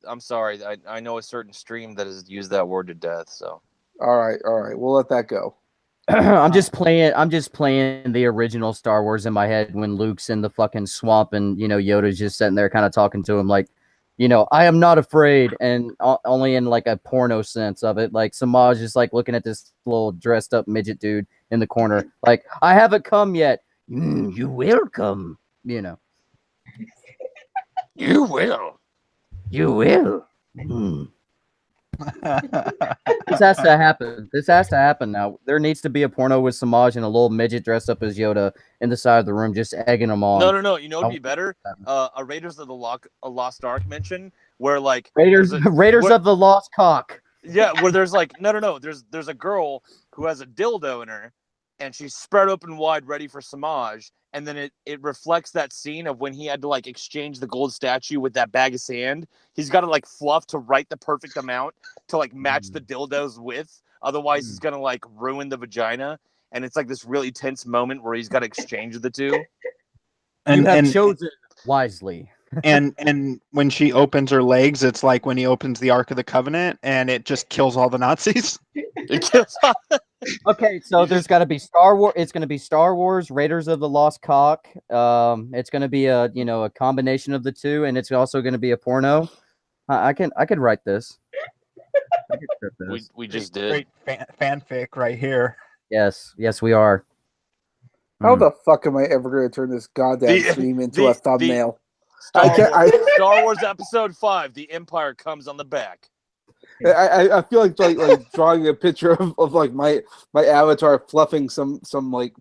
I'm sorry. I know a certain stream that has used that word to death. So. All right. We'll let that go. I'm just playing the original Star Wars in my head when Luke's in the fucking swamp and Yoda's just sitting there kind of talking to him like, I am not afraid, and only in like a porno sense of it. Like Samaj is like looking at this little dressed up midget dude in the corner, like, I haven't come yet. You will come, You will. You will. This has to happen. This has to happen now. There needs to be a porno with Samaj and a little midget dressed up as Yoda in the side of the room, just egging them on. No. You know what'd be better? A Raiders of the Lost Ark mention where like Raiders of the Lost Cock. Yeah, where there's like no. There's a girl who has a dildo in her, and she's spread open wide, ready for Samaj. And then it reflects that scene of when he had to like exchange the gold statue with that bag of sand. He's got to like fluff to right the perfect amount to like match the dildo's width. Otherwise, he's gonna like ruin the vagina. And it's like this really tense moment where he's got to exchange the two. You have chosen wisely. and when she opens her legs, it's like when he opens the Ark of the Covenant, and it just kills all the Nazis. It kills all Okay, so there's got to be Star Wars. It's going to be Star Wars, Raiders of the Lost Cock. It's going to be a combination of the two, and it's also going to be a porno. I could write this. I could script this. We just did. Great fanfic right here. Yes, we are. How the fuck am I ever going to turn this goddamn stream into a thumbnail? Star Wars Episode 5: The Empire Comes on the Back. I feel like drawing a picture of like my avatar fluffing some like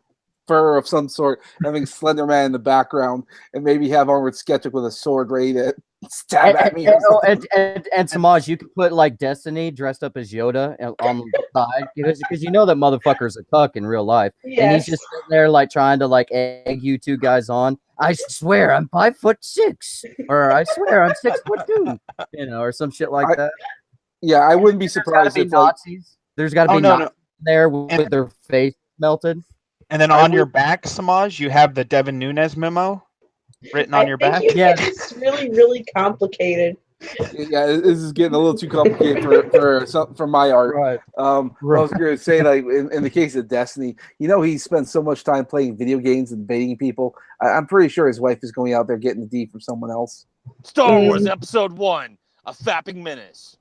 fur of some sort, having Slenderman in the background, and maybe have Armored Skeptic with a sword ready to stab at me. And Samaj, you could put like Destiny dressed up as Yoda on the side because you know that motherfucker's a cuck in real life, and he's just sitting there like trying to like egg you two guys on. I swear I'm 5'6", or I swear I'm 6'2", or some shit like that. Yeah, I wouldn't be surprised if Nazis. There's got to be Nazis there with their face melted. And then on your back, Samaj, you have the Devin Nunes memo written on your back. Yeah, it's really, really complicated. Yeah, this is getting a little too complicated for my art. Right. I was going to say, like in the case of Destiny, he spends so much time playing video games and baiting people. I'm pretty sure his wife is going out there getting the D from someone else. Star Wars Episode 1: A Fapping Menace.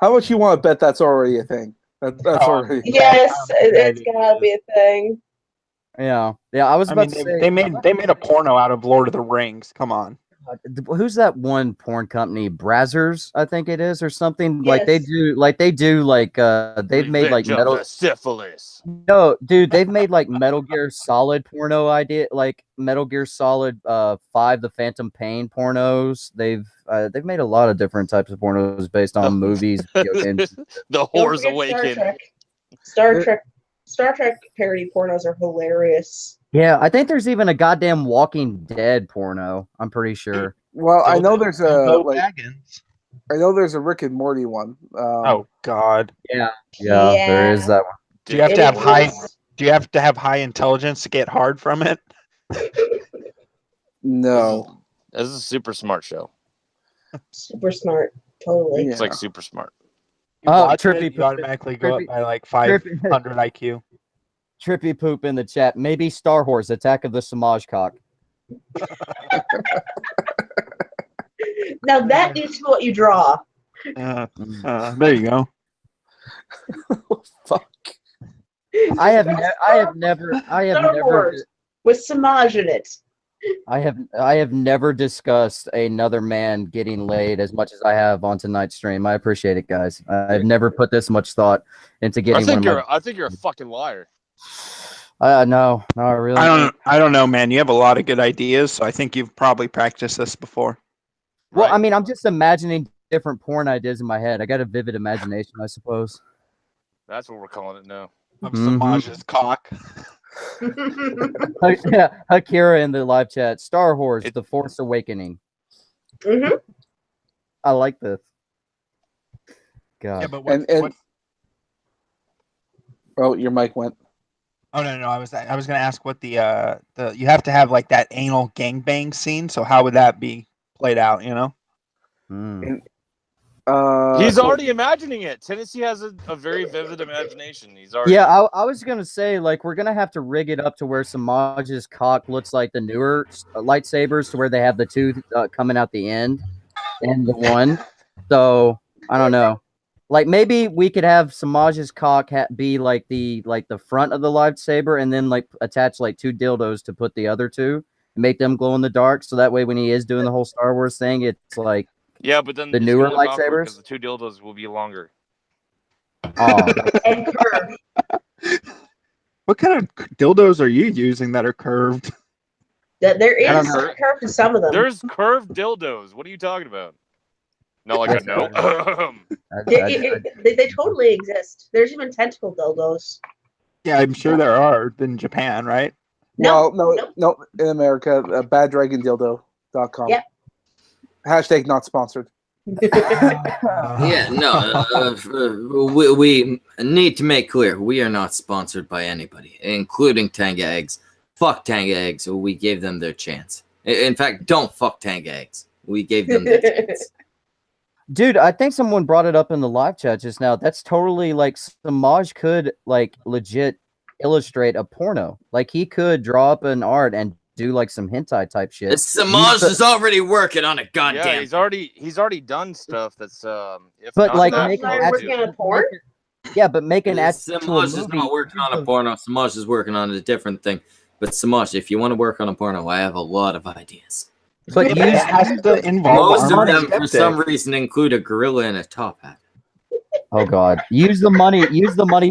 How much you want to bet that's already a thing? That's already. Yes, it's gotta be a thing. Yeah. I was about to say they made a porno out of Lord of the Rings. Come on. Who's that one porn company? Brazzers, I think it is, or something. Yes. Like they do they've made like metal syphilis. No, dude, they've made like Metal Gear Solid porno idea, like Metal Gear Solid 5, the Phantom Pain pornos. They've made a lot of different types of pornos based on movies. Video games. The Whores Awaken. Star Trek parody pornos are hilarious. Yeah, I think there's even a goddamn Walking Dead porno. I'm pretty sure. Well, I know there's a Rick and Morty one. Oh God. Yeah, there is that one. Do you have to have high intelligence to get hard from it? No. This is a super smart show. Super smart, totally. It's like super smart. You Oh, watch trippy it, you poop. automatically go up Trippy- by like trippy- 500 IQ. Trippy poop in the chat. Maybe Star Wars: Attack of the Samaj Cock. Now that needs to be what you draw. There you go. Fuck. I have never Star Wars with Samaj in it. I have never discussed another man getting laid as much as I have on tonight's stream. I appreciate it, guys. I've never put this much thought into getting I think you're a fucking liar. No, really. I don't know, man. You have a lot of good ideas, so I think you've probably practiced this before. Well, I mean, I'm just imagining different porn ideas in my head. I got a vivid imagination, I suppose. That's what we're calling it now. Of Samaj's cock. Yeah, Akira in the live chat. Star Wars: The Force Awakening. Mm-hmm. I like this. God. Yeah, but oh, your mic went. Oh no, I was gonna ask what the you have to have like that anal gangbang scene. So how would that be played out? You know. He's already imagining it. Tennessee has a very vivid imagination. He's already. Yeah, I was gonna say, like, we're gonna have to rig it up to where Samaj's cock looks like the newer lightsabers, to where they have the two coming out the end and the one. So I don't know. Like, maybe we could have Samaj's cock be like the front of the lightsaber, and then like attach like two dildos to put the other two and make them glow in the dark. So that way, when he is doing the whole Star Wars thing, it's like. Yeah, but then the newer lightsabers, because the two dildos will be longer. Oh. And curved. What kind of dildos are you using that are curved? There is curve to some of them. There's curved dildos. What are you talking about? No, like no. They totally exist. There's even tentacle dildos. Yeah, I'm sure there are in Japan, right? No, in America, baddragondildo.com. Yep. Hashtag not sponsored. Yeah, no. We need to make clear we are not sponsored by anybody, including Tanga Eggs. Fuck Tanga Eggs. We gave them their chance. In fact, don't fuck Tanga Eggs. We gave them their chance. Dude, I think someone brought it up in the live chat just now. That's totally like Samaj could like legit illustrate a porno. Like he could draw up an art and do like some hentai type shit. Samaj is already working on a goddamn. Yeah, he's already done stuff that's but like working on a porn. Yeah, but make an actual Samaj is movie. not working on a porno. Samaj is working on a different thing. But Samaj, if you want to work on a porno, I have a lot of ideas. But it has to involve most of them, for some reason, include a gorilla in a top hat. Oh God! Use the money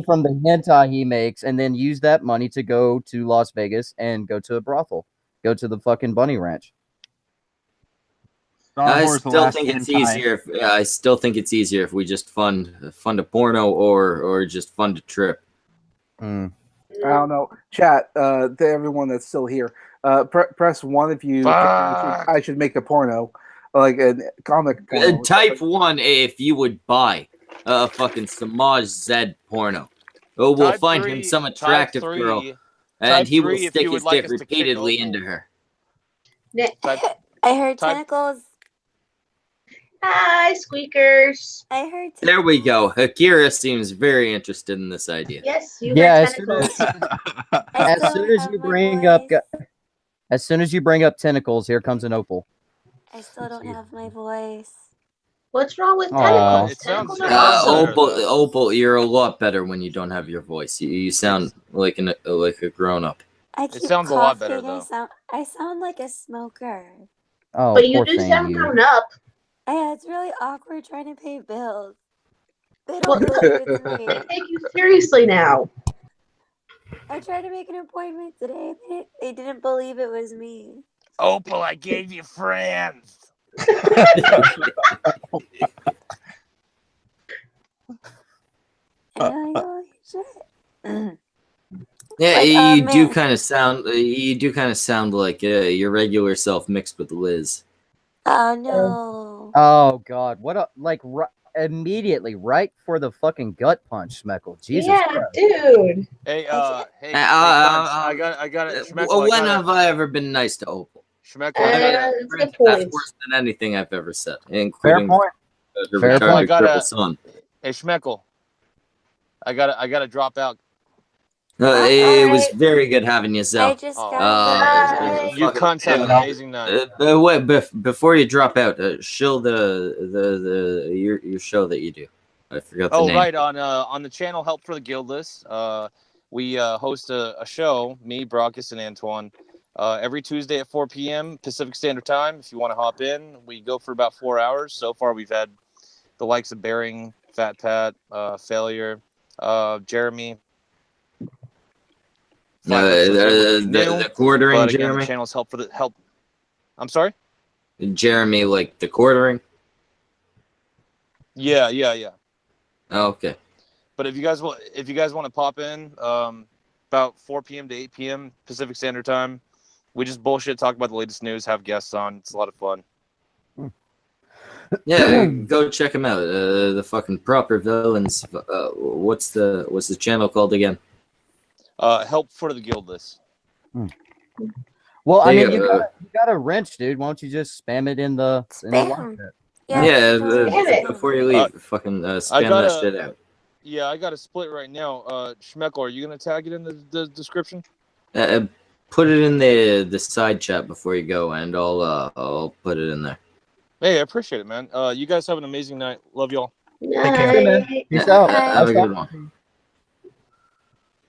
from the hentai he makes, and then use that money to go to Las Vegas and go to a brothel, go to the fucking bunny ranch. I still think it's easier. I still think it's easier if we just fund a porno or just fund a trip. I don't know. Chat to everyone that's still here. Press 1 if you. I should make a porno, like a comic porno. Type 1 if you would buy a fucking Samaj Zed porno. Oh, we'll find him some attractive girl, and he will stick his dick repeatedly into her. I heard tentacles. Hi, squeakers. I heard. There we go. Akira seems very interested in this idea. Yes, you Yeah, heard tentacles. as soon as you bring up tentacles, here comes an opal. I still don't have my voice. What's wrong with tentacles? Tentacles are awesome. Opal, you're a lot better when you don't have your voice. You sound like a grown up. I keep It sounds a lot better, coughing. though. I sound like a smoker. Oh, But you poor do thing, sound you. grown up. Yeah, it's really awkward trying to pay bills. They don't believe it's me. They take you seriously now. I tried to make an appointment today. They didn't believe it was me. Opal, I gave you friends. Yeah, Like, you do man. kind of sound like your regular self mixed with Liz. Oh no. Oh God! What a immediately right for the fucking gut punch, Smeckle. Jesus Yeah, Christ. dude. Hey, I got it. When have I ever been nice to Opal? Schmeckle, That's a good That's point. worse than anything I've ever said, Fair including point. her Fair retarded point. cripple son. Hey, Schmeckel. I gotta drop out. It was very good having you, Zell. I just got you cunts have an amazing night. Wait, before you drop out, show your show that you do. I forgot the name. Right, on the channel Help for the Guildless. We host a show, me, Brockus, and Antoine, every Tuesday at 4 p.m. Pacific Standard Time. If you want to hop in, we go for about 4 hours. So far, we've had the likes of Bering, Fat Pat, Failure, Jeremy. The quartering, again, Jeremy. The channel's Help. I'm sorry. Jeremy, like the quartering. Yeah. Oh, okay. But if you guys want to pop in, about 4 p.m. to 8 p.m. Pacific Standard Time, we just bullshit, talk about the latest news, have guests on. It's a lot of fun. Yeah, go check them out. The fucking proper villains. What's the channel called again? Help for the Guildless. Well, I mean, you got a wrench, dude. Why don't you just spam it in the live chat? Yeah, before you leave, fucking spam that shit out. Yeah, I got a split right now. Schmeckel, are you gonna tag it in the description? Put it in the side chat before you go, and I'll put it in there. Hey, I appreciate it, man. You guys have an amazing night. Love y'all. Take care, man. Peace out. Have a good one.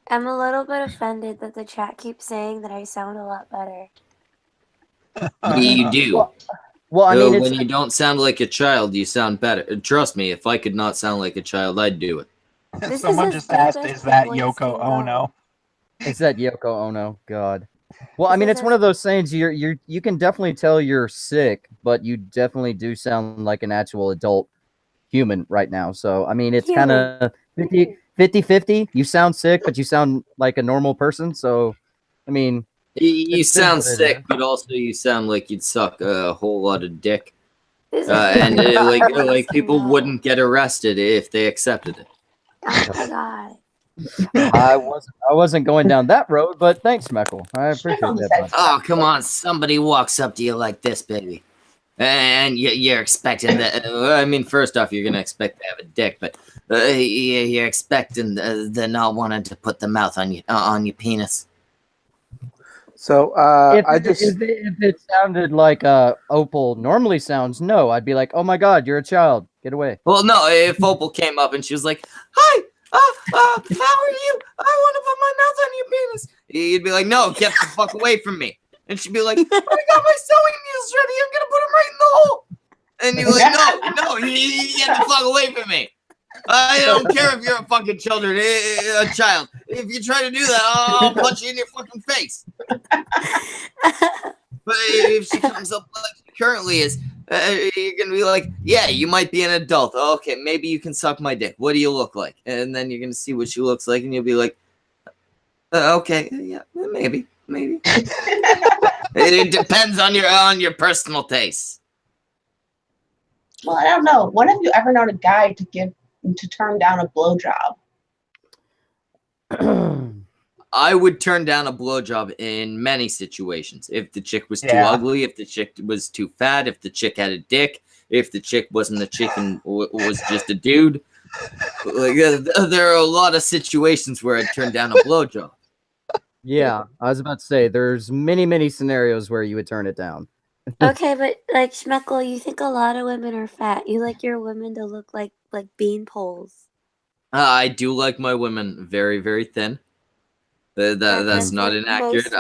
I'm a little bit offended that the chat keeps saying that I sound a lot better. You do. Well, I mean, when you don't sound like a child, you sound better. Trust me, if I could not sound like a child, I'd do it. Someone just asked, "Is that Yoko Ono?" Is that Yoko Ono? God. Well, I mean, it's one of those things. You can definitely tell you're sick, but you definitely do sound like an actual adult human right now. So, I mean, it's kind of 50-50. You sound sick, but you sound like a normal person. So, I mean, you sound sick, but also you sound like you'd suck a whole lot of dick, and like people wouldn't get arrested if they accepted it. Oh my god. I wasn't going down that road, but thanks, Schmeckel. I appreciate that. Oh, come on. Somebody walks up to you like this, baby. And you're expecting that. I mean, first off, you're going to expect to have a dick, but you're expecting the not wanting to put the mouth on your penis. So if it sounded like Opal normally sounds, no, I'd be like, oh my god, you're a child. Get away. Well, no, if Opal came up and she was like, hi. How are you? I want to put my mouth on your penis. You'd be like, no, get the fuck away from me. And she'd be like, I got my sewing needles ready. I'm going to put them right in the hole. And you're like, no, you get the fuck away from me. I don't care if you're a fucking child. If you try to do that, I'll punch you in your fucking face. But if she comes up like she currently is, you're going to be like, yeah, you might be an adult. Okay, maybe you can suck my dick. What do you look like? And then you're going to see what she looks like, and you'll be like, okay, yeah, maybe. It depends on your personal taste. Well, I don't know. When have you ever known a guy to turn down a blowjob? I would turn down a blowjob in many situations. If the chick was too ugly, if the chick was too fat, if the chick had a dick, if the chick wasn't a chick and was just a dude. Like, there are a lot of situations where I'd turn down a blowjob. Yeah, I was about to say, there's many scenarios where you would turn it down. Okay, but like Schmeckel, you think a lot of women are fat. You like your women to look like bean poles. I do like my women very, very thin. That's not inaccurate.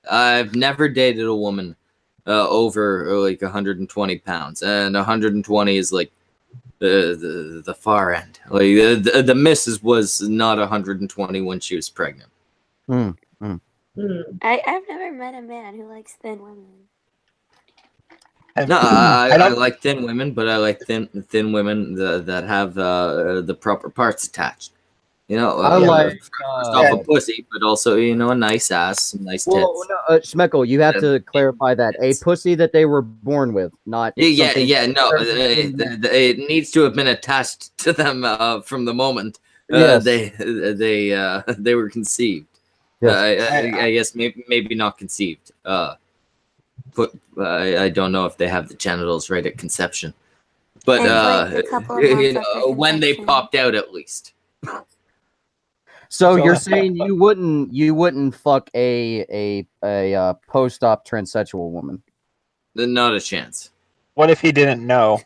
I've never dated a woman over like 120 pounds, and 120 is like the far end. Like the missus was not 120 when she was pregnant. I've never met a man who likes thin women. No, I like thin women, but I like thin women that have the proper parts attached. You know, first off a pussy, but also, you know, a nice ass, some nice tits. Well, no, Schmeckel, you have to clarify that. A pussy that they were born with, not no. It needs to have been attached to them from the moment they were conceived. Yes. I guess maybe not conceived. But I don't know if they have the genitals right at conception. But It's like a couple of months after when they conception. popped out, at least. So you're saying you wouldn't fuck a post-op transsexual woman? Not a chance. What if he didn't know?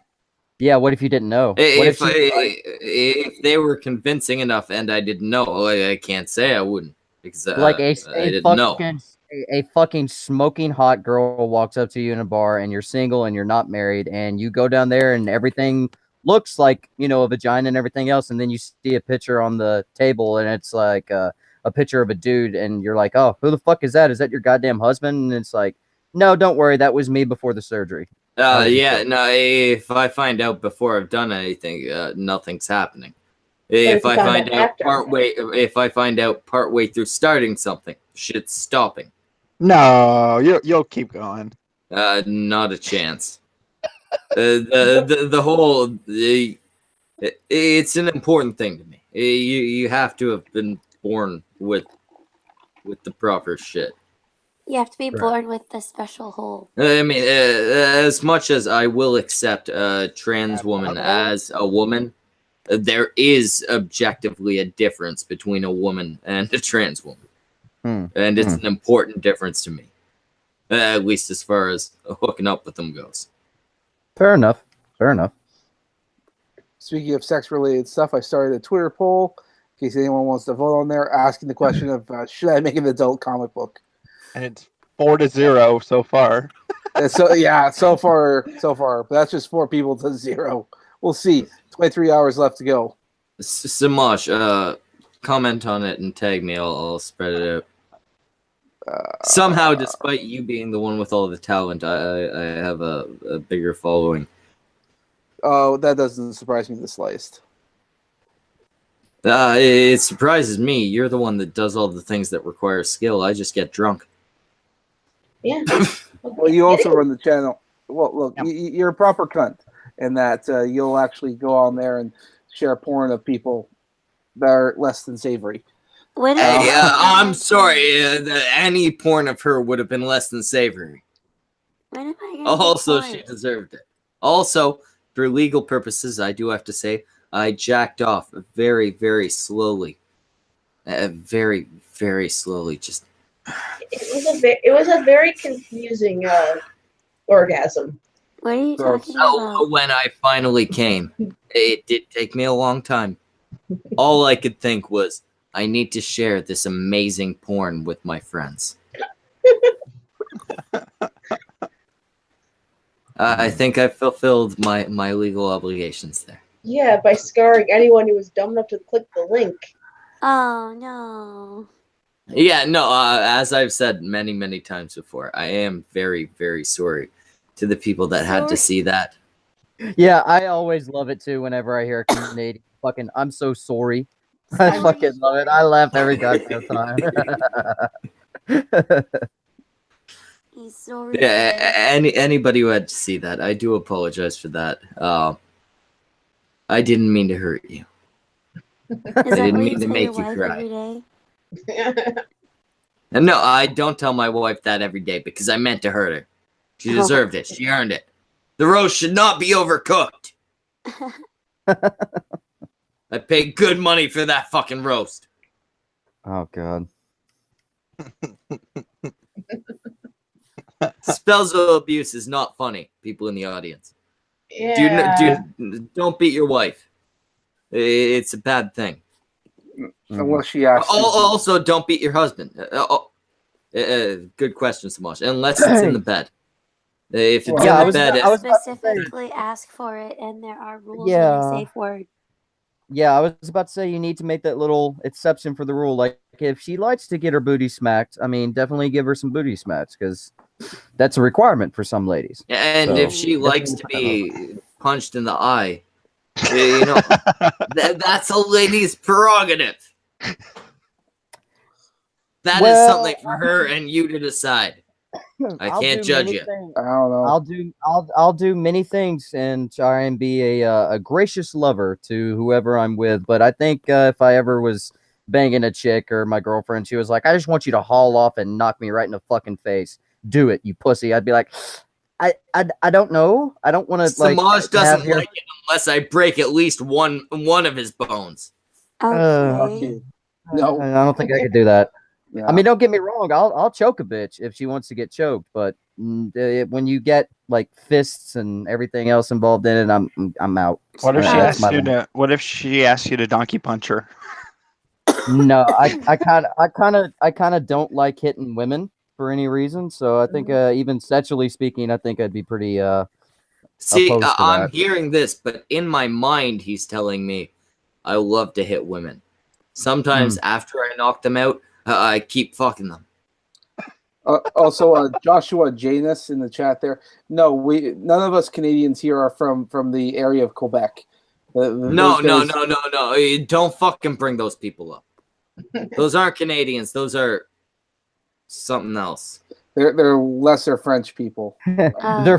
Yeah, what if you didn't know? What If they were convincing enough and I didn't know, I can't say I wouldn't because like I didn't know. a fucking smoking hot girl walks up to you in a bar and you're single and you're not married and you go down there and everything looks like, you know, a vagina and everything else, and then you see a picture on the table and it's like a picture of a dude and you're like, oh, who the fuck is that? Is that your goddamn husband? And it's like, no, don't worry, that was me before the surgery. Yeah, no. If I find out before I've done anything, nothing's happening. If I find out partway through starting something, shit's stopping. No, you'll keep going. Not a chance. The whole it's an important thing to me. You have to have been born with the proper shit. You have to be born with the special hole. I mean, as much as I will accept a trans woman as a woman, there is objectively a difference between a woman and a trans woman. And it's an important difference to me. At least as far as hooking up with them goes. Fair enough. Fair enough. Speaking of sex-related stuff, I started a Twitter poll in case anyone wants to vote on there, asking the question of should I make an adult comic book? And it's 4-0 so far. So yeah, so far. But that's just 4 people to 0. We'll see. 23 hours left to go. Samash, comment on it and tag me. I'll spread it out. Somehow, despite you being the one with all the talent, I have a bigger following. Oh, that doesn't surprise me the slightest. It surprises me. You're the one that does all the things that require skill. I just get drunk. Yeah. Well, you also run the channel. Well, look, you're a proper cunt in that you'll actually go on there and share porn of people that are less than savory. I'm sorry. Any porn of her would have been less than savory. When am I gonna Also, get she porn? deserved it. Also, for legal purposes, I do have to say I jacked off very, very slowly. Very, very slowly. Just. It was a very confusing orgasm. What are you talking about? When I finally came, it did take me a long time. All I could think was, I need to share this amazing porn with my friends. I think I fulfilled my legal obligations there. Yeah, by scarring anyone who was dumb enough to click the link. Oh no. Yeah, no, as I've said many, many times before, I am very, very sorry to the people that had to see that. Yeah, I always love it too whenever I hear a Canadian fucking, I'm so sorry. I fucking love it. I laugh every goddamn time. He's sorry. Yeah, anybody who had to see that, I do apologize for that. I didn't mean to hurt you. I didn't mean to make you cry. And no, I don't tell my wife that every day because I meant to hurt her. She deserved it. She earned it. The roast should not be overcooked. I paid good money for that fucking roast. Oh, God. Spousal abuse is not funny, people in the audience. Yeah. Don't beat your wife. It's a bad thing. Unless she asks. Also, don't beat your husband. Good question, Samash. Unless it's in the bed. If it's in the bed, I specifically ask for it, and there are rules and a safe word. Yeah, I was about to say you need to make that little exception for the rule. Like, if she likes to get her booty smacked, I mean, definitely give her some booty smacks because that's a requirement for some ladies. And if she likes to be punched in the eye, you know, that's a lady's prerogative. That is something for her and you to decide. I can't judge you. I don't know. I'll do many things and try and be a gracious lover to whoever I'm with. But I think if I ever was banging a chick or my girlfriend, she was like, "I just want you to haul off and knock me right in the fucking face. Do it, you pussy." I'd be like, I don't know. I don't want to Samaj doesn't your... like it unless I break at least one of his bones. Okay. No, I don't think I could do that. Yeah. I mean, don't get me wrong. I'll choke a bitch if she wants to get choked, but when you get like fists and everything else involved in it, I'm out. What if she That's asks my you limit. to? What if she asks you to donkey punch her? No, I kind of don't like hitting women for any reason. So I think even sexually speaking, I think I'd be pretty See, opposed to I'm that. hearing this, but in my mind, he's telling me I love to hit women. Sometimes after I knock them out, I keep fucking them. Also, Joshua Janus in the chat there. No, none of us Canadians here are from the area of Quebec. No. Don't fucking bring those people up. Those aren't Canadians. Those are something else. They're lesser French people. They're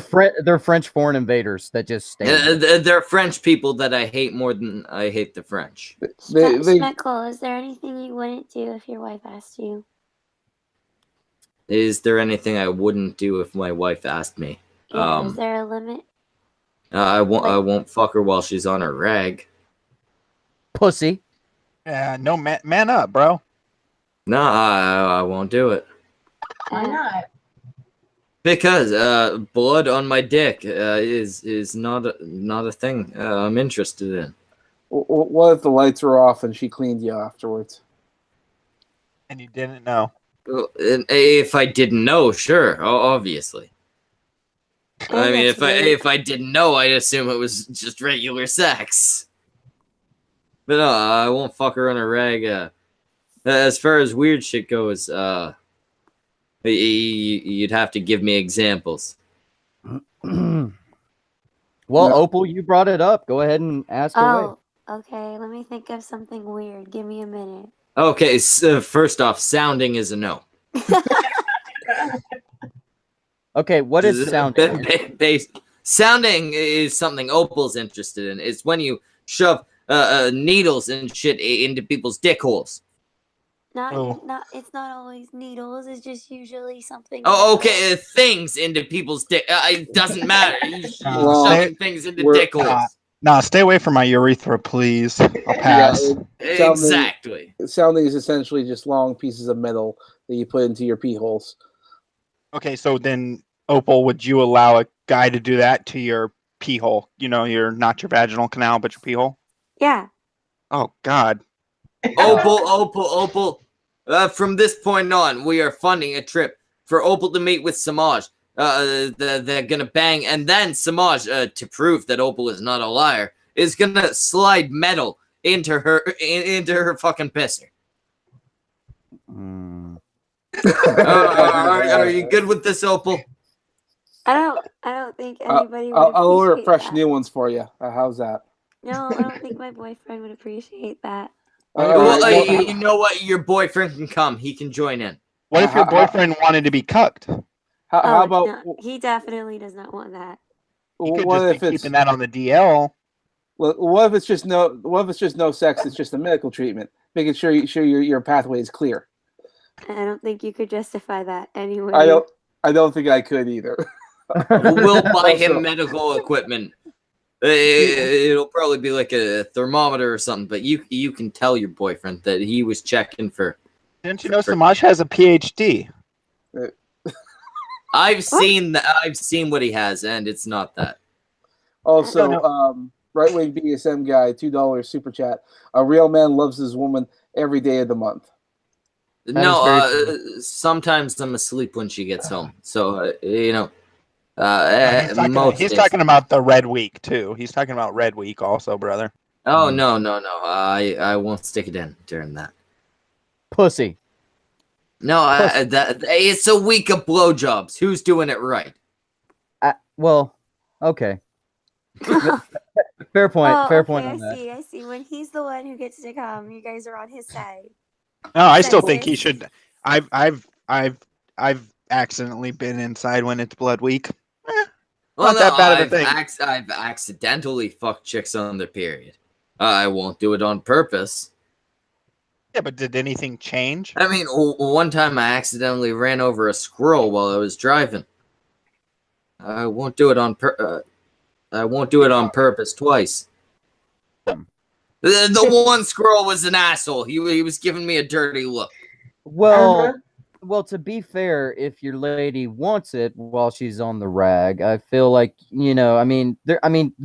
French foreign invaders that just stay. They're French people that I hate more than I hate the French. Schmeckle, is there anything you wouldn't do if your wife asked you? Is there anything I wouldn't do if my wife asked me? Yeah, is there a limit? I won't fuck her while she's on her rag. Pussy. Yeah, no, man up, bro. No, I won't do it. Why not? Because blood on my dick is not a thing I'm interested in. What if the lights were off and she cleaned you afterwards? And you didn't know. If I didn't know, sure, obviously. I mean, if I didn't know, I'd assume it was just regular sex. But no, I won't fuck her on a rag. As far as weird shit goes, you'd have to give me examples. Well, Opal, you brought it up. Go ahead and ask away. Okay. Let me think of something weird. Give me a minute. Okay, so first off, sounding is a no. Okay, what is sounding? Sounding is something Opal's interested in. It's when you shove needles and shit into people's dick holes. It's not always needles. It's just usually something. Oh, okay, things into people's dick. It doesn't matter. Shoving things into dick holes. Nah, stay away from my urethra, please. I'll pass. Exactly. Sounding is essentially just long pieces of metal that you put into your pee holes. Okay, so then, Opal, would you allow a guy to do that to your pee hole? You know, not your vaginal canal, but your pee hole? Yeah. Oh, God. Opal. From this point on, we are funding a trip for Opal to meet with Samaj. They're gonna bang, and then Samaj, to prove that Opal is not a liar, is gonna slide metal into her fucking pisser. Are you good with this, Opal? I don't think anybody would I'll order appreciate fresh that. new ones for you. How's that? No, I don't think my boyfriend would appreciate that. You know what? Your boyfriend can come. He can join in. What if your boyfriend wanted to be cucked? How about? No, he definitely does not want that. You could just be keeping that on the DL. Well, what if it's just no? What if it's just no sex? It's just a medical treatment, making sure your pathway is clear. I don't think you could justify that anyway. I don't think I could either. We'll buy him medical equipment. It'll probably be like a thermometer or something, but you can tell your boyfriend that he was checking for. Didn't you know Samaj has a PhD? I've seen what he has, and it's not that. Also, right wing BSM guy, $2 super chat. A real man loves his woman every day of the month. Sometimes I'm asleep when she gets home, so he's talking about the Red Week too. He's talking about Red Week also, brother. Oh no! I won't stick it in during that. Pussy. No, it's a week of blowjobs. Who's doing it right? Well, okay. Fair point. Fair point on that. I see. When he's the one who gets to come, you guys are on his side. No, I still think he should. I've accidentally been inside when it's Blood Week. Not that bad of a thing. I've accidentally fucked chicks on their period. I won't do it on purpose. Yeah, but did anything change? I mean, one time I accidentally ran over a squirrel while I was driving. I won't do it on purpose twice. The one squirrel was an asshole. He was giving me a dirty look. Well, to be fair, if your lady wants it while she's on the rag, I feel like, I mean,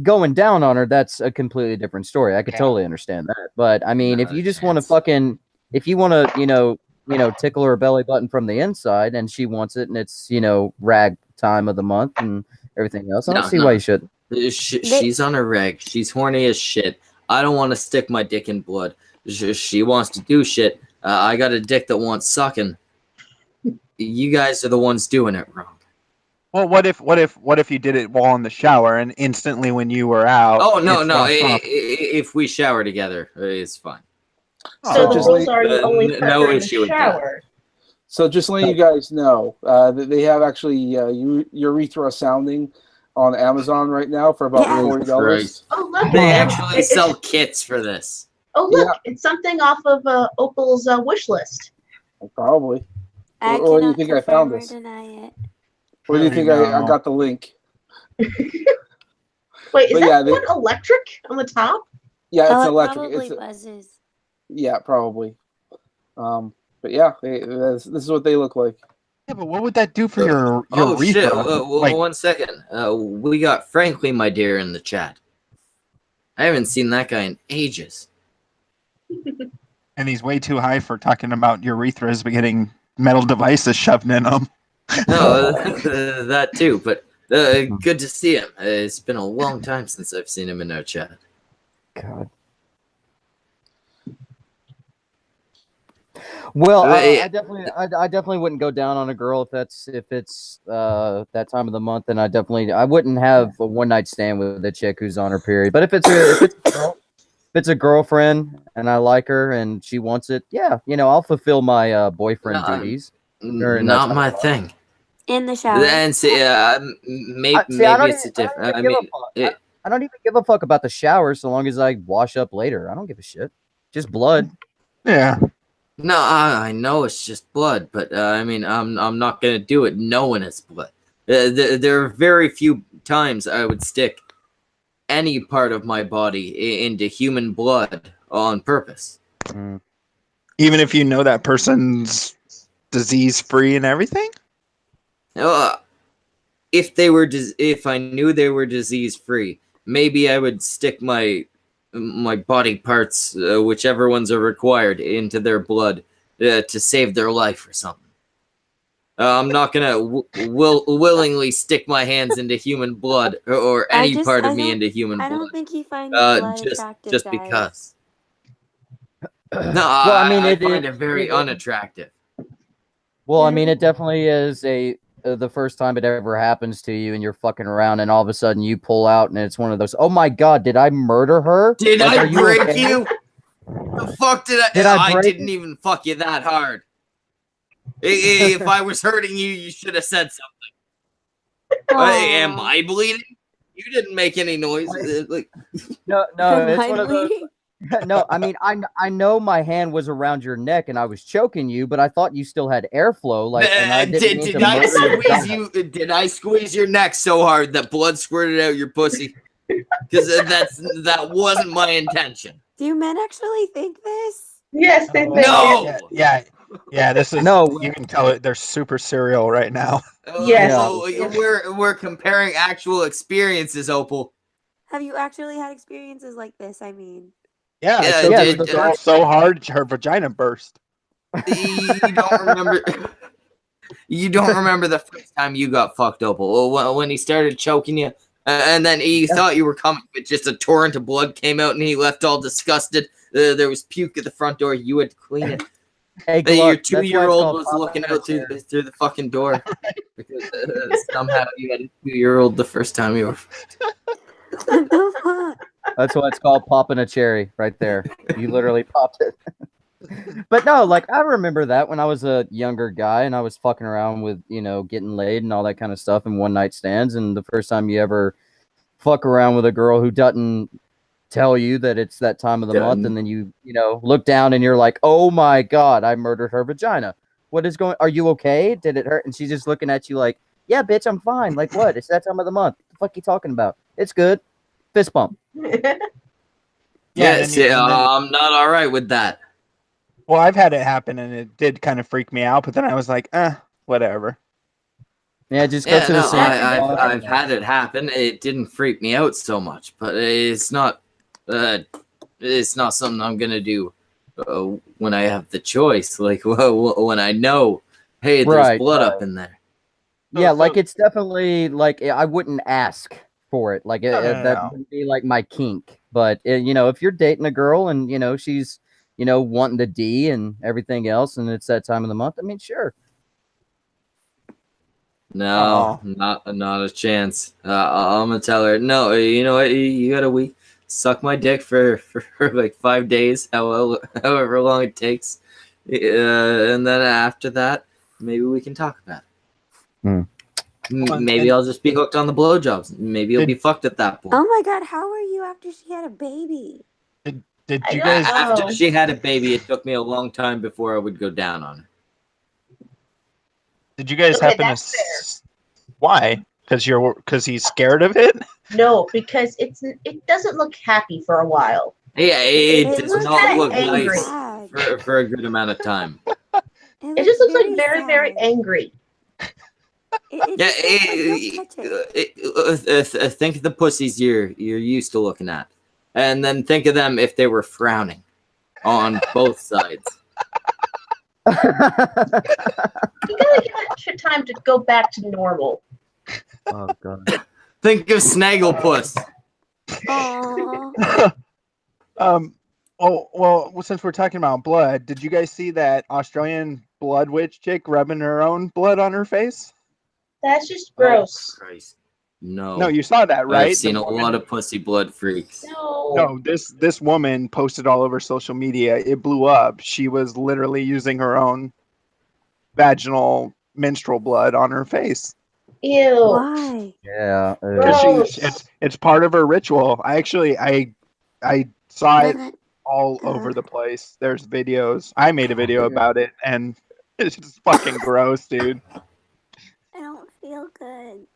going down on her, that's a completely different story. I could totally understand that. But I mean, if you just want to if you want to, tickle her belly button from the inside and she wants it and it's, rag time of the month and everything else, I don't see why you shouldn't. She's on a rag. She's horny as shit. I don't want to stick my dick in blood. She wants to do shit. I got a dick that wants sucking. You guys are the ones doing it wrong. Well, what if you did it while in the shower and instantly when you were out? Oh no. If we shower together, it's fine. So the rules are you only fuck no her in issue the with that. shower. So just letting you guys know, they have actually urethra sounding on Amazon right now for about $40. Oh look! They actually sell kits for this. Oh look! It's something off of Opal's wish list. Probably. I Or do you cannot think I found confirm or this? deny it. Or do you think I got the link? Wait, is But that one electric on the top? Yeah, it's Oh, it electric. probably It's buzzes. yeah, probably. But yeah, this is what they look like. Yeah, but what would that do for your Oh urethra? shit! Like, 1 second. We got Frankly, my dear, in the chat. I haven't seen that guy in ages. and he's way too high for talking about urethras, but getting metal devices shoved in them. No, that too. But good to see him. It's been a long time since I've seen him in our chat. God. Well, I definitely wouldn't go down on a girl if it's that time of the month, and I wouldn't have a one night stand with a chick who's on her period. But if it's a girlfriend and I like her and she wants it, yeah, I'll fulfill my boyfriend duties. Not my thing. In the shower. And see, maybe it's a different. I don't even give a fuck about the shower so long as I wash up later. I don't give a shit. Just blood. Yeah. No, I know it's just blood, but I'm not gonna do it knowing it's blood. There are very few times I would stick any part of my body into human blood on purpose. Even if you know that person's disease-free and everything? If I knew they were disease-free, maybe I would stick my body parts, whichever ones are required, into their blood to save their life or something. I'm not gonna willingly stick my hands into human blood or any part of me into human blood. I don't think he finds blood attractive, just guys. because. No, Well, I mean, I find it very unattractive. Well, I mean, it definitely is the first time it ever happens to you and you're fucking around and all of a sudden you pull out and it's one of those, oh my God, did I murder her? Did Like, I are you break okay? you? The fuck did I? Did I break didn't even fuck you that hard. If I was hurting you, you should have said something. Am I bleeding? You didn't make any noise. No, it's one of those. No, I mean, I know my hand was around your neck and I was choking you, but I thought you still had airflow. Like, and I didn't mean to murder you. Did I squeeze your neck so hard that blood squirted out your pussy? Because that wasn't my intention. Do men actually think this? Yes, they think No. Yeah. This is no. You can tell it. They're super serial right now. Yes. We're comparing actual experiences, Opal. Have you actually had experiences like this? I mean. Yeah, it's girl so hard her vagina burst. You don't remember. You don't remember the first time you got fucked, Opal? When he started choking you, and then he thought you were coming, but just a torrent of blood came out, and he left all disgusted. There was puke at the front door. You had to clean it. Hey, your 2-year-old was looking out through the fucking door because somehow you had a 2-year-old the first time you were. What the fuck? That's what it's called, popping a cherry right there. You literally popped it. But no, like, I remember that when I was a younger guy and I was fucking around with, getting laid and all that kind of stuff and one night stands. And the first time you ever fuck around with a girl who doesn't tell you that it's that time of the month, and then you look down and you're like, oh my God, I murdered her vagina. What is going? Are you okay? Did it hurt? And she's just looking at you like, Yeah, bitch, I'm fine. Like what? It's that time of the month. What the fuck you talking about? It's good. Fist bump. Yes, I'm not all right with that. Well, I've had it happen, and it did kind of freak me out. But then I was like, whatever. Yeah, just go to the sink. I've had it happen. It didn't freak me out so much, but it's not something I'm gonna do when I have the choice. Like when I know, hey, there's blood up in there. Yeah, like it's definitely like I wouldn't ask for it. Like that would be like my kink. But if you're dating a girl and she's wanting the D and everything else, and it's that time of the month, I mean, sure. No, not a chance. I'm gonna tell her, no, you know what? You gotta suck my dick for like 5 days, however long it takes, and then after that, maybe we can talk about it. Maybe I'll just be hooked on the blowjobs. Maybe you'll be fucked at that point. Oh my god, how are you after she had a baby? Did you guys? After she had a baby, it took me a long time before I would go down on her. Did you guys happen to? Why? Because he's scared of it? No, because it doesn't look happy for a while. Yeah, it does not look angry. nice for a good amount of time. It just looks like very, very angry. Think of the pussies you're used to looking at, and then think of them if they were frowning on both sides. You gotta give it time to go back to normal. Oh god. Think of Snagglepuss. Oh well, since we're talking about blood, did you guys see that Australian blood witch chick rubbing her own blood on her face? That's just gross. Oh, Christ. No. No, you saw that, right? I've seen a lot of pussy blood freaks. No, this woman posted all over social media. It blew up. She was literally using her own vaginal menstrual blood on her face. Ew. Why? Yeah. It's part of her ritual. I saw it all over the place. There's videos. I made a video about it, and it's just fucking gross, dude. I don't feel good.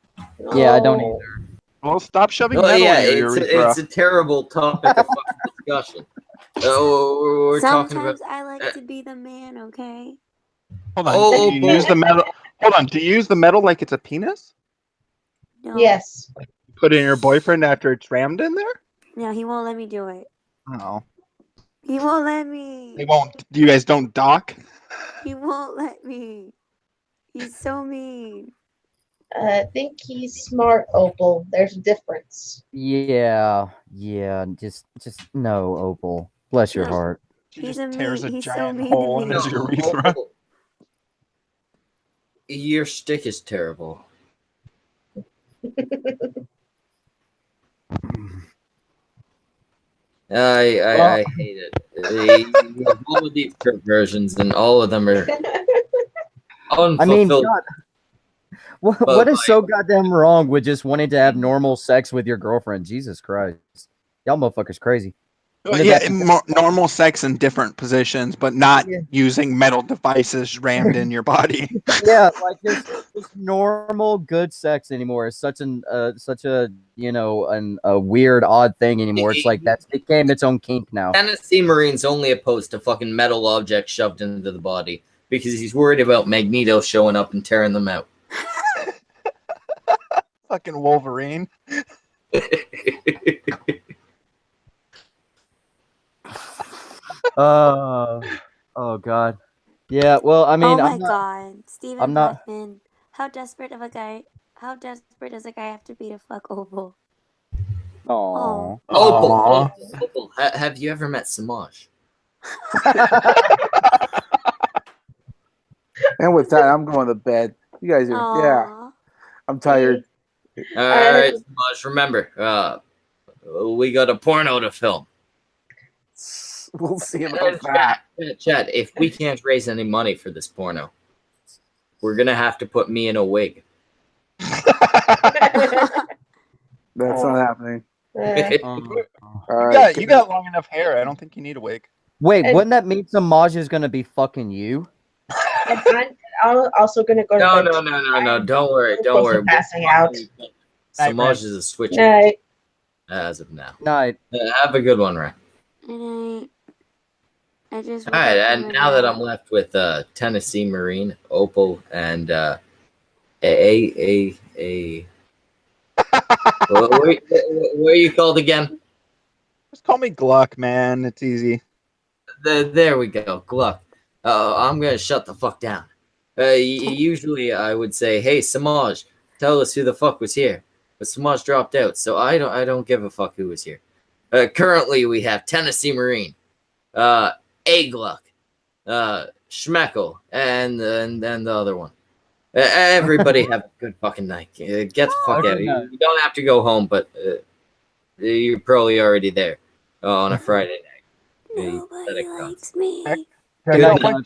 Yeah, I don't either. Well, stop shoving metal in your urethra. It's a terrible topic of fucking discussion. We're talking Sometimes about. I like to be the man, okay? Hold on. Do you use the metal? Hold on. Do you use the metal like it's a penis? No. Yes. Put it in your boyfriend after it's rammed in there? No, he won't let me do it. No. He won't let me. They won't. You guys don't dock? He won't let me. He's so mean. I think he's smart, Opal. There's a difference. Yeah. Just no, Opal. Bless your heart. He's tears a he's giant so mean hole to in me. his urethra. Your stick is terrible. I hate it. You have all of these perversions, and all of them are unfulfilled. I mean, God, what is so goddamn wrong with just wanting to have normal sex with your girlfriend? Jesus Christ. Y'all motherfuckers crazy. Yeah, normal sex in different positions, but not using metal devices rammed in your body. Yeah, like just normal good sex anymore is such a weird odd thing anymore. It's like it became its own kink now. Tennessee Marine's only opposed to fucking metal objects shoved into the body because he's worried about Magneto showing up and tearing them out. Fucking Wolverine. Oh God. Yeah, well, I mean, oh my God, Stephen I'm not. Blackman. How desperate does a guy have to be to fuck Opal? Aww. Opal. Have you ever met Samaj? And with that, I'm going to bed. You guys are, I'm tired. All right, Samaj, remember, we got a porno to film. We'll see about that. Chad, if we can't raise any money for this porno, we're going to have to put me in a wig. That's not happening. You got long enough hair. I don't think you need a wig. Wait, wouldn't that mean Samaj is going to be fucking you? also going to go to No, bed. no. Don't worry. I'm Don't close to worry. passing out. Samaj is a switch Night. as of now. Night. Have a good one, Ray. And I just. All right, and now that I'm left with Tennessee Marine, Opal, and a what are you called again? Just call me Gluck, man. It's easy. There we go, Gluck. I'm gonna shut the fuck down. Usually I would say, "Hey, Samaj, tell us who the fuck was here," but Samaj dropped out, so I don't give a fuck who was here. Currently, we have Tennessee Marine, A Gluck, Schmeckel, and the other one. Everybody have a good fucking night. Get the fuck out. You don't have to go home, but you're probably already there on a Friday night. Nobody likes me. Good night.